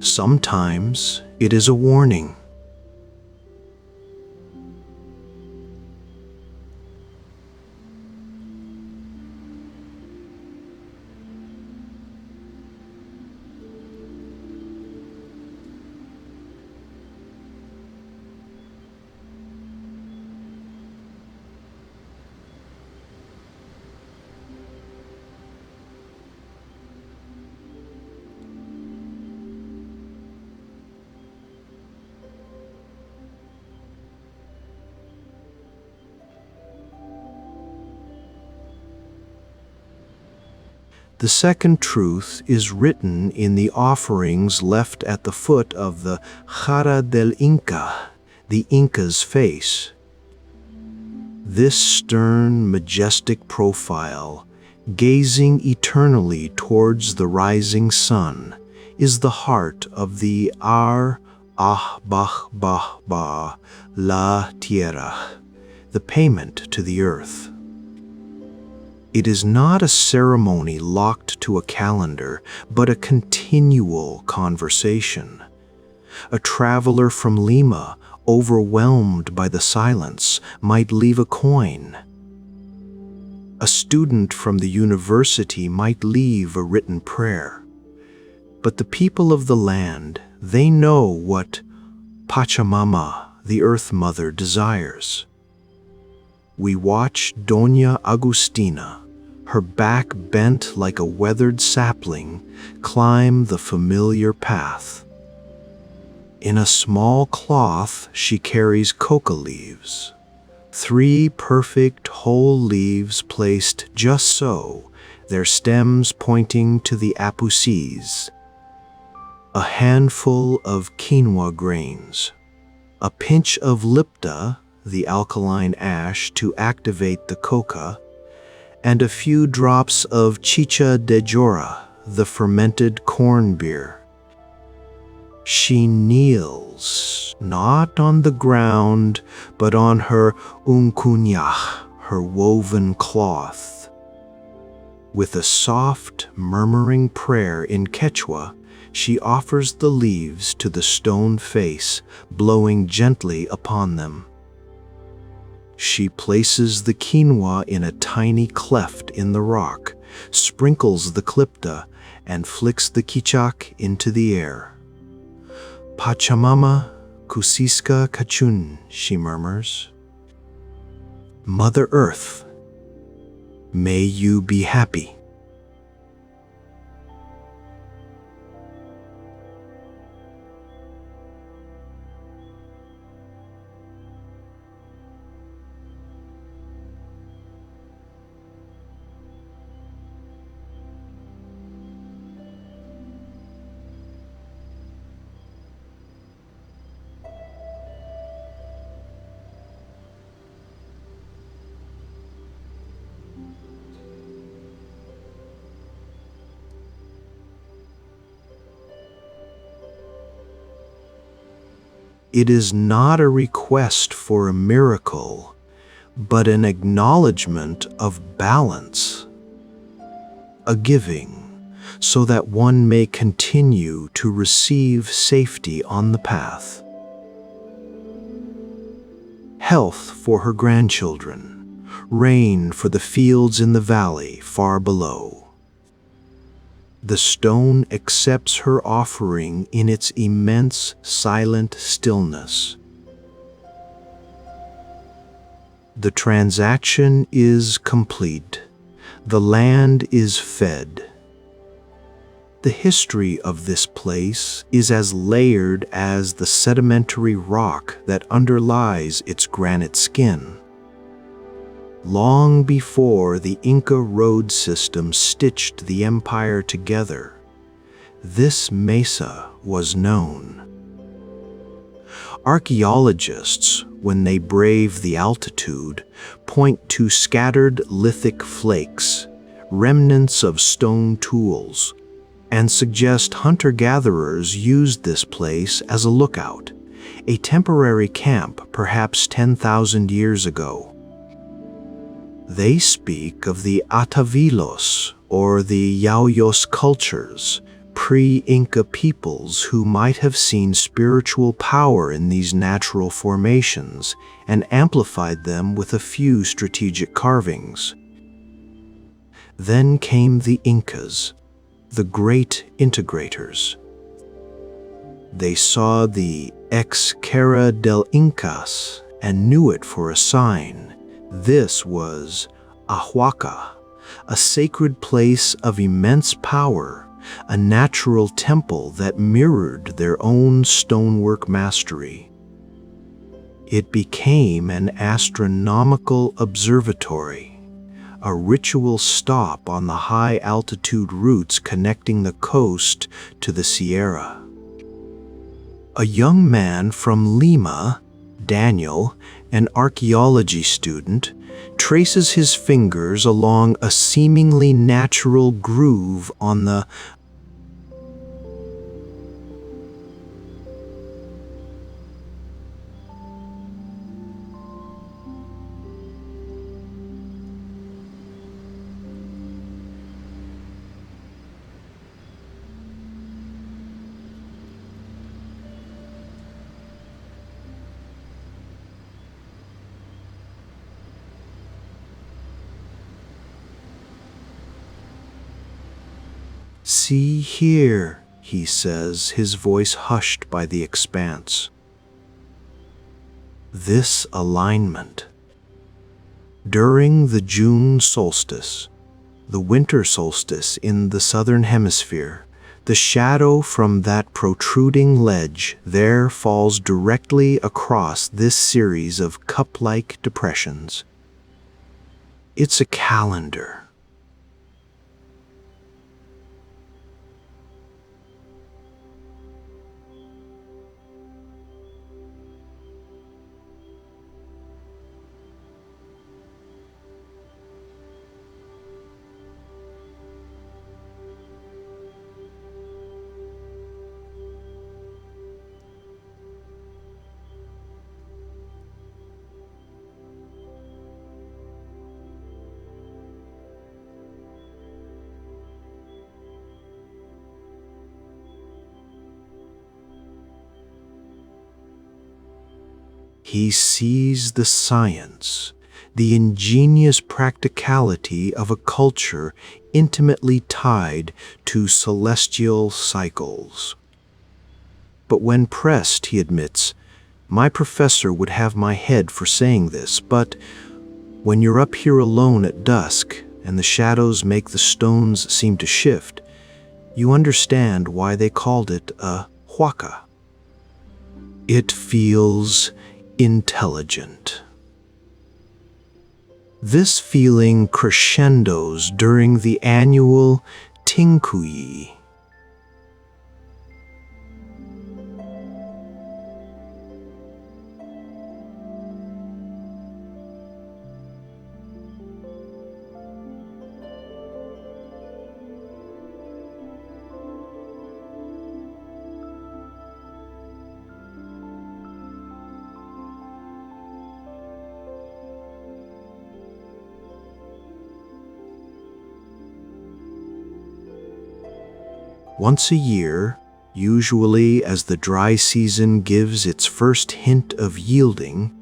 Sometimes it is a warning. The second truth is written in the offerings left at the foot of the Jara del Inca, the Inca's face. This stern, majestic profile, gazing eternally towards the rising sun, is the heart of the Bah la Tierra, the payment to the earth. It is not a ceremony locked to a calendar, but a continual conversation. A traveler from Lima, overwhelmed by the silence, might leave a coin. A student from the university might leave a written prayer. But the people of the land, they know what Pachamama, the Earth Mother, desires. We watch Doña Agustina, her back bent like a weathered sapling, climb the familiar path. In a small cloth she carries coca leaves, 3 perfect whole leaves placed just so, their stems pointing to the apucis. A handful of quinoa grains, a pinch of lipta, the alkaline ash to activate the coca, and a few drops of chicha de jora, the fermented corn beer. She kneels, not on the ground, but on her uncunyah, her woven cloth. With a soft, murmuring prayer in Quechua, she offers the leaves to the stone face, blowing gently upon them. She places the quinoa in a tiny cleft in the rock, sprinkles the clipta, and flicks the kichak into the air. "Pachamama, kusiska kachun," she murmurs. "Mother Earth, may you be happy." It is not a request for a miracle, but an acknowledgement of balance, a giving, so that one may continue to receive safety on the path. Health for her grandchildren, rain for the fields in the valley far below. The stone accepts her offering in its immense, silent stillness. The transaction is complete. The land is fed. The history of this place is as layered as the sedimentary rock that underlies its granite skin. Long before the Inca road system stitched the empire together, this mesa was known. Archaeologists, when they brave the altitude, point to scattered lithic flakes, remnants of stone tools, and suggest hunter-gatherers used this place as a lookout, a temporary camp perhaps 10,000 years ago. They speak of the Atavilos, or the Yauyos cultures, pre-Inca peoples who might have seen spiritual power in these natural formations and amplified them with a few strategic carvings. Then came the Incas, the great integrators. They saw the Ex Cara del Incas and knew it for a sign. This was Ahuaca, a sacred place of immense power, a natural temple that mirrored their own stonework mastery. It became an astronomical observatory, a ritual stop on the high-altitude routes connecting the coast to the Sierra. A young man from Lima, Daniel, an archaeology student, traces his fingers along a seemingly natural groove on the "See here," he says, his voice hushed by the expanse. This alignment. During the June solstice, the winter solstice in the southern hemisphere, the shadow from that protruding ledge there falls directly across this series of cup-like depressions. It's a calendar. He sees the science, the ingenious practicality of a culture intimately tied to celestial cycles. But when pressed, he admits, "My professor would have my head for saying this, but when you're up here alone at dusk and the shadows make the stones seem to shift, you understand why they called it a huaca. It feels intelligent." This feeling crescendos during the annual Tinkuyi. Once a year, usually as the dry season gives its first hint of yielding,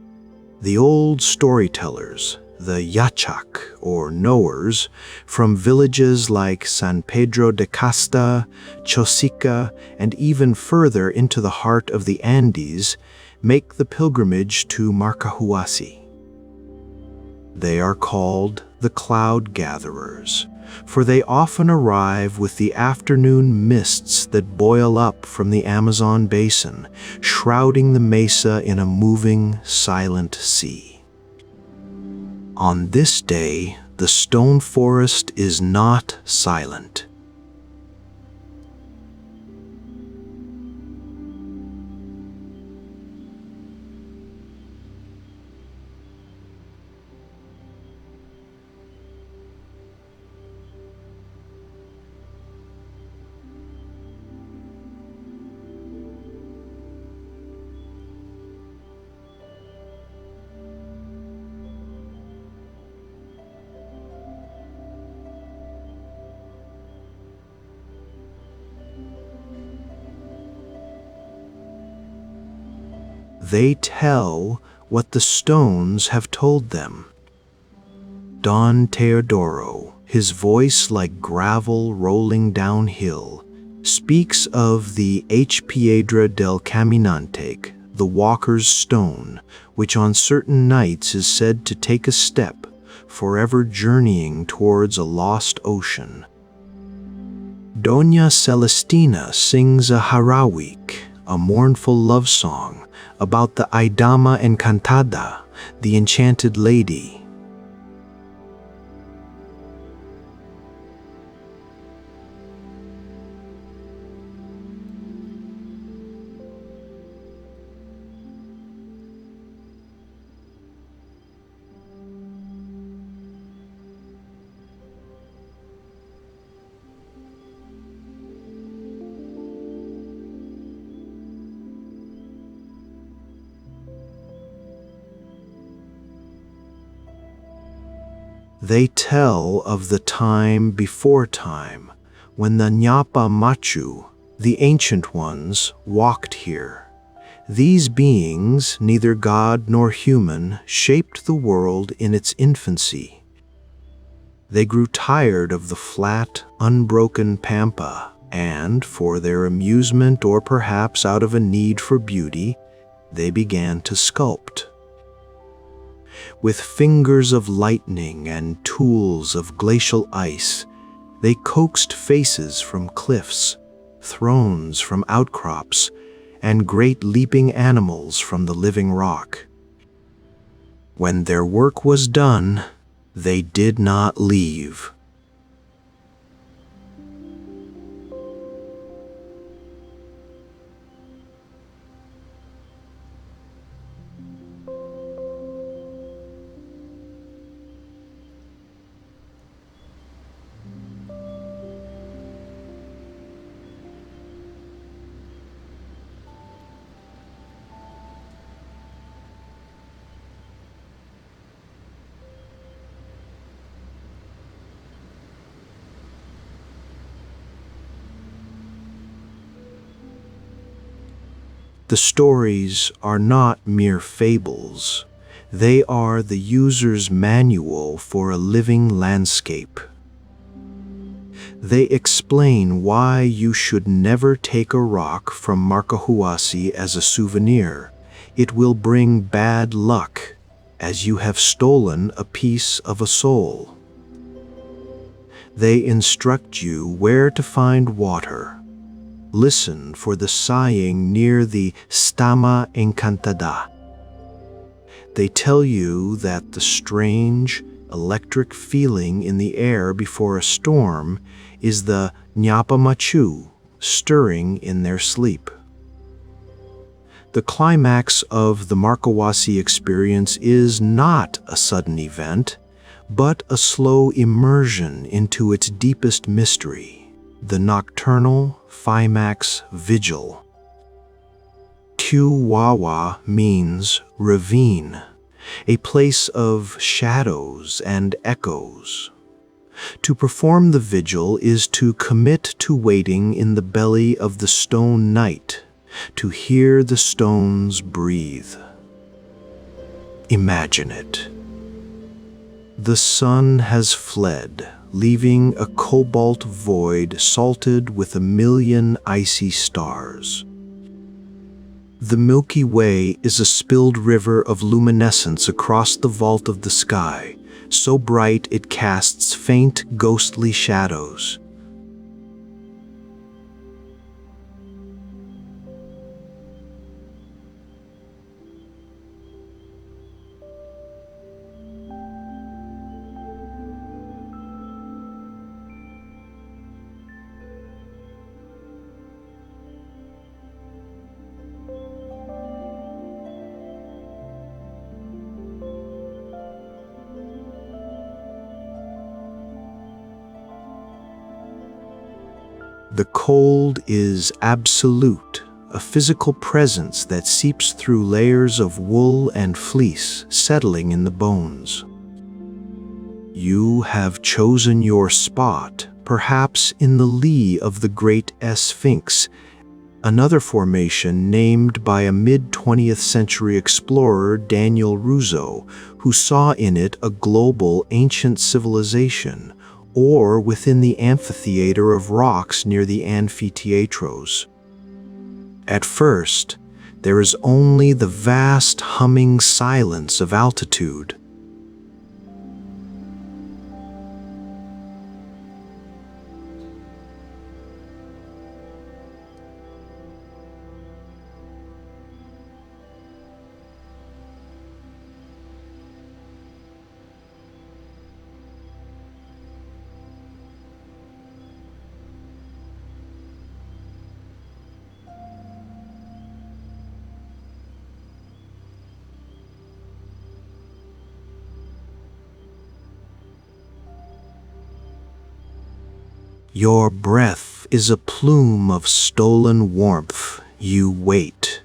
the old storytellers, the yachak or knowers, from villages like San Pedro de Casta, Chosica, and even further into the heart of the Andes, make the pilgrimage to Marcahuasi. They are called the cloud gatherers, for they often arrive with the afternoon mists that boil up from the Amazon basin, shrouding the mesa in a moving, silent sea. On this day, the stone forest is not silent. They tell what the stones have told them. Don Teodoro, his voice like gravel rolling downhill, speaks of the H. Piedra del Caminante, the walker's stone, which on certain nights is said to take a step, forever journeying towards a lost ocean. Doña Celestina sings a harawik, a mournful love song, about the Aidama Encantada, the enchanted lady. They tell of the time before time, when the Ñapa Machu, the ancient ones, walked here. These beings, neither god nor human, shaped the world in its infancy. They grew tired of the flat, unbroken pampa, and, for their amusement or perhaps out of a need for beauty, they began to sculpt. With fingers of lightning and tools of glacial ice, they coaxed faces from cliffs, thrones from outcrops, and great leaping animals from the living rock. When their work was done, they did not leave. The stories are not mere fables. They are the user's manual for a living landscape. They explain why you should never take a rock from Marcahuasi as a souvenir. It will bring bad luck, as you have stolen a piece of a soul. They instruct you where to find water. Listen for the sighing near the Stama Encantada. They tell you that the strange, electric feeling in the air before a storm is the Ñapa Machu stirring in their sleep. The climax of the Marcahuasi experience is not a sudden event, but a slow immersion into its deepest mystery. The nocturnal Fimax Vigil. Chihuahua means ravine, a place of shadows and echoes. To perform the vigil is to commit to waiting in the belly of the stone night, to hear the stones breathe. Imagine it. The sun has fled, leaving a cobalt void salted with 1,000,000 icy stars. The Milky Way is a spilled river of luminescence across the vault of the sky, so bright it casts faint, ghostly shadows. The cold is absolute, a physical presence that seeps through layers of wool and fleece, settling in the bones. You have chosen your spot, perhaps in the lee of the Great Sphinx, another formation named by a mid-20th century explorer, Daniel Russo, who saw in it a global ancient civilization, or within the amphitheater of rocks near the amphitheatros. At first, there is only the vast humming silence of altitude. Your breath is a plume of stolen warmth. You wait.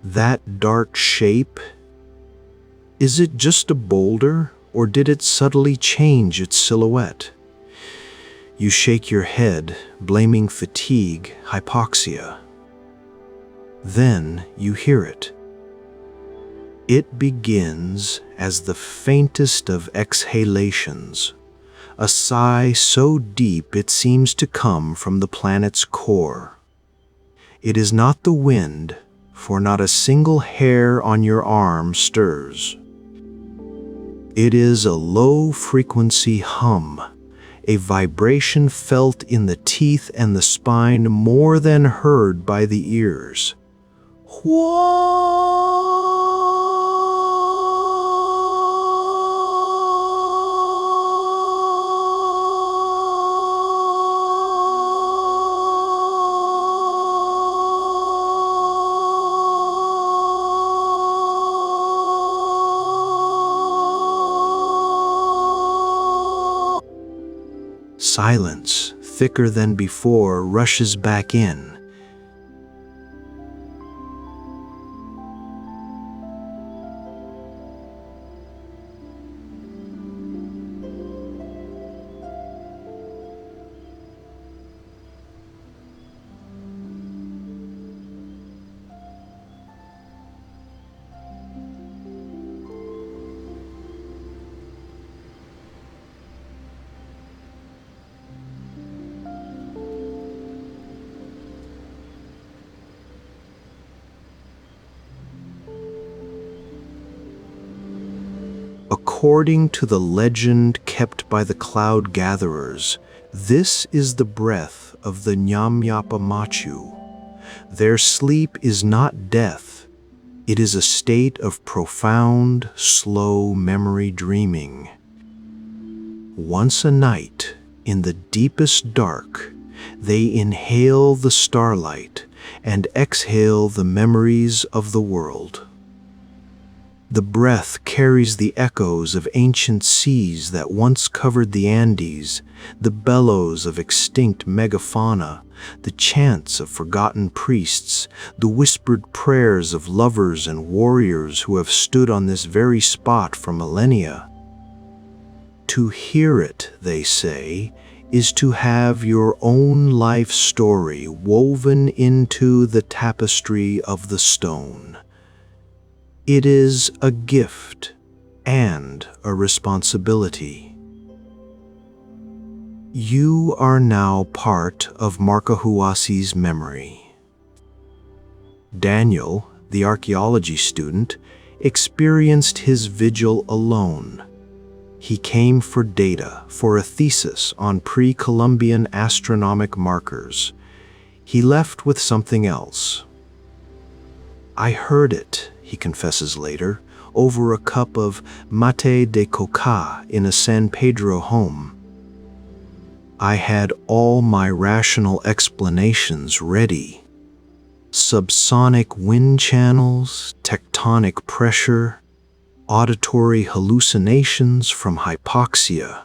That dark shape, is it just a boulder, or did it subtly change its silhouette? You shake your head, blaming fatigue, hypoxia. Then you hear it. It begins as the faintest of exhalations, a sigh so deep it seems to come from the planet's core. It is not the wind, for not a single hair on your arm stirs. It is a low-frequency hum, a vibration felt in the teeth and the spine more than heard by the ears. Silence, thicker than before, rushes back in. According to the legend kept by the cloud gatherers, this is the breath of the Nyamyapa Machu. Their sleep is not death, It is a state of profound, slow memory dreaming. Once a night, in the deepest dark, they inhale the starlight and exhale the memories of the world. The breath carries the echoes of ancient seas that once covered the Andes, the bellows of extinct megafauna, the chants of forgotten priests, the whispered prayers of lovers and warriors who have stood on this very spot for millennia. To hear it, they say, is to have your own life story woven into the tapestry of the stone. It is a gift and a responsibility. You are now part of Marcahuasi's memory. Daniel, the archaeology student, experienced his vigil alone. He came for data for a thesis on pre-Columbian astronomic markers. He left with something else. I heard it, he confesses later, over a cup of mate de coca in a San Pedro home. I had all my rational explanations ready. Subsonic wind channels, tectonic pressure, auditory hallucinations from hypoxia.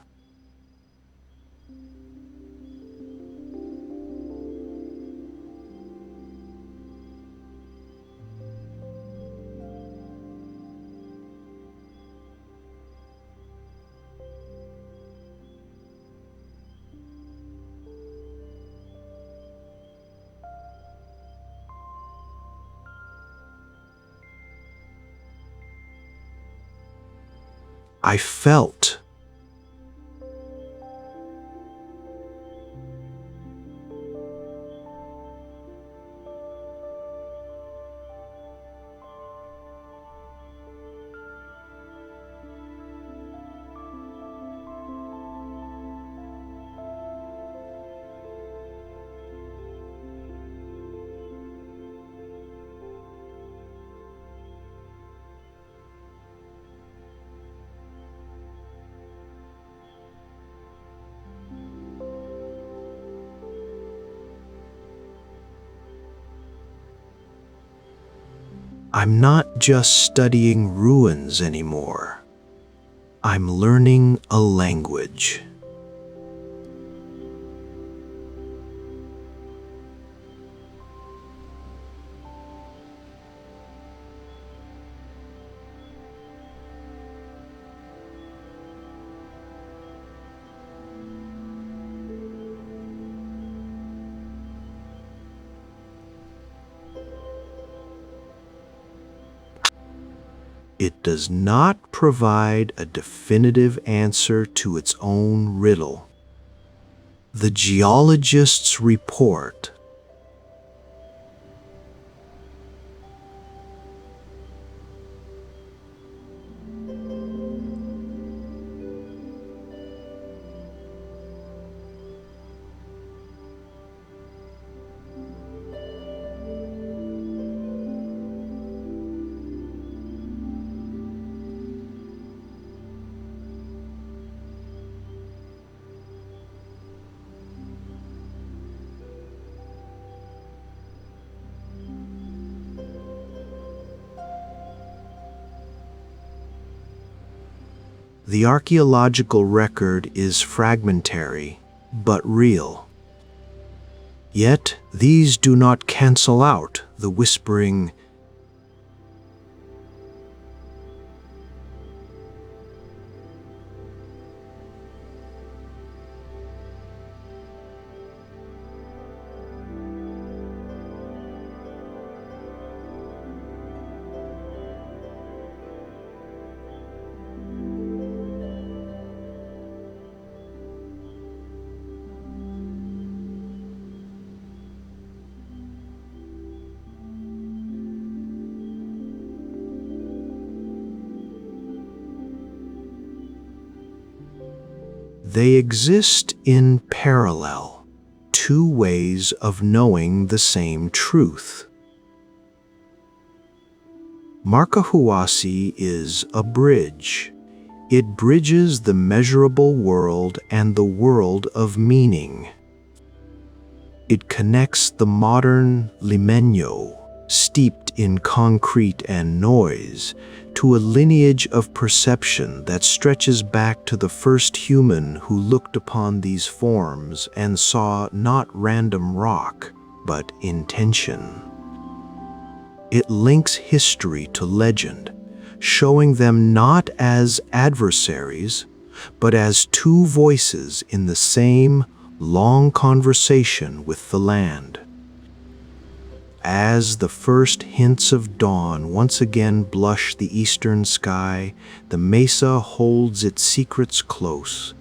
I felt. I'm not just studying ruins anymore. I'm learning a language. It does not provide a definitive answer to its own riddle. The geologist's report The archaeological record is fragmentary, but real. Yet these do not cancel out the whispering, they exist in parallel, two ways of knowing the same truth. Marcahuasi is a bridge. It bridges the measurable world and the world of meaning. It connects the modern limeño, steeped in concrete and noise, to a lineage of perception that stretches back to the first human who looked upon these forms and saw not random rock, but intention. It links history to legend, showing them not as adversaries, but as two voices in the same long conversation with the land. As the first hints of dawn once again blush the eastern sky, the mesa holds its secrets close.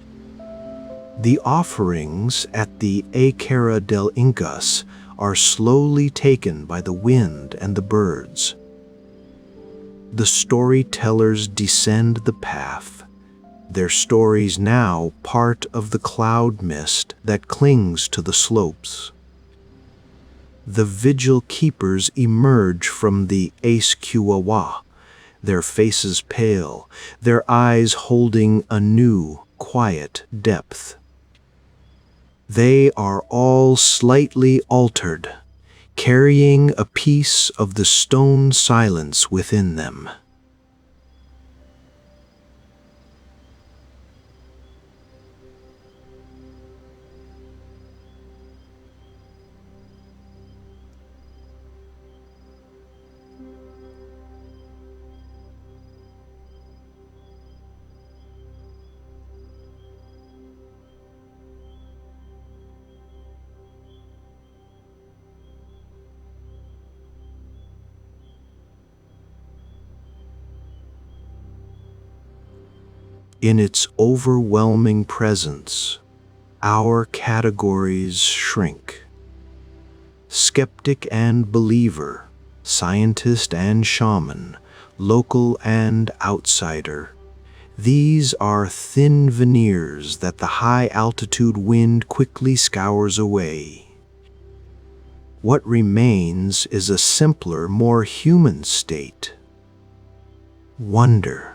The offerings at the Acara del Incas are slowly taken by the wind and the birds. The storytellers descend the path, their stories now part of the cloud mist that clings to the slopes. The vigil keepers emerge from the Ace-Q-Awa, their faces pale, their eyes holding a new, quiet depth. They are all slightly altered, carrying a piece of the stone silence within them. In its overwhelming presence, our categories shrink. Skeptic and believer, scientist and shaman, local and outsider. These are thin veneers that the high-altitude wind quickly scours away. What remains is a simpler, more human state. Wonder.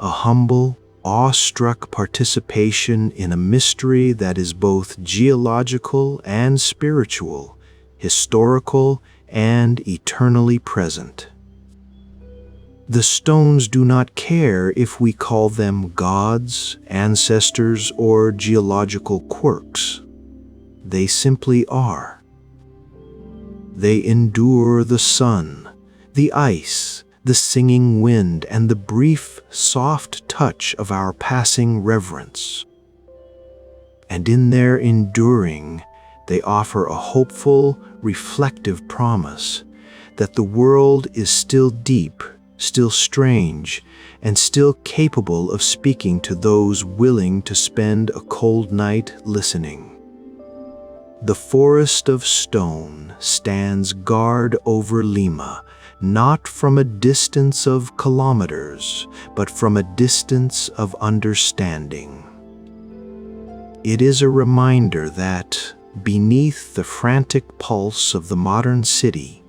A humble, awestruck participation in a mystery that is both geological and spiritual, historical and eternally present. The stones do not care if we call them gods, ancestors, or geological quirks. They simply are. They endure the sun, the ice, the singing wind, and the brief, soft touch of our passing reverence. And in their enduring, they offer a hopeful, reflective promise that the world is still deep, still strange, and still capable of speaking to those willing to spend a cold night listening. The forest of stone stands guard over Lima, not from a distance of kilometers, but from a distance of understanding. It is a reminder that, beneath the frantic pulse of the modern city,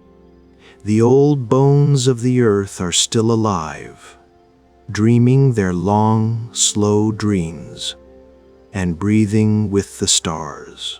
the old bones of the earth are still alive, dreaming their long, slow dreams, and breathing with the stars.